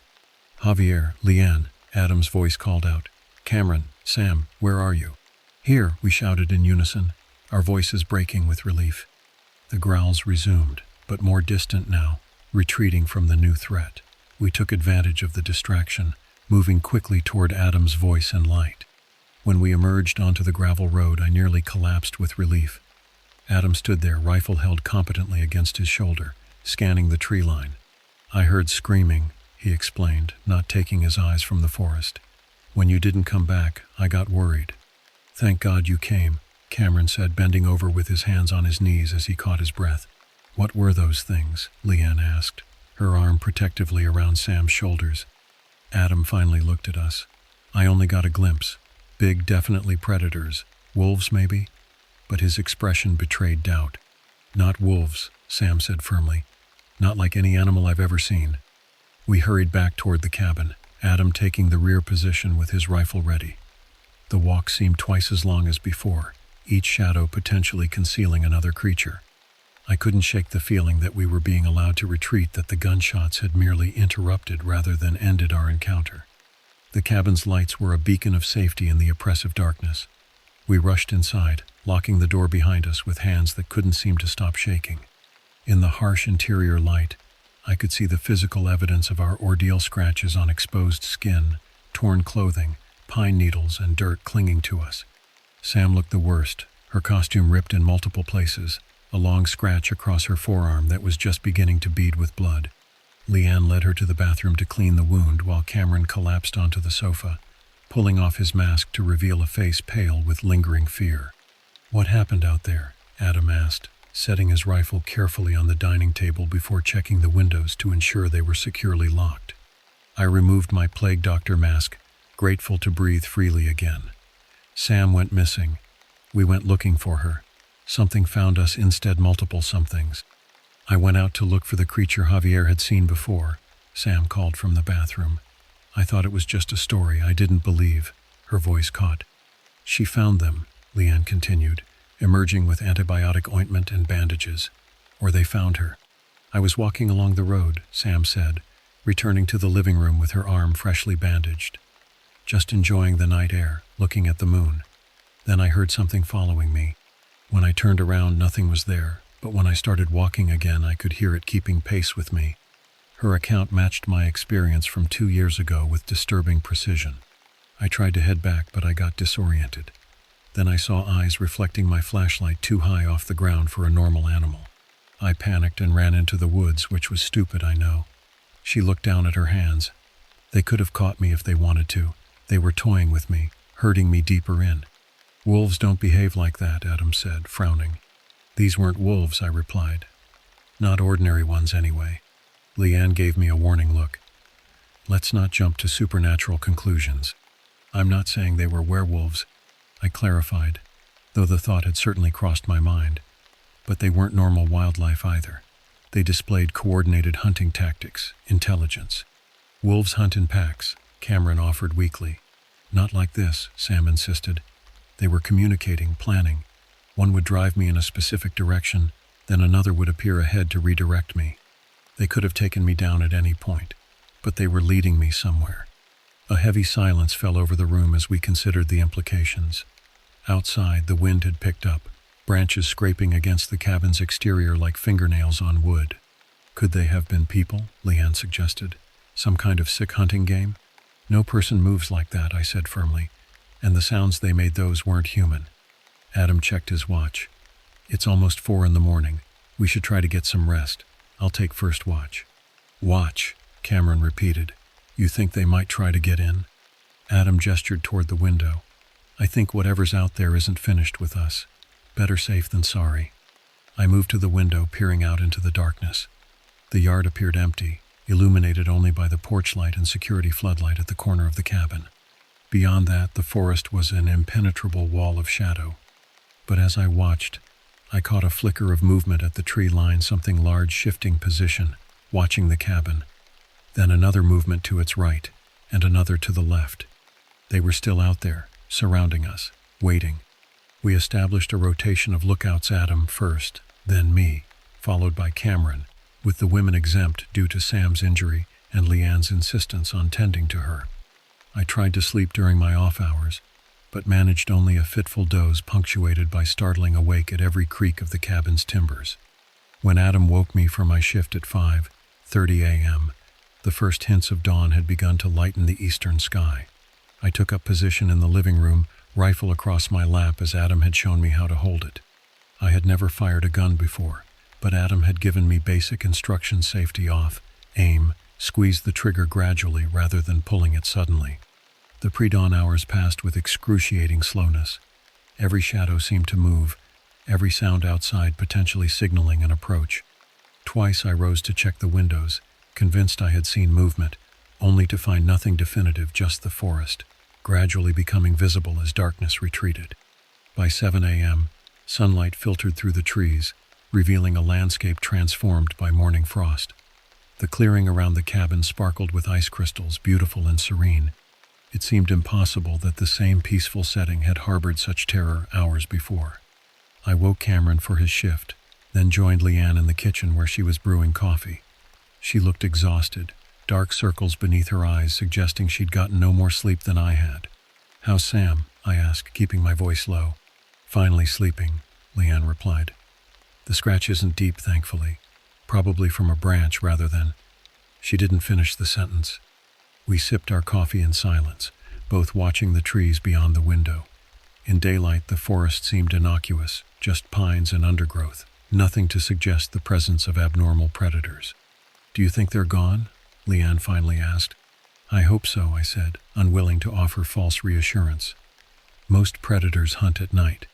Javier, Leanne, Adam's voice called out. Cameron, Sam, where are you? Here, we shouted in unison, our voices breaking with relief. The growls resumed, but more distant now, retreating from the new threat. We took advantage of the distraction, moving quickly toward Adam's voice and light. When we emerged onto the gravel road, I nearly collapsed with relief. Adam stood there, rifle held competently against his shoulder, scanning the tree line. I heard screaming, he explained, not taking his eyes from the forest. When you didn't come back, I got worried. Thank God you came, Cameron said, bending over with his hands on his knees as he caught his breath. What were those things? Leanne asked, her arm protectively around Sam's shoulders. Adam finally looked at us. I only got a glimpse. Big, definitely predators. Wolves, maybe? But his expression betrayed doubt. Not wolves, Sam said firmly. Not like any animal I've ever seen. We hurried back toward the cabin, Adam taking the rear position with his rifle ready. The walk seemed twice as long as before, each shadow potentially concealing another creature. I couldn't shake the feeling that we were being allowed to retreat, that the gunshots had merely interrupted rather than ended our encounter. The cabin's lights were a beacon of safety in the oppressive darkness. We rushed inside, locking the door behind us with hands that couldn't seem to stop shaking. In the harsh interior light, I could see the physical evidence of our ordeal: scratches on exposed skin, torn clothing, pine needles and dirt clinging to us. Sam looked the worst, her costume ripped in multiple places, a long scratch across her forearm that was just beginning to bead with blood. Leanne led her to the bathroom to clean the wound while Cameron collapsed onto the sofa, pulling off his mask to reveal a face pale with lingering fear. "What happened out there?" Adam asked, setting his rifle carefully on the dining table before checking the windows to ensure they were securely locked. I removed my plague doctor mask, grateful to breathe freely again. Sam went missing. We went looking for her. Something found us instead, multiple somethings. I went out to look for the creature Javier had seen before, Sam called from the bathroom. I thought it was just a story I didn't believe. Her voice caught. "She found them," Leanne continued, emerging with antibiotic ointment and bandages. "Or they found her." "I was walking along the road," Sam said, returning to the living room with her arm freshly bandaged. "Just enjoying the night air, looking at the moon. Then I heard something following me. When I turned around, nothing was there, but when I started walking again, I could hear it keeping pace with me." Her account matched my experience from 2 years ago with disturbing precision. I tried to head back, but I got disoriented. Then I saw eyes reflecting my flashlight too high off the ground for a normal animal. I panicked and ran into the woods, which was stupid, I know. She looked down at her hands. They could have caught me if they wanted to. They were toying with me, herding me deeper in. "Wolves don't behave like that," Adam said, frowning. "These weren't wolves," I replied. "Not ordinary ones, anyway." Leanne gave me a warning look. "Let's not jump to supernatural conclusions. I'm not saying they were werewolves," I clarified, though the thought had certainly crossed my mind. "But they weren't normal wildlife either. They displayed coordinated hunting tactics, intelligence." "Wolves hunt in packs," Cameron offered weakly. "Not like this," Sam insisted. "They were communicating, planning. One would drive me in a specific direction, then another would appear ahead to redirect me. They could have taken me down at any point, but they were leading me somewhere." A heavy silence fell over the room as we considered the implications. Outside, the wind had picked up, branches scraping against the cabin's exterior like fingernails on wood. "Could they have been people?" Leanne suggested. "Some kind of sick hunting game?" "No person moves like that," I said firmly, "and the sounds they made, those weren't human." Adam checked his watch. "It's almost 4 in the morning. We should try to get some rest. I'll take first watch." "Watch," Cameron repeated. "You think they might try to get in?" Adam gestured toward the window. "I think whatever's out there isn't finished with us. Better safe than sorry." I moved to the window, peering out into the darkness. The yard appeared empty, illuminated only by the porch light and security floodlight at the corner of the cabin. Beyond that, the forest was an impenetrable wall of shadow. But as I watched, I caught a flicker of movement at the tree line, something large shifting position, watching the cabin. Then another movement to its right, and another to the left. They were still out there, surrounding us, waiting. We established a rotation of lookouts: Adam first, then me, followed by Cameron, with the women exempt due to Sam's injury and Leanne's insistence on tending to her. I tried to sleep during my off hours, but managed only a fitful doze punctuated by startling awake at every creak of the cabin's timbers. When Adam woke me from my shift at 5:30 a.m., the first hints of dawn had begun to lighten the eastern sky. I took up position in the living room, rifle across my lap as Adam had shown me how to hold it. I had never fired a gun before, but Adam had given me basic instructions: safety off, aim, squeeze the trigger gradually rather than pulling it suddenly. The pre-dawn hours passed with excruciating slowness. Every shadow seemed to move, every sound outside potentially signaling an approach. Twice I rose to check the windows, convinced I had seen movement, only to find nothing definitive, just the forest. gradually becoming visible as darkness retreated. By 7 a.m., sunlight filtered through the trees, revealing a landscape transformed by morning frost. The clearing around the cabin sparkled with ice crystals, beautiful and serene. It seemed impossible that the same peaceful setting had harbored such terror hours before. I woke Cameron for his shift, then joined Leanne in the kitchen where she was brewing coffee. She looked exhausted, dark circles beneath her eyes suggesting she'd gotten no more sleep than I had. "How's Sam?" I asked, keeping my voice low. "Finally sleeping," Leanne replied. "The scratch isn't deep, thankfully. Probably from a branch rather than—" She didn't finish the sentence. We sipped our coffee in silence, both watching the trees beyond the window. In daylight, the forest seemed innocuous, just pines and undergrowth, nothing to suggest the presence of abnormal predators. "Do you think they're gone?" Leanne finally asked. "I hope so," I said, unwilling to offer false reassurance. "Most predators hunt at night."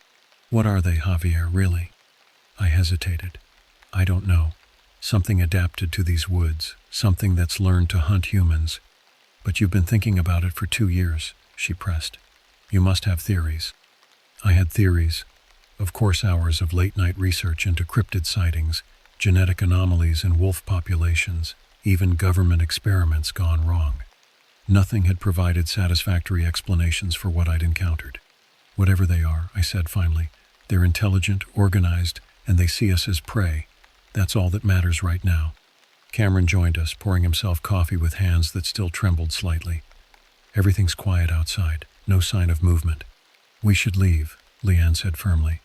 "What are they, Javier, really?" I hesitated. "I don't know. Something adapted to these woods, something that's learned to hunt humans." "But you've been thinking about it for 2 years," she pressed. "You must have theories." I had theories. Of course, hours of late-night research into cryptid sightings, genetic anomalies in wolf populations, even government experiments gone wrong. Nothing had provided satisfactory explanations for what I'd encountered. "Whatever they are," I said finally, "they're intelligent, organized, and they see us as prey. That's all that matters right now." Cameron joined us, pouring himself coffee with hands that still trembled slightly. "Everything's quiet outside, no sign of movement." "We should leave," Leanne said firmly.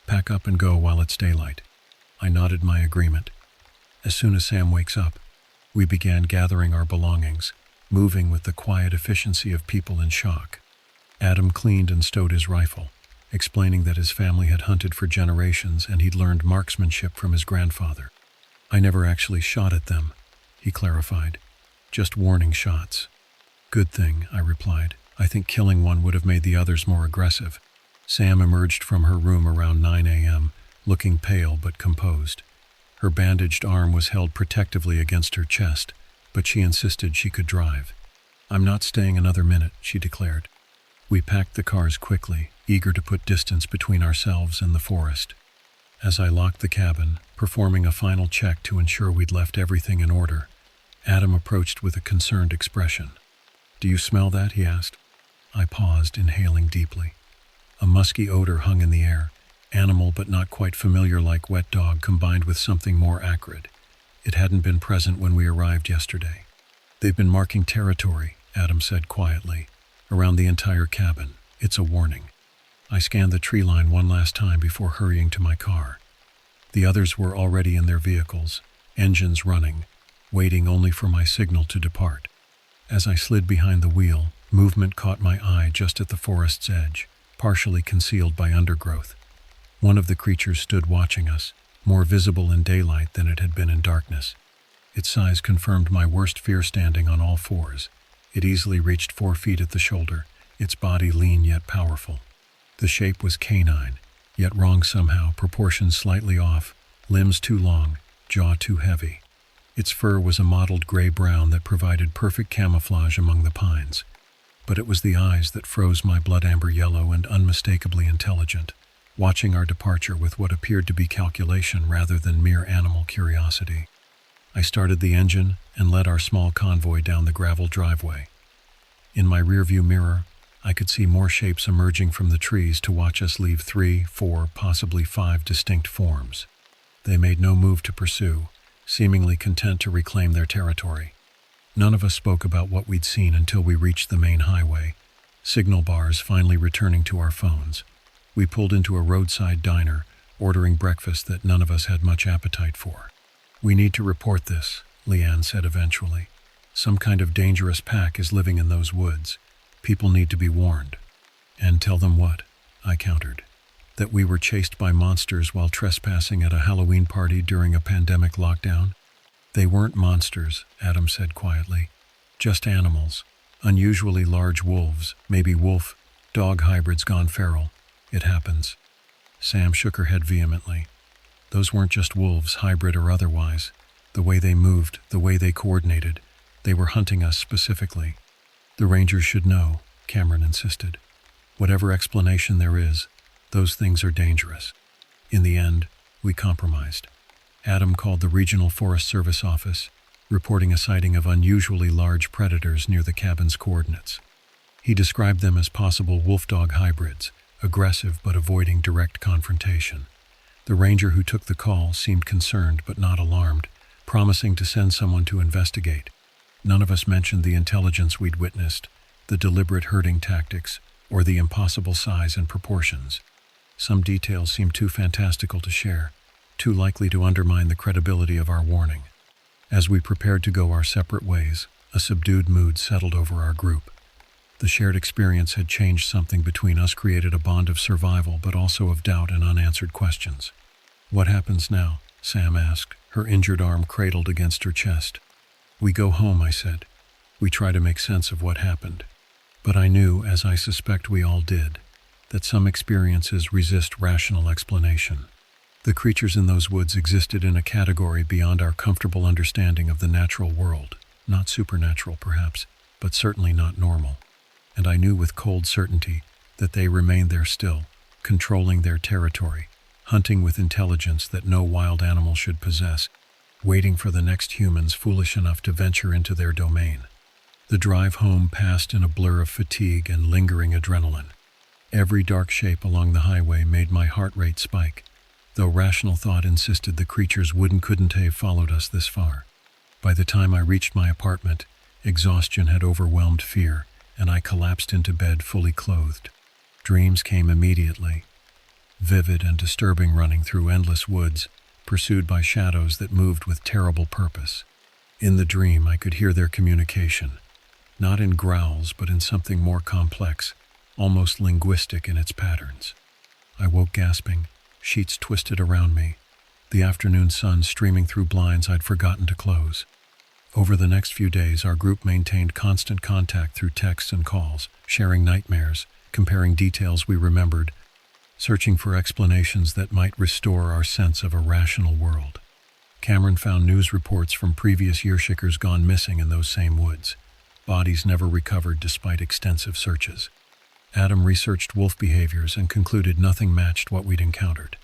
"Pack up and go while it's daylight." I nodded my agreement. As soon as Sam wakes up, we began gathering our belongings, moving with the quiet efficiency of people in shock. Adam cleaned and stowed his rifle, explaining that his family had hunted for generations and he'd learned marksmanship from his grandfather. "I never actually shot at them," he clarified. "Just warning shots." "Good thing," I replied. "I think killing one would have made the others more aggressive." Sam emerged from her room around 9 a.m., looking pale but composed. Her bandaged arm was held protectively against her chest, but she insisted she could drive. "I'm not staying another minute," she declared. We packed the cars quickly, eager to put distance between ourselves and the forest. As I locked the cabin, performing a final check to ensure we'd left everything in order, Adam approached with a concerned expression. "Do you smell that?" he asked. I paused, inhaling deeply. A musky odor hung in the air, animal but not quite familiar, like wet dog combined with something more acrid. It hadn't been present when we arrived yesterday. "They've been marking territory," Adam said quietly, "around the entire cabin. It's a warning." I scanned the tree line one last time before hurrying to my car. The others were already in their vehicles, engines running, waiting only for my signal to depart. As I slid behind the wheel, movement caught my eye just at the forest's edge, partially concealed by undergrowth. One of the creatures stood watching us, more visible in daylight than it had been in darkness. Its size confirmed my worst fear, standing on all fours. It easily reached 4 feet at the shoulder, its body lean yet powerful. The shape was canine, yet wrong somehow, proportions slightly off, limbs too long, jaw too heavy. Its fur was a mottled gray-brown that provided perfect camouflage among the pines. But it was the eyes that froze my blood amber yellow and unmistakably intelligent, watching our departure with what appeared to be calculation rather than mere animal curiosity. I started the engine and led our small convoy down the gravel driveway. In my rearview mirror, I could see more shapes emerging from the trees to watch us leave 3, 4, possibly 5 distinct forms. They made no move to pursue, seemingly content to reclaim their territory. None of us spoke about what we'd seen until we reached the main highway, signal bars finally returning to our phones. We pulled into a roadside diner, ordering breakfast that none of us had much appetite for. "We need to report this," Leanne said eventually. "Some kind of dangerous pack is living in those woods. People need to be warned." "And tell them what?" I countered. "That we were chased by monsters while trespassing at a Halloween party during a pandemic lockdown?" "They weren't monsters," Adam said quietly. "Just animals. Unusually large wolves, maybe wolf-dog hybrids gone feral. It happens." Sam shook her head vehemently. "Those weren't just wolves, hybrid or otherwise. The way they moved, the way they coordinated, they were hunting us specifically." "The rangers should know," Cameron insisted. Whatever explanation there is, those things are dangerous. In the end, we compromised. Adam called the Regional Forest Service office, reporting a sighting of unusually large predators near the cabin's coordinates. He described them as possible wolf-dog hybrids, aggressive but avoiding direct confrontation. The ranger who took the call seemed concerned but not alarmed, promising to send someone to investigate. None of us mentioned the intelligence we'd witnessed, the deliberate herding tactics, or the impossible size and proportions. Some details seemed too fantastical to share, too likely to undermine the credibility of our warning. As we prepared to go our separate ways, a subdued mood settled over our group. The shared experience had changed something between us, created a bond of survival but also of doubt and unanswered questions. "What happens now?" Sam asked, her injured arm cradled against her chest. "We go home," I said. "We try to make sense of what happened." But I knew, as I suspect we all did, that some experiences resist rational explanation. The creatures in those woods existed in a category beyond our comfortable understanding of the natural world, not supernatural perhaps, but certainly not normal. And I knew with cold certainty that they remained there still, controlling their territory, hunting with intelligence that no wild animal should possess, waiting for the next humans foolish enough to venture into their domain. The drive home passed in a blur of fatigue and lingering adrenaline. Every dark shape along the highway made my heart rate spike, though rational thought insisted the creatures couldn't have followed us this far. By the time I reached my apartment, exhaustion had overwhelmed fear, and I collapsed into bed fully clothed. Dreams came immediately, vivid and disturbing, running through endless woods, pursued by shadows that moved with terrible purpose. In the dream, I could hear their communication, not in growls but in something more complex, almost linguistic in its patterns. I woke gasping, sheets twisted around me, the afternoon sun streaming through blinds I'd forgotten to close. Over the next few days, our group maintained constant contact through texts and calls, sharing nightmares, comparing details we remembered, searching for explanations that might restore our sense of a rational world. Cameron found news reports from previous yearshikers gone missing in those same woods. Bodies never recovered despite extensive searches. Adam researched wolf behaviors and concluded nothing matched what we'd encountered.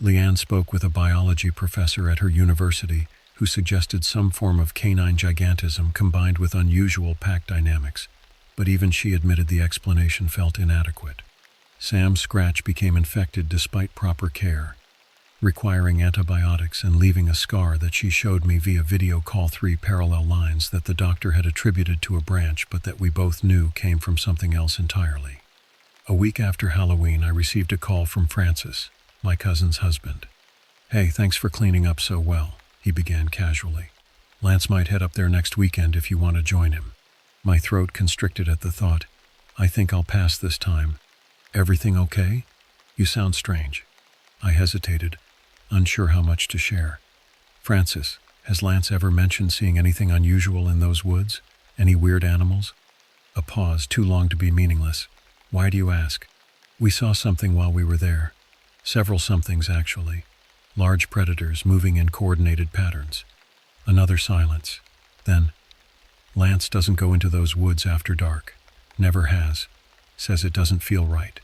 Leanne spoke with a biology professor at her university who suggested some form of canine gigantism combined with unusual pack dynamics, but even she admitted the explanation felt inadequate. Sam's scratch became infected despite proper care, requiring antibiotics and leaving a scar that she showed me via video call, 3 parallel lines that the doctor had attributed to a branch but that we both knew came from something else entirely. A week after Halloween, I received a call from Francis, my cousin's husband. "Hey, thanks for cleaning up so well," he began casually. "Lance might head up there next weekend if you want to join him." My throat constricted at the thought. "I think I'll pass this time." "Everything okay? You sound strange." I hesitated, unsure how much to share. "Francis, has Lance ever mentioned seeing anything unusual in those woods? Any weird animals?" A pause, too long to be meaningless. "Why do you ask?" "We saw something while we were there. Several somethings, actually. Large predators moving in coordinated patterns." Another silence. Then, "Lance doesn't go into those woods after dark. Never has. Says it doesn't feel right."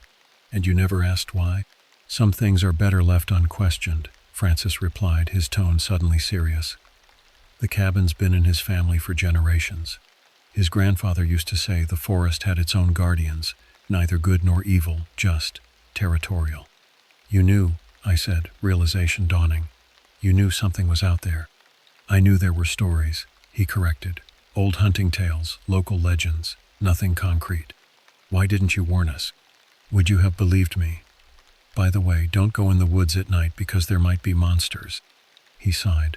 "And you never asked why?" "Some things are better left unquestioned," Francis replied, his tone suddenly serious. "The cabin's been in his family for generations. His grandfather used to say the forest had its own guardians, neither good nor evil, just territorial." "You knew," I said, realization dawning. "You knew something was out there." "I knew there were stories," he corrected. "Old hunting tales, local legends, nothing concrete." "Why didn't you warn us? Would you have believed me? By the way, don't go in the woods at night because there might be monsters." He sighed.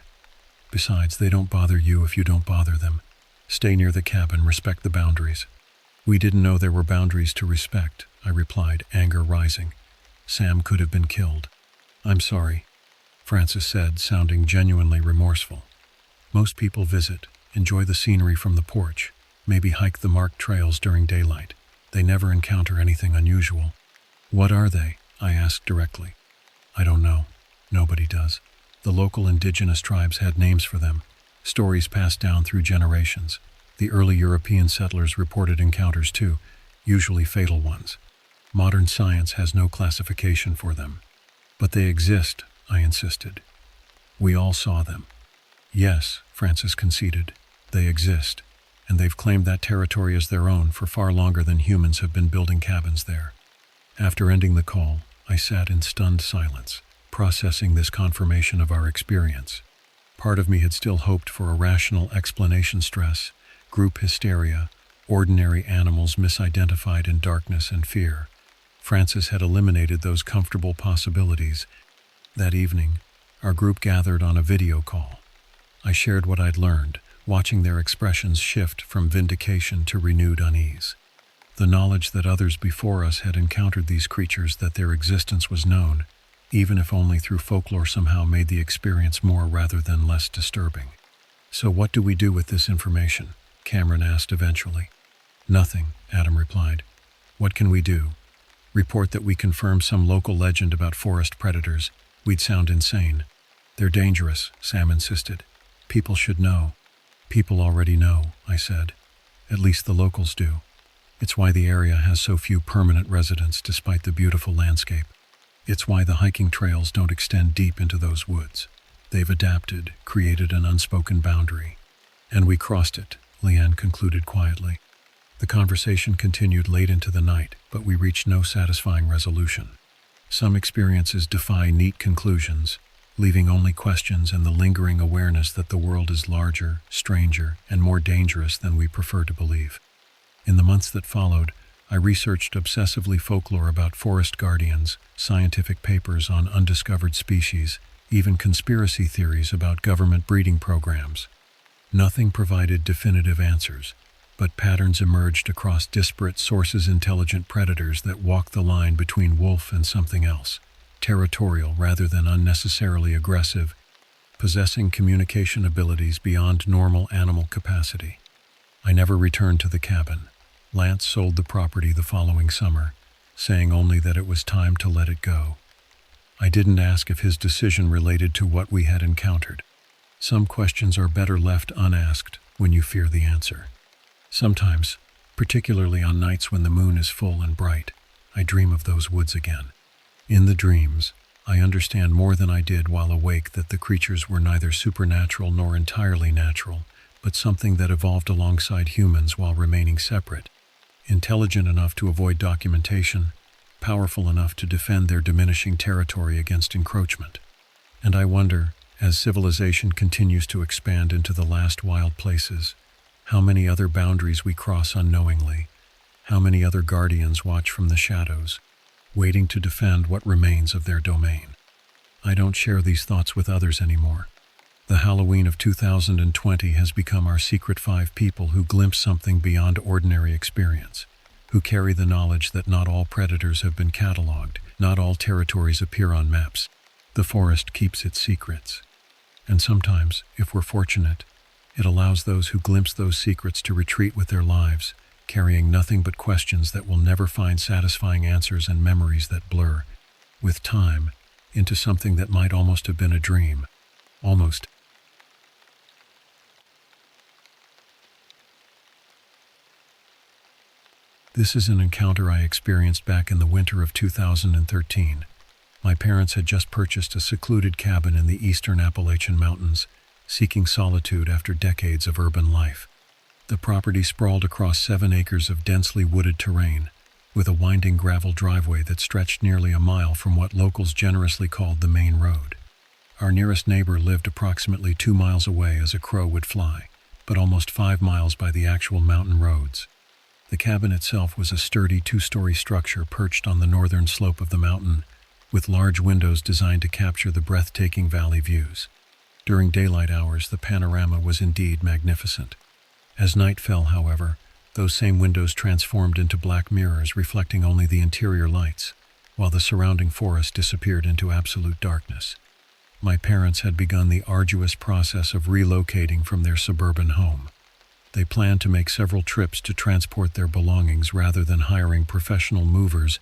"Besides, they don't bother you if you don't bother them. Stay near the cabin, respect the boundaries." "We didn't know there were boundaries to respect," I replied, anger rising. "Sam could have been killed." "I'm sorry," Francis said, sounding genuinely remorseful. "Most people visit, enjoy the scenery from the porch, maybe hike the marked trails during daylight. They never encounter anything unusual." "What are they?" I asked directly. "I don't know. Nobody does. The local indigenous tribes had names for them, stories passed down through generations. The early European settlers reported encounters too, usually fatal ones. Modern science has no classification for them. But they exist, I insisted. We all saw them. Yes, Francis conceded. They exist, and they've claimed that territory as their own for far longer than humans have been building cabins there. After ending the call, I sat in stunned silence, processing this confirmation of our experience. Part of me had still hoped for a rational explanation: stress, group hysteria, ordinary animals misidentified in darkness and fear. Francis had eliminated those comfortable possibilities. That evening, our group gathered on a video call. I shared what I'd learned, watching their expressions shift from vindication to renewed unease. The knowledge that others before us had encountered these creatures, that their existence was known, even if only through folklore, somehow made the experience more rather than less disturbing. "So what do we do with this information?" Cameron asked eventually. "Nothing," Adam replied. "What can we do? Report that we confirm some local legend about forest predators? We'd sound insane." "They're dangerous," Sam insisted. "People should know." "People already know," I said. "At least the locals do. It's why the area has so few permanent residents despite the beautiful landscape. It's why the hiking trails don't extend deep into those woods. They've adapted, created an unspoken boundary. And we crossed it," Leanne concluded quietly. The conversation continued late into the night, but we reached no satisfying resolution. Some experiences defy neat conclusions, leaving only questions and the lingering awareness that the world is larger, stranger, and more dangerous than we prefer to believe. In the months that followed, I researched obsessively folklore about forest guardians, scientific papers on undiscovered species, even conspiracy theories about government breeding programs. Nothing provided definitive answers, but patterns emerged across disparate sources: intelligent predators that walk the line between wolf and something else, territorial rather than unnecessarily aggressive, possessing communication abilities beyond normal animal capacity. I never returned to the cabin. Lance sold the property the following summer, saying only that it was time to let it go. I didn't ask if his decision related to what we had encountered. Some questions are better left unasked when you fear the answer. Sometimes, particularly on nights when the moon is full and bright, I dream of those woods again. In the dreams, I understand more than I did while awake that the creatures were neither supernatural nor entirely natural, but something that evolved alongside humans while remaining separate. Intelligent enough to avoid documentation, powerful enough to defend their diminishing territory against encroachment. And I wonder, as civilization continues to expand into the last wild places, how many other boundaries we cross unknowingly, how many other guardians watch from the shadows, waiting to defend what remains of their domain. I don't share these thoughts with others anymore. The Halloween of 2020 has become our secret 5 people who glimpse something beyond ordinary experience, who carry the knowledge that not all predators have been cataloged, not all territories appear on maps. The forest keeps its secrets. And sometimes, if we're fortunate, it allows those who glimpse those secrets to retreat with their lives, carrying nothing but questions that will never find satisfying answers and memories that blur, with time, into something that might almost have been a dream. Almost. This is an encounter I experienced back in the winter of 2013. My parents had just purchased a secluded cabin in the eastern Appalachian Mountains, seeking solitude after decades of urban life. The property sprawled across 7 acres of densely wooded terrain, with a winding gravel driveway that stretched nearly a mile from what locals generously called the main road. Our nearest neighbor lived approximately 2 miles away as a crow would fly, but almost 5 miles by the actual mountain roads. The cabin itself was a sturdy 2-story structure perched on the northern slope of the mountain, with large windows designed to capture the breathtaking valley views. During daylight hours, the panorama was indeed magnificent. As night fell, however, those same windows transformed into black mirrors reflecting only the interior lights, while the surrounding forest disappeared into absolute darkness. My parents had begun the arduous process of relocating from their suburban home. They planned to make several trips to transport their belongings rather than hiring professional movers,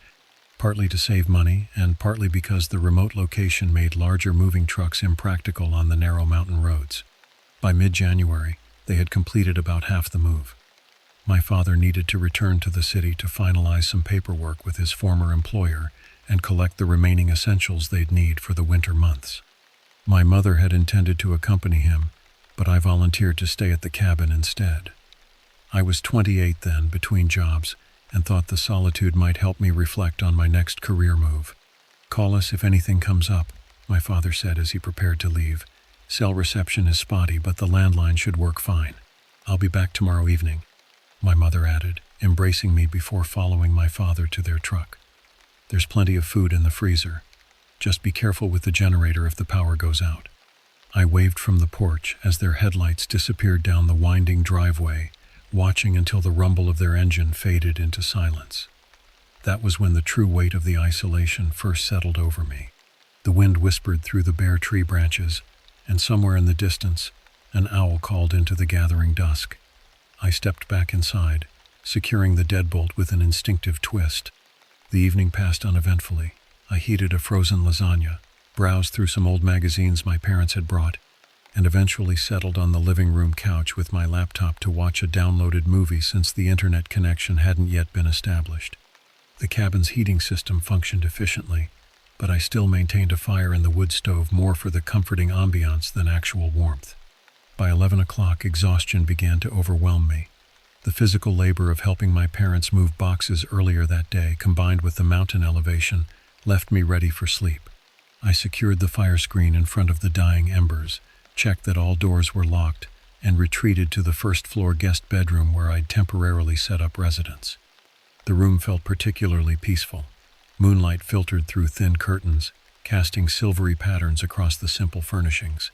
partly to save money and partly because the remote location made larger moving trucks impractical on the narrow mountain roads. By mid-January, they had completed about half the move. My father needed to return to the city to finalize some paperwork with his former employer and collect the remaining essentials they'd need for the winter months. My mother had intended to accompany him, but I volunteered to stay at the cabin instead. I was 28 then, between jobs, and thought the solitude might help me reflect on my next career move. "Call us if anything comes up," my father said as he prepared to leave. "Cell reception is spotty, but the landline should work fine. I'll be back tomorrow evening," my mother added, embracing me before following my father to their truck. "There's plenty of food in the freezer. Just be careful with the generator if the power goes out." I waved from the porch as their headlights disappeared down the winding driveway, watching until the rumble of their engine faded into silence. That was when the true weight of the isolation first settled over me. The wind whispered through the bare tree branches, and somewhere in the distance, an owl called into the gathering dusk. I stepped back inside, securing the deadbolt with an instinctive twist. The evening passed uneventfully. I heated a frozen lasagna, browsed through some old magazines my parents had brought, and eventually settled on the living room couch with my laptop to watch a downloaded movie since the internet connection hadn't yet been established. The cabin's heating system functioned efficiently, but I still maintained a fire in the wood stove more for the comforting ambiance than actual warmth. By 11 o'clock, exhaustion began to overwhelm me. The physical labor of helping my parents move boxes earlier that day, combined with the mountain elevation, left me ready for sleep. I secured the fire screen in front of the dying embers, checked that all doors were locked, and retreated to the first-floor guest bedroom where I'd temporarily set up residence. The room felt particularly peaceful. Moonlight filtered through thin curtains, casting silvery patterns across the simple furnishings.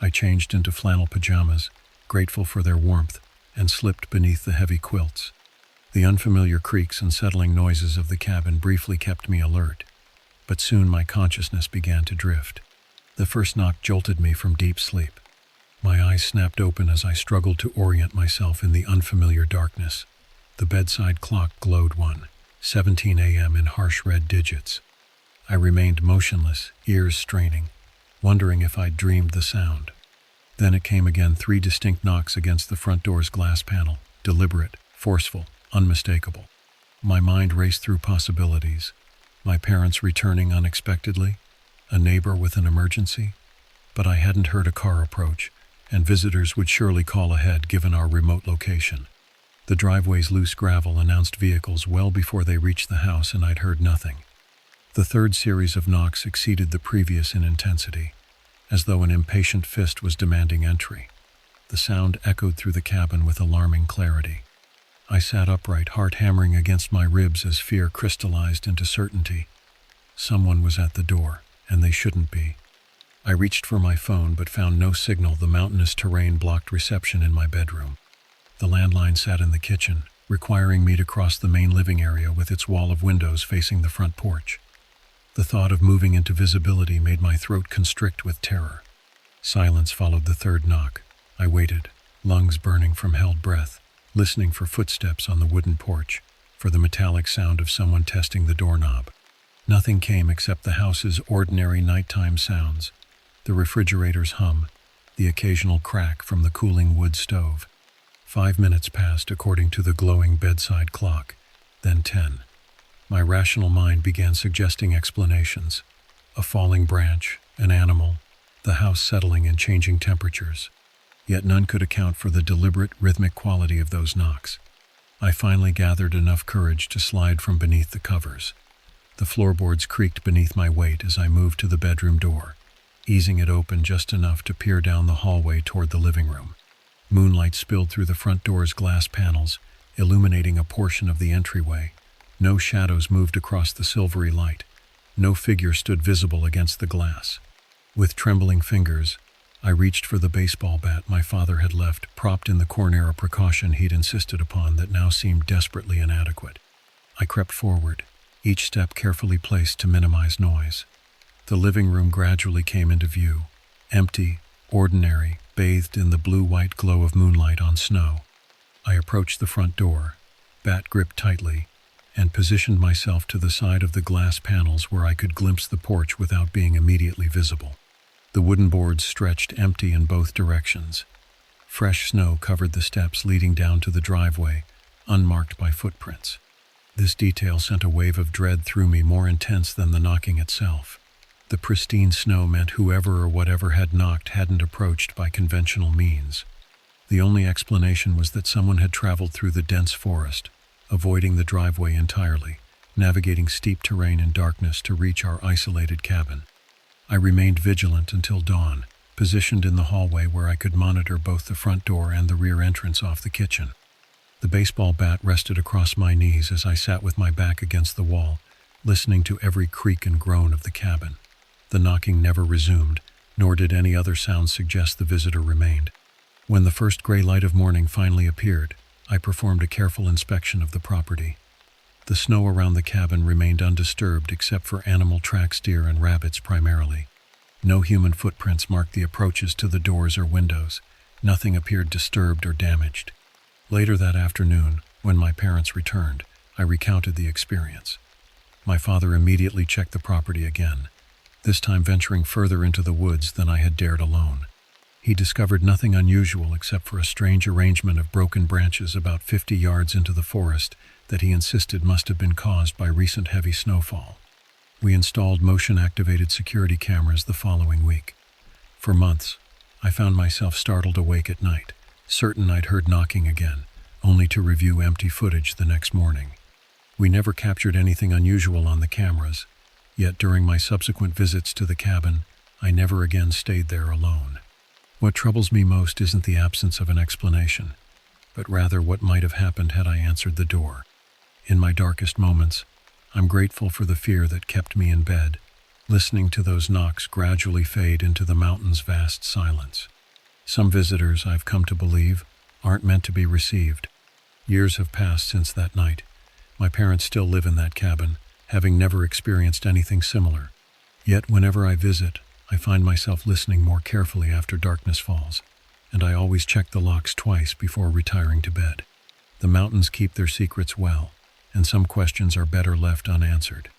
I changed into flannel pajamas, grateful for their warmth, and slipped beneath the heavy quilts. The unfamiliar creaks and settling noises of the cabin briefly kept me alert, but soon my consciousness began to drift. The first knock jolted me from deep sleep. My eyes snapped open as I struggled to orient myself in the unfamiliar darkness. The bedside clock glowed 1:17 a.m. in harsh red digits. I remained motionless, ears straining, wondering if I'd dreamed the sound. Then it came again, 3 distinct knocks against the front door's glass panel, deliberate, forceful, unmistakable. My mind raced through possibilities. My parents returning unexpectedly, a neighbor with an emergency, but I hadn't heard a car approach, and visitors would surely call ahead given our remote location. The driveway's loose gravel announced vehicles well before they reached the house, and I'd heard nothing. The third series of knocks exceeded the previous in intensity, as though an impatient fist was demanding entry. The sound echoed through the cabin with alarming clarity. I sat upright, heart hammering against my ribs as fear crystallized into certainty. Someone was at the door, and they shouldn't be. I reached for my phone but found no signal. The mountainous terrain blocked reception in my bedroom. The landline sat in the kitchen, requiring me to cross the main living area with its wall of windows facing the front porch. The thought of moving into visibility made my throat constrict with terror. Silence followed the third knock. I waited, lungs burning from held breath, listening for footsteps on the wooden porch, for the metallic sound of someone testing the doorknob. Nothing came except the house's ordinary nighttime sounds, the refrigerator's hum, the occasional crack from the cooling wood stove. 5 minutes passed according to the glowing bedside clock, then 10. My rational mind began suggesting explanations. A falling branch, an animal, the house settling and changing temperatures. Yet none could account for the deliberate, rhythmic quality of those knocks. I finally gathered enough courage to slide from beneath the covers. The floorboards creaked beneath my weight as I moved to the bedroom door, easing it open just enough to peer down the hallway toward the living room. Moonlight spilled through the front door's glass panels, illuminating a portion of the entryway. No shadows moved across the silvery light. No figure stood visible against the glass. With trembling fingers, I reached for the baseball bat my father had left propped in the corner, a precaution he'd insisted upon that now seemed desperately inadequate. I crept forward, each step carefully placed to minimize noise. The living room gradually came into view, empty, ordinary, bathed in the blue-white glow of moonlight on snow. I approached the front door, bat gripped tightly, and positioned myself to the side of the glass panels where I could glimpse the porch without being immediately visible. The wooden boards stretched empty in both directions. Fresh snow covered the steps leading down to the driveway, unmarked by footprints. This detail sent a wave of dread through me more intense than the knocking itself. The pristine snow meant whoever or whatever had knocked hadn't approached by conventional means. The only explanation was that someone had traveled through the dense forest, avoiding the driveway entirely, navigating steep terrain in darkness to reach our isolated cabin. I remained vigilant until dawn, positioned in the hallway where I could monitor both the front door and the rear entrance off the kitchen. The baseball bat rested across my knees as I sat with my back against the wall, listening to every creak and groan of the cabin. The knocking never resumed, nor did any other sounds suggest the visitor remained. When the first gray light of morning finally appeared, I performed a careful inspection of the property. The snow around the cabin remained undisturbed except for animal tracks, deer and rabbits primarily. No human footprints marked the approaches to the doors or windows. Nothing appeared disturbed or damaged. Later that afternoon, when my parents returned, I recounted the experience. My father immediately checked the property again, this time venturing further into the woods than I had dared alone. He discovered nothing unusual except for a strange arrangement of broken branches about 50 yards into the forest that he insisted must have been caused by recent heavy snowfall. We installed motion-activated security cameras the following week. For months, I found myself startled awake at night, certain I'd heard knocking again, only to review empty footage the next morning. We never captured anything unusual on the cameras, yet during my subsequent visits to the cabin, I never again stayed there alone. What troubles me most isn't the absence of an explanation, but rather what might have happened had I answered the door. In my darkest moments, I'm grateful for the fear that kept me in bed, listening to those knocks gradually fade into the mountain's vast silence. Some visitors, I've come to believe, aren't meant to be received. Years have passed since that night. My parents still live in that cabin, having never experienced anything similar. Yet whenever I visit, I find myself listening more carefully after darkness falls, and I always check the locks twice before retiring to bed. The mountains keep their secrets well, and some questions are better left unanswered.